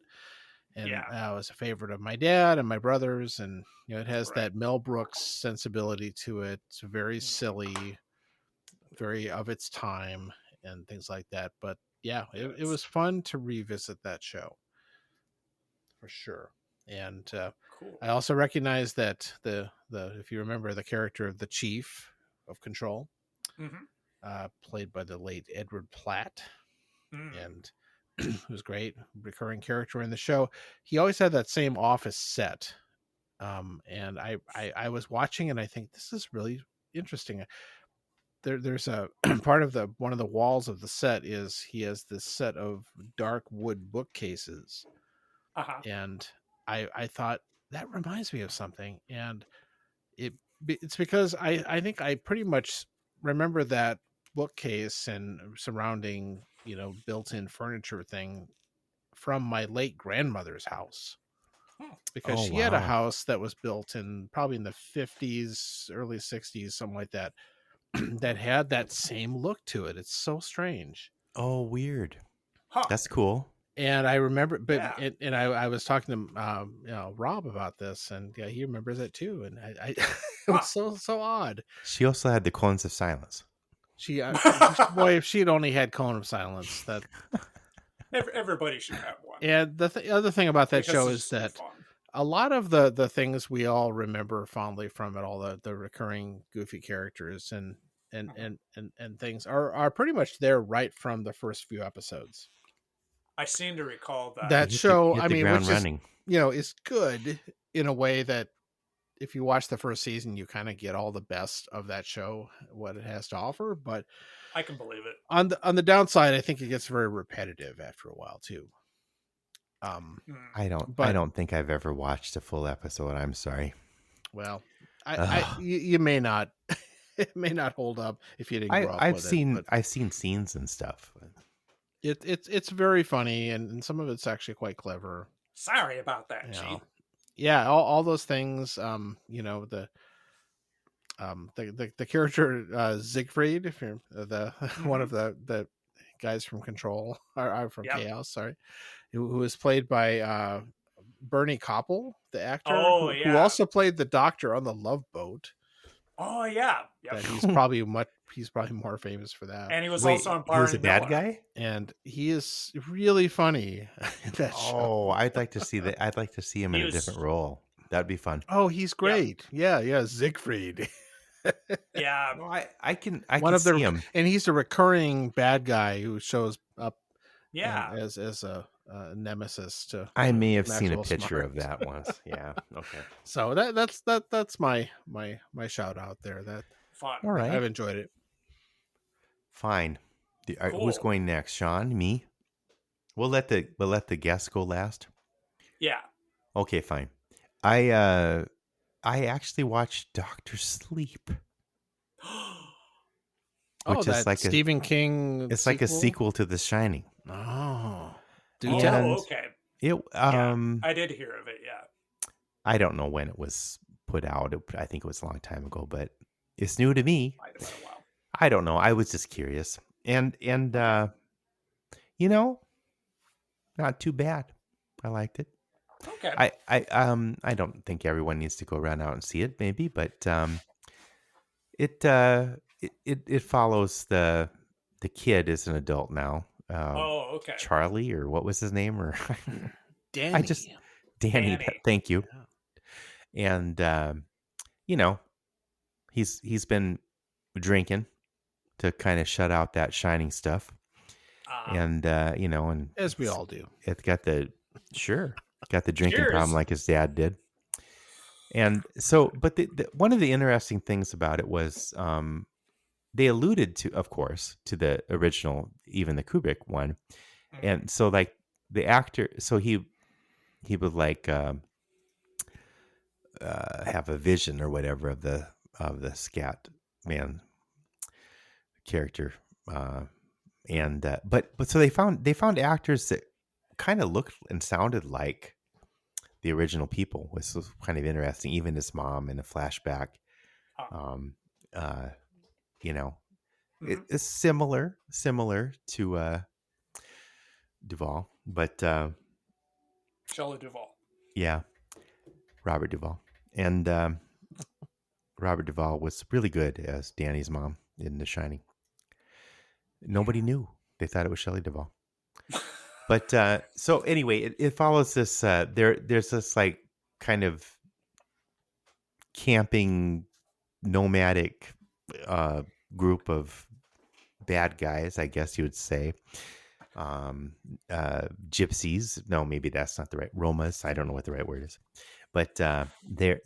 [SPEAKER 2] and I was a favorite of my dad and my brothers, and it has that Mel Brooks sensibility to it. It's very silly, very of its time, and things like that. But it was fun to revisit that show for sure. And
[SPEAKER 5] cool.
[SPEAKER 2] I also recognize that the if you remember the character of the Chief of Control, played by the late Edward Platt, and who's great, recurring character in the show. He always had that same office set. And I was watching and I think this is really interesting. There's a part of one of the walls of the set is he has this set of dark wood bookcases,
[SPEAKER 5] Uh-huh.
[SPEAKER 2] and I thought that reminds me of something, and it's because I think I pretty much remember that bookcase and surrounding built-in furniture thing from my late grandmother's house, because
[SPEAKER 1] Oh
[SPEAKER 2] she had a
[SPEAKER 1] wow.
[SPEAKER 2] house that was built in probably in the 50s, early 60s, something like that, that had that same look to it. It's so strange.
[SPEAKER 1] Oh, weird.
[SPEAKER 5] Huh.
[SPEAKER 1] That's cool.
[SPEAKER 2] And I remember, but
[SPEAKER 5] Yeah.
[SPEAKER 2] and I was talking to Rob about this, and yeah, he remembers it too. And I it was so odd.
[SPEAKER 1] She also had the cones of silence.
[SPEAKER 2] She boy, if she had only had Cone of Silence, that.
[SPEAKER 5] Everybody should have one.
[SPEAKER 2] And the other thing about that
[SPEAKER 5] because
[SPEAKER 2] show
[SPEAKER 5] it's
[SPEAKER 2] is
[SPEAKER 5] just so
[SPEAKER 2] that
[SPEAKER 5] fun.
[SPEAKER 2] a lot of the things we all remember fondly from it, all the recurring goofy characters and things are pretty much there right from the first few episodes.
[SPEAKER 5] I seem to recall that.
[SPEAKER 2] That
[SPEAKER 1] You
[SPEAKER 2] show,
[SPEAKER 1] hit
[SPEAKER 2] I
[SPEAKER 1] the
[SPEAKER 2] mean,
[SPEAKER 1] ground
[SPEAKER 2] which
[SPEAKER 1] running.
[SPEAKER 2] is good in a way that if you watch the first season, you kind of get all the best of that show, what it has to offer. But
[SPEAKER 5] I can believe it.
[SPEAKER 2] on the downside, I think it gets very repetitive after a while too.
[SPEAKER 5] Mm.
[SPEAKER 1] I don't think I've ever watched a full episode. I'm sorry.
[SPEAKER 2] Well,
[SPEAKER 1] Ugh.
[SPEAKER 2] you may not, it may not hold up if you didn't grow up
[SPEAKER 1] I've
[SPEAKER 2] with
[SPEAKER 1] seen
[SPEAKER 2] it.
[SPEAKER 1] I've seen scenes and stuff.
[SPEAKER 2] It's very funny, and some of it's actually quite clever.
[SPEAKER 5] Sorry about that,
[SPEAKER 2] You
[SPEAKER 5] G.
[SPEAKER 2] know. Yeah, all those things. The character Siegfried, if you're the one of the guys from Control or from
[SPEAKER 5] Yep.
[SPEAKER 2] Chaos, sorry, who was played by Bernie Koppel, the actor,
[SPEAKER 5] Oh,
[SPEAKER 2] who
[SPEAKER 5] yeah.
[SPEAKER 2] also played the Doctor on the Love Boat.
[SPEAKER 5] Oh yeah. Yep.
[SPEAKER 2] That he's probably more famous for that.
[SPEAKER 5] And he was
[SPEAKER 1] Wait,
[SPEAKER 5] also on
[SPEAKER 1] he
[SPEAKER 5] Barney
[SPEAKER 1] was a bad
[SPEAKER 5] Miller.
[SPEAKER 1] guy?
[SPEAKER 2] And he is really funny in that show.
[SPEAKER 1] Oh, I'd like to see that. I'd like to see him
[SPEAKER 5] He
[SPEAKER 1] in a
[SPEAKER 5] was-
[SPEAKER 1] different role. That'd be fun.
[SPEAKER 2] Oh, he's great. Yeah, Siegfried.
[SPEAKER 5] Yeah.
[SPEAKER 1] No, I can
[SPEAKER 2] One of
[SPEAKER 1] see
[SPEAKER 2] the
[SPEAKER 1] him.
[SPEAKER 2] and he's a recurring bad guy who shows up
[SPEAKER 5] Yeah.
[SPEAKER 2] as a nemesis to
[SPEAKER 1] I may have seen a
[SPEAKER 2] Maxwell
[SPEAKER 1] picture
[SPEAKER 2] Smart.
[SPEAKER 1] of that once. Yeah. Okay.
[SPEAKER 2] So that's my shout out there. That
[SPEAKER 5] Fun.
[SPEAKER 1] All right.
[SPEAKER 2] I've enjoyed it.
[SPEAKER 1] Fine. Who's
[SPEAKER 5] Cool.
[SPEAKER 1] going next? Shawn? Me? We'll let the guests go last.
[SPEAKER 5] Yeah.
[SPEAKER 1] Okay, fine. I actually watched Doctor Sleep,
[SPEAKER 2] Oh,
[SPEAKER 1] which is
[SPEAKER 2] that
[SPEAKER 1] like
[SPEAKER 2] Stephen King.
[SPEAKER 1] it's like a sequel to The Shining.
[SPEAKER 2] Oh, do
[SPEAKER 1] Yeah.
[SPEAKER 2] tell.
[SPEAKER 1] And
[SPEAKER 5] okay.
[SPEAKER 1] It
[SPEAKER 5] Yeah. I did hear of it. Yeah.
[SPEAKER 1] I don't know when it was put out. I think it was a long time ago, but it's new to me.
[SPEAKER 5] Might have been a while.
[SPEAKER 1] I don't know. I was just curious. And not too bad. I liked it.
[SPEAKER 5] Okay.
[SPEAKER 1] I don't think everyone needs to go run out and see it, maybe, but it follows the kid as an adult now.
[SPEAKER 5] Oh, okay.
[SPEAKER 1] Charlie, or what was his name? Or
[SPEAKER 2] Danny.
[SPEAKER 1] Danny.
[SPEAKER 5] Danny.
[SPEAKER 1] Thank you.
[SPEAKER 2] Yeah.
[SPEAKER 1] And he's been drinking to kind of shut out that Shining stuff, and and
[SPEAKER 2] As we all do.
[SPEAKER 1] It got the drinking
[SPEAKER 5] Cheers.
[SPEAKER 1] problem like his dad did. And so, but one of the interesting things about it was they alluded to, of course, to the original, even the Kubrick one. And so like the actor, so he would like have a vision or whatever of the scat man character. But so they found actors that kind of looked and sounded like the original people, which was kind of interesting. Even his mom in a flashback, it's similar to Duvall, but
[SPEAKER 5] Shelley Duvall.
[SPEAKER 1] yeah, Robert Duvall, and Robert Duvall was really good as Danny's mom in The Shining. Nobody knew; they thought it was Shelley Duvall. But so anyway, it follows this. There's this like kind of camping nomadic group of bad guys, I guess you would say, gypsies. No, maybe that's not the right Romas. I don't know what the right word is, but they're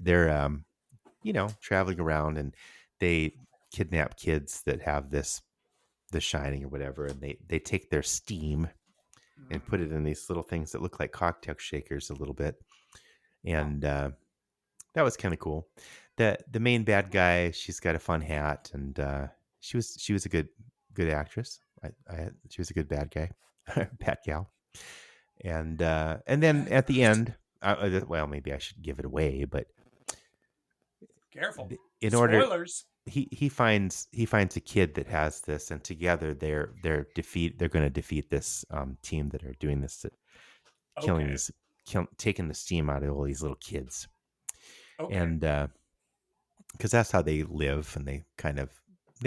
[SPEAKER 1] traveling around, and they kidnap kids that have the shining or whatever, and they take their steam and put it in these little things that look like cocktail shakers a little bit, and that was kind of cool. The main bad guy, she's got a fun hat, and she was a good actress. She was a good bad guy, bad gal, and then at the end, well, maybe I should give it away, but
[SPEAKER 5] Careful.
[SPEAKER 1] in order,
[SPEAKER 5] Spoilers.
[SPEAKER 1] he finds a kid that has this, and together they're going to defeat this team that are doing this, killing
[SPEAKER 5] Okay.
[SPEAKER 1] taking the steam out of all these little kids,
[SPEAKER 5] Okay.
[SPEAKER 1] and because that's how they live, and they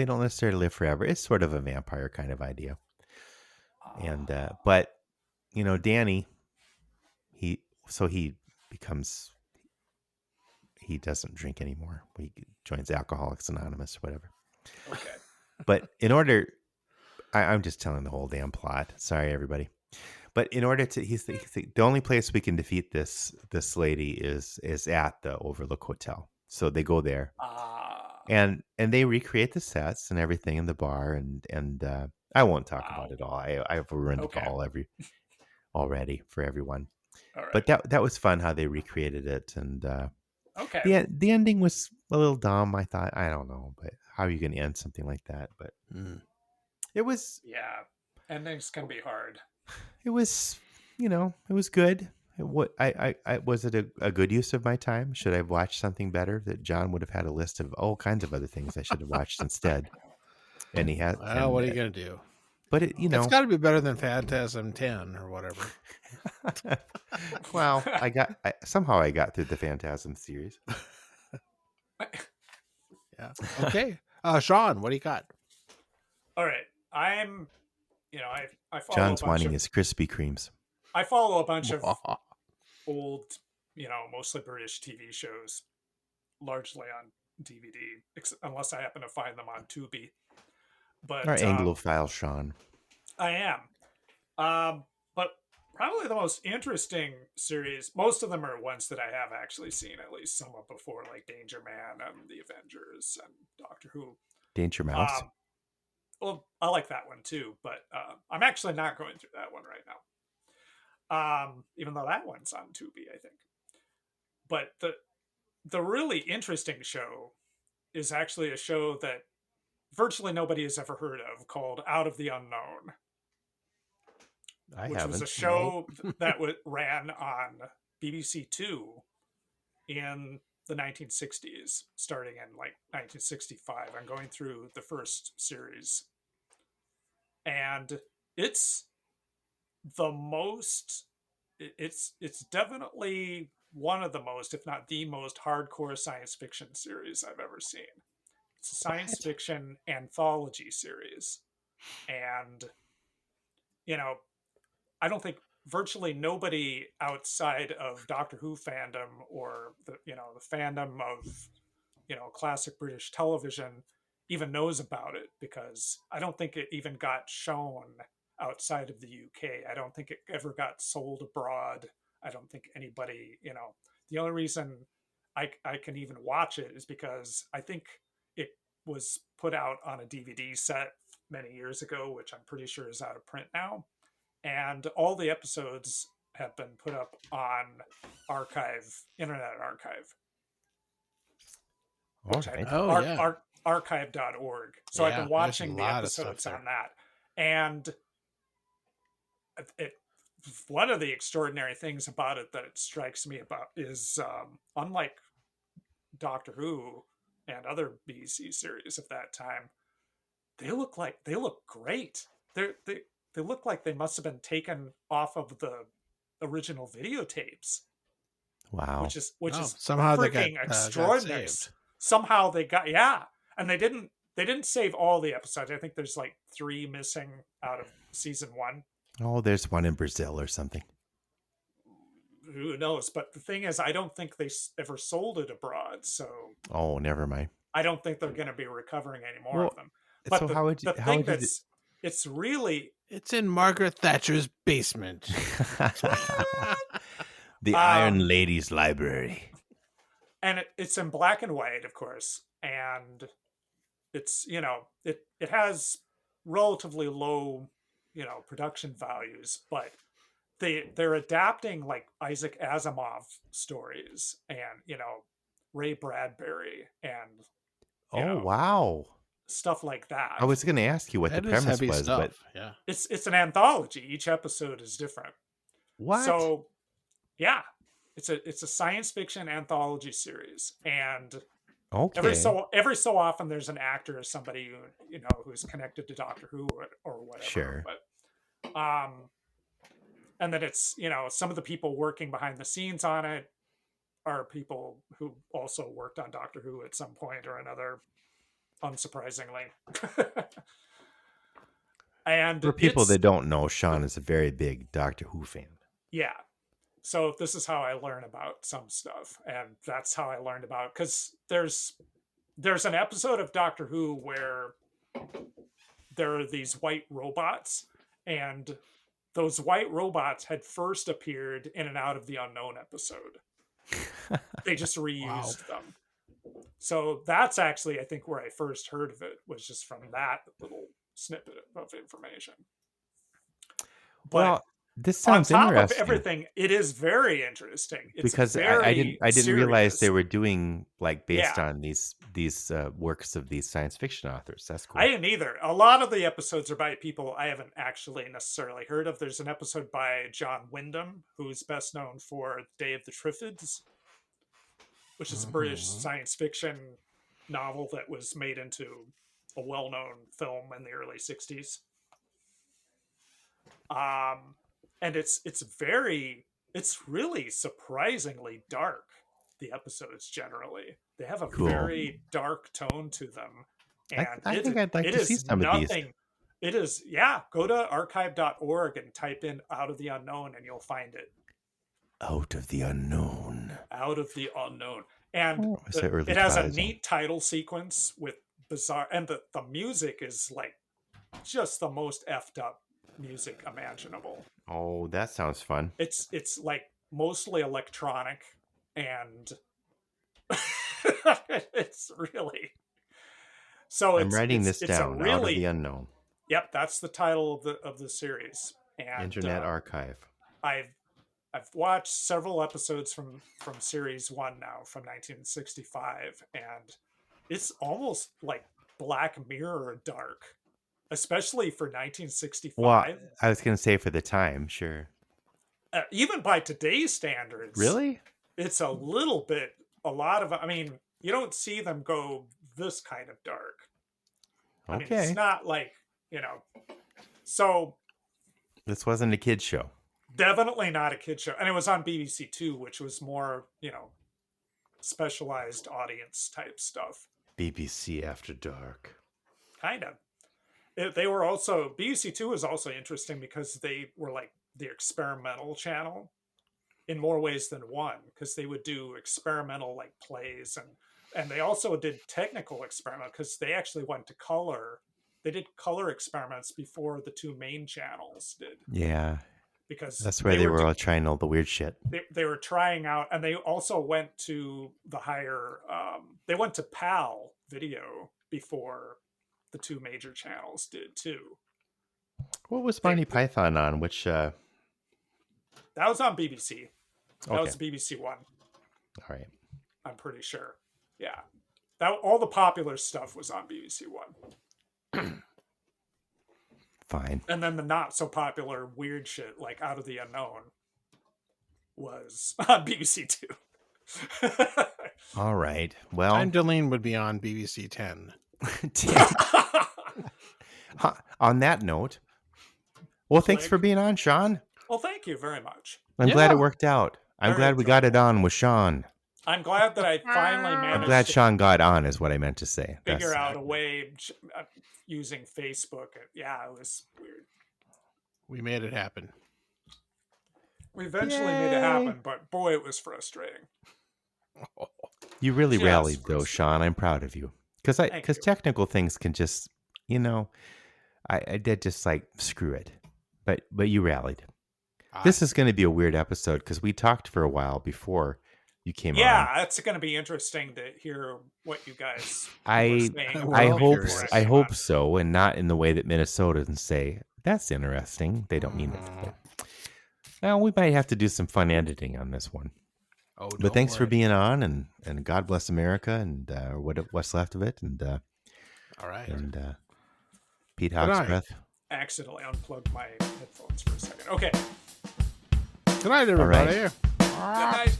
[SPEAKER 1] don't necessarily live forever. It's sort of a vampire kind of idea, and but Danny, he becomes he doesn't drink anymore. He joins Alcoholics Anonymous or whatever.
[SPEAKER 5] Okay.
[SPEAKER 1] But in order, I'm just telling the whole damn plot. Sorry, everybody. But in order to, he's the only place we can defeat this lady is at the Overlook Hotel. So they go there, and they recreate the sets and everything in the bar, and I won't talk about it all. I've ruined it all already for everyone.
[SPEAKER 5] All right.
[SPEAKER 1] But that was fun how they recreated it, and
[SPEAKER 5] okay.
[SPEAKER 1] the ending was a little dumb. I thought, I don't know, but how are you going to end something like that? But it was,
[SPEAKER 5] Yeah. Endings can be hard.
[SPEAKER 1] it was, it was good. What I was it a good use of my time? Should I have watched something better? That John would have had a list of all kinds of other things I should have watched instead. And he had.
[SPEAKER 2] Well, what are you gonna do?
[SPEAKER 1] But it,
[SPEAKER 2] It's got to be better than Phantasm 10 or whatever.
[SPEAKER 1] Well, somehow I got through the Phantasm series.
[SPEAKER 2] Yeah. Okay. Shawn, what do you got?
[SPEAKER 5] All right. I follow
[SPEAKER 1] John's
[SPEAKER 5] a bunch
[SPEAKER 1] wanting
[SPEAKER 5] of,
[SPEAKER 1] his Krispy Kremes.
[SPEAKER 5] I follow a bunch of old, mostly British TV shows, largely on DVD, unless I happen to find them on Tubi. But
[SPEAKER 1] Our Anglophile Shawn.
[SPEAKER 5] I am. But probably the most interesting series, most of them are ones that I have actually seen at least somewhat before, like Danger Man and The Avengers and Doctor Who.
[SPEAKER 1] Danger Mouse.
[SPEAKER 5] Well, I like that one too, but I'm actually not going through that one right now. Even though that one's on Tubi, I think. But the really interesting show is actually a show that virtually nobody has ever heard of, called Out of the Unknown. Which was a show that ran on BBC Two in the 1960s, starting in like 1965. I'm going through the first series, and it's definitely one of the most, if not the most, hardcore science fiction series I've ever seen. It's a science fiction anthology series, and I don't think virtually nobody outside of Doctor Who fandom or the fandom of classic British television even knows about it, because I don't think it even got shown outside of the UK. I don't think it ever got sold abroad. I don't think anybody, the only reason I can even watch it is because I think it was put out on a DVD set many years ago, which I'm pretty sure is out of print now. And all the episodes have been put up on Internet Archive. Archive.org. So I've been watching the episodes on that. And one of the extraordinary things about it that it strikes me about is, unlike Doctor Who and other BBC series of that time, they look great. They look like they must have been taken off of the original videotapes.
[SPEAKER 1] Wow.
[SPEAKER 5] Which is
[SPEAKER 2] somehow
[SPEAKER 5] freaking extraordinary. Somehow they got, and they didn't save all the episodes. I think there's like 3 missing out of season 1.
[SPEAKER 1] Oh, there's one in Brazil or something.
[SPEAKER 5] Who knows? But the thing is, I don't think they ever sold it abroad. So.
[SPEAKER 1] Oh, never mind.
[SPEAKER 5] I don't think they're going to be recovering any more of them.
[SPEAKER 1] But
[SPEAKER 5] so it's really
[SPEAKER 2] It's in Margaret Thatcher's basement.
[SPEAKER 1] The Iron Lady's Library.
[SPEAKER 5] and it's in black and white, of course, and it's it has relatively low production values, but they're adapting like Isaac Asimov stories and Ray Bradbury and
[SPEAKER 1] Oh, wow.
[SPEAKER 5] stuff like that.
[SPEAKER 1] I was going to ask you what the
[SPEAKER 2] That is
[SPEAKER 1] premise
[SPEAKER 2] heavy
[SPEAKER 1] was,
[SPEAKER 2] stuff.
[SPEAKER 1] but
[SPEAKER 2] Yeah.
[SPEAKER 5] It's an anthology. Each episode is different.
[SPEAKER 1] what?
[SPEAKER 5] So yeah, it's a science fiction anthology series, and
[SPEAKER 1] Okay.
[SPEAKER 5] every so often there's an actor or somebody who's connected to Doctor Who or whatever.
[SPEAKER 1] Sure.
[SPEAKER 5] But and then it's some of the people working behind the scenes on it are people who also worked on Doctor Who at some point or another, unsurprisingly. And
[SPEAKER 1] For people that don't know, Shawn is a very big Doctor Who fan.
[SPEAKER 5] yeah. So this is how I learn about some stuff, and that's how I learned about, because there's an episode of Doctor Who where there are these white robots, and those white robots had first appeared in an Out of the Unknown episode. They just reused them. So that's actually, I think, where I first heard of it, was just from that little snippet of information. But
[SPEAKER 1] Well, this sounds
[SPEAKER 5] on top
[SPEAKER 1] interesting.
[SPEAKER 5] of everything, it is very interesting. It's
[SPEAKER 1] Because
[SPEAKER 5] very
[SPEAKER 1] I didn't realize
[SPEAKER 5] serious.
[SPEAKER 1] they were doing like based
[SPEAKER 5] Yeah.
[SPEAKER 1] on these works of these science fiction authors. That's cool.
[SPEAKER 5] I didn't either. A lot of the episodes are by people I haven't actually necessarily heard of. There's an episode by John Wyndham, who's best known for Day of the Triffids, which is a British science fiction novel that was made into a well-known film in the early 60s. And it's really surprisingly dark. The episodes generally, they have a
[SPEAKER 1] Cool.
[SPEAKER 5] very dark tone to them, and
[SPEAKER 1] I think I'd like
[SPEAKER 5] it
[SPEAKER 1] to see
[SPEAKER 5] is
[SPEAKER 1] some of these.
[SPEAKER 5] nothing. It is, yeah. Go to archive.org and type in "Out of the Unknown" and you'll find it.
[SPEAKER 1] Out of the Unknown.
[SPEAKER 5] Out of the Unknown, and
[SPEAKER 1] Oh, it's the early
[SPEAKER 5] it has a
[SPEAKER 1] Twilight Zone.
[SPEAKER 5] neat title sequence with bizarre, and the music is like just the most effed up music imaginable.
[SPEAKER 1] Oh, that sounds fun.
[SPEAKER 5] It's like mostly electronic, and it's really so.
[SPEAKER 1] I'm writing this
[SPEAKER 5] it's
[SPEAKER 1] down.
[SPEAKER 5] A really,
[SPEAKER 1] Out of the Unknown.
[SPEAKER 5] Yep, that's the title of the series. And
[SPEAKER 1] Internet Archive.
[SPEAKER 5] I've watched several episodes from series 1 now, from 1965, and it's almost like Black Mirror dark, especially for 1965.
[SPEAKER 1] Well, I was going to say for the time, sure.
[SPEAKER 5] Even by today's standards,
[SPEAKER 1] Really?
[SPEAKER 5] it's a lot of. I mean, you don't see them go this kind of dark. I mean,
[SPEAKER 1] Okay.
[SPEAKER 5] it's not like So
[SPEAKER 1] This wasn't a kid's show.
[SPEAKER 5] definitely not a kid show, and it was on BBC Two, which was more specialized audience type stuff.
[SPEAKER 1] BBC After Dark.
[SPEAKER 5] Kind of. They were also, BBC Two was also interesting because they were like the experimental channel in more ways than one, because they would do experimental like plays, and they also did technical experiment, because they actually went to color. They did color experiments before the two main channels did,
[SPEAKER 1] Yeah.
[SPEAKER 5] because
[SPEAKER 1] That's where they were all trying all the weird shit.
[SPEAKER 5] they were trying out, and they also went to the higher they went to PAL video before the two major channels did too.
[SPEAKER 1] What was Monty Python on? Which
[SPEAKER 5] That was on BBC. That
[SPEAKER 1] Okay.
[SPEAKER 5] was BBC One,
[SPEAKER 1] all right.
[SPEAKER 5] I'm pretty sure. Yeah, that all the popular stuff was on BBC One,
[SPEAKER 1] Fine.
[SPEAKER 5] and then the not so popular weird shit like Out of the Unknown was on BBC Two.
[SPEAKER 1] All right. Well,
[SPEAKER 2] Time Deline would be on BBC 10.
[SPEAKER 1] on that note, well, thanks for being on, Shawn.
[SPEAKER 5] Well, thank you very much.
[SPEAKER 1] I'm glad it
[SPEAKER 2] Yeah.
[SPEAKER 1] worked out. I'm
[SPEAKER 5] Very
[SPEAKER 1] glad we got it on with Shawn.
[SPEAKER 5] I'm glad that I finally
[SPEAKER 1] I'm
[SPEAKER 5] managed
[SPEAKER 1] glad
[SPEAKER 5] to
[SPEAKER 1] Shawn got on, is what I meant to say.
[SPEAKER 5] figure out a way using Facebook. Yeah, it was weird.
[SPEAKER 2] We made it happen.
[SPEAKER 5] We eventually made it happen, but boy, it was frustrating.
[SPEAKER 1] You really
[SPEAKER 5] Just
[SPEAKER 1] rallied, though,
[SPEAKER 5] frustrating.
[SPEAKER 1] Shawn. I'm proud of you. Because
[SPEAKER 5] Thank you.
[SPEAKER 1] technical things can just, I did just like, screw it. But you rallied. This is going to be a weird episode because we talked for a while before you came on.
[SPEAKER 5] Yeah, it's going to be interesting to hear what you guys were saying.
[SPEAKER 1] I hope so, and not in the way that Minnesotans say, that's interesting. They don't mean it. Well, we might have to do some fun editing on this one.
[SPEAKER 2] Oh,
[SPEAKER 1] but thanks for being on, and God bless America, and what's left of it, and
[SPEAKER 2] all right,
[SPEAKER 1] and Pete Hawk's breath.
[SPEAKER 5] Accidentally unplugged my headphones for a second. Okay.
[SPEAKER 2] Good night, everybody.
[SPEAKER 5] Good night.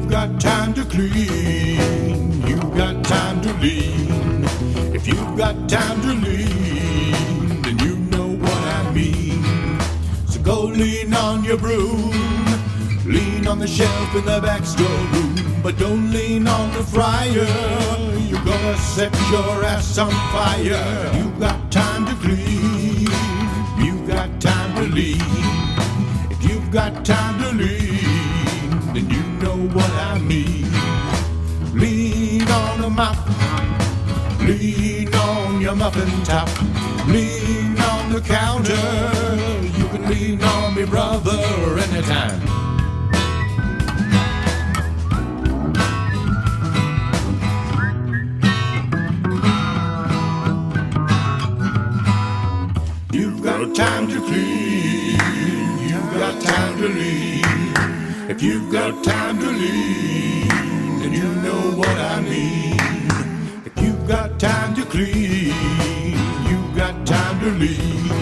[SPEAKER 3] Got time to clean, you've got time to lean. If you've got time to lean, then you know what I mean. So go lean on your broom, lean on the shelf in the back storeroom, but don't lean on the fryer. You're gonna set your ass on fire. You've got time to clean, you've got time to lean. If you've got time to lean, then you know what I mean. Lean on the mop, lean on your muffin top, lean on the counter. You can lean on me, brother, anytime. You've got time to clean, you've got time to lean. If you've got time to lean, then you know what I mean. If you've got time to clean, you've got time to lean.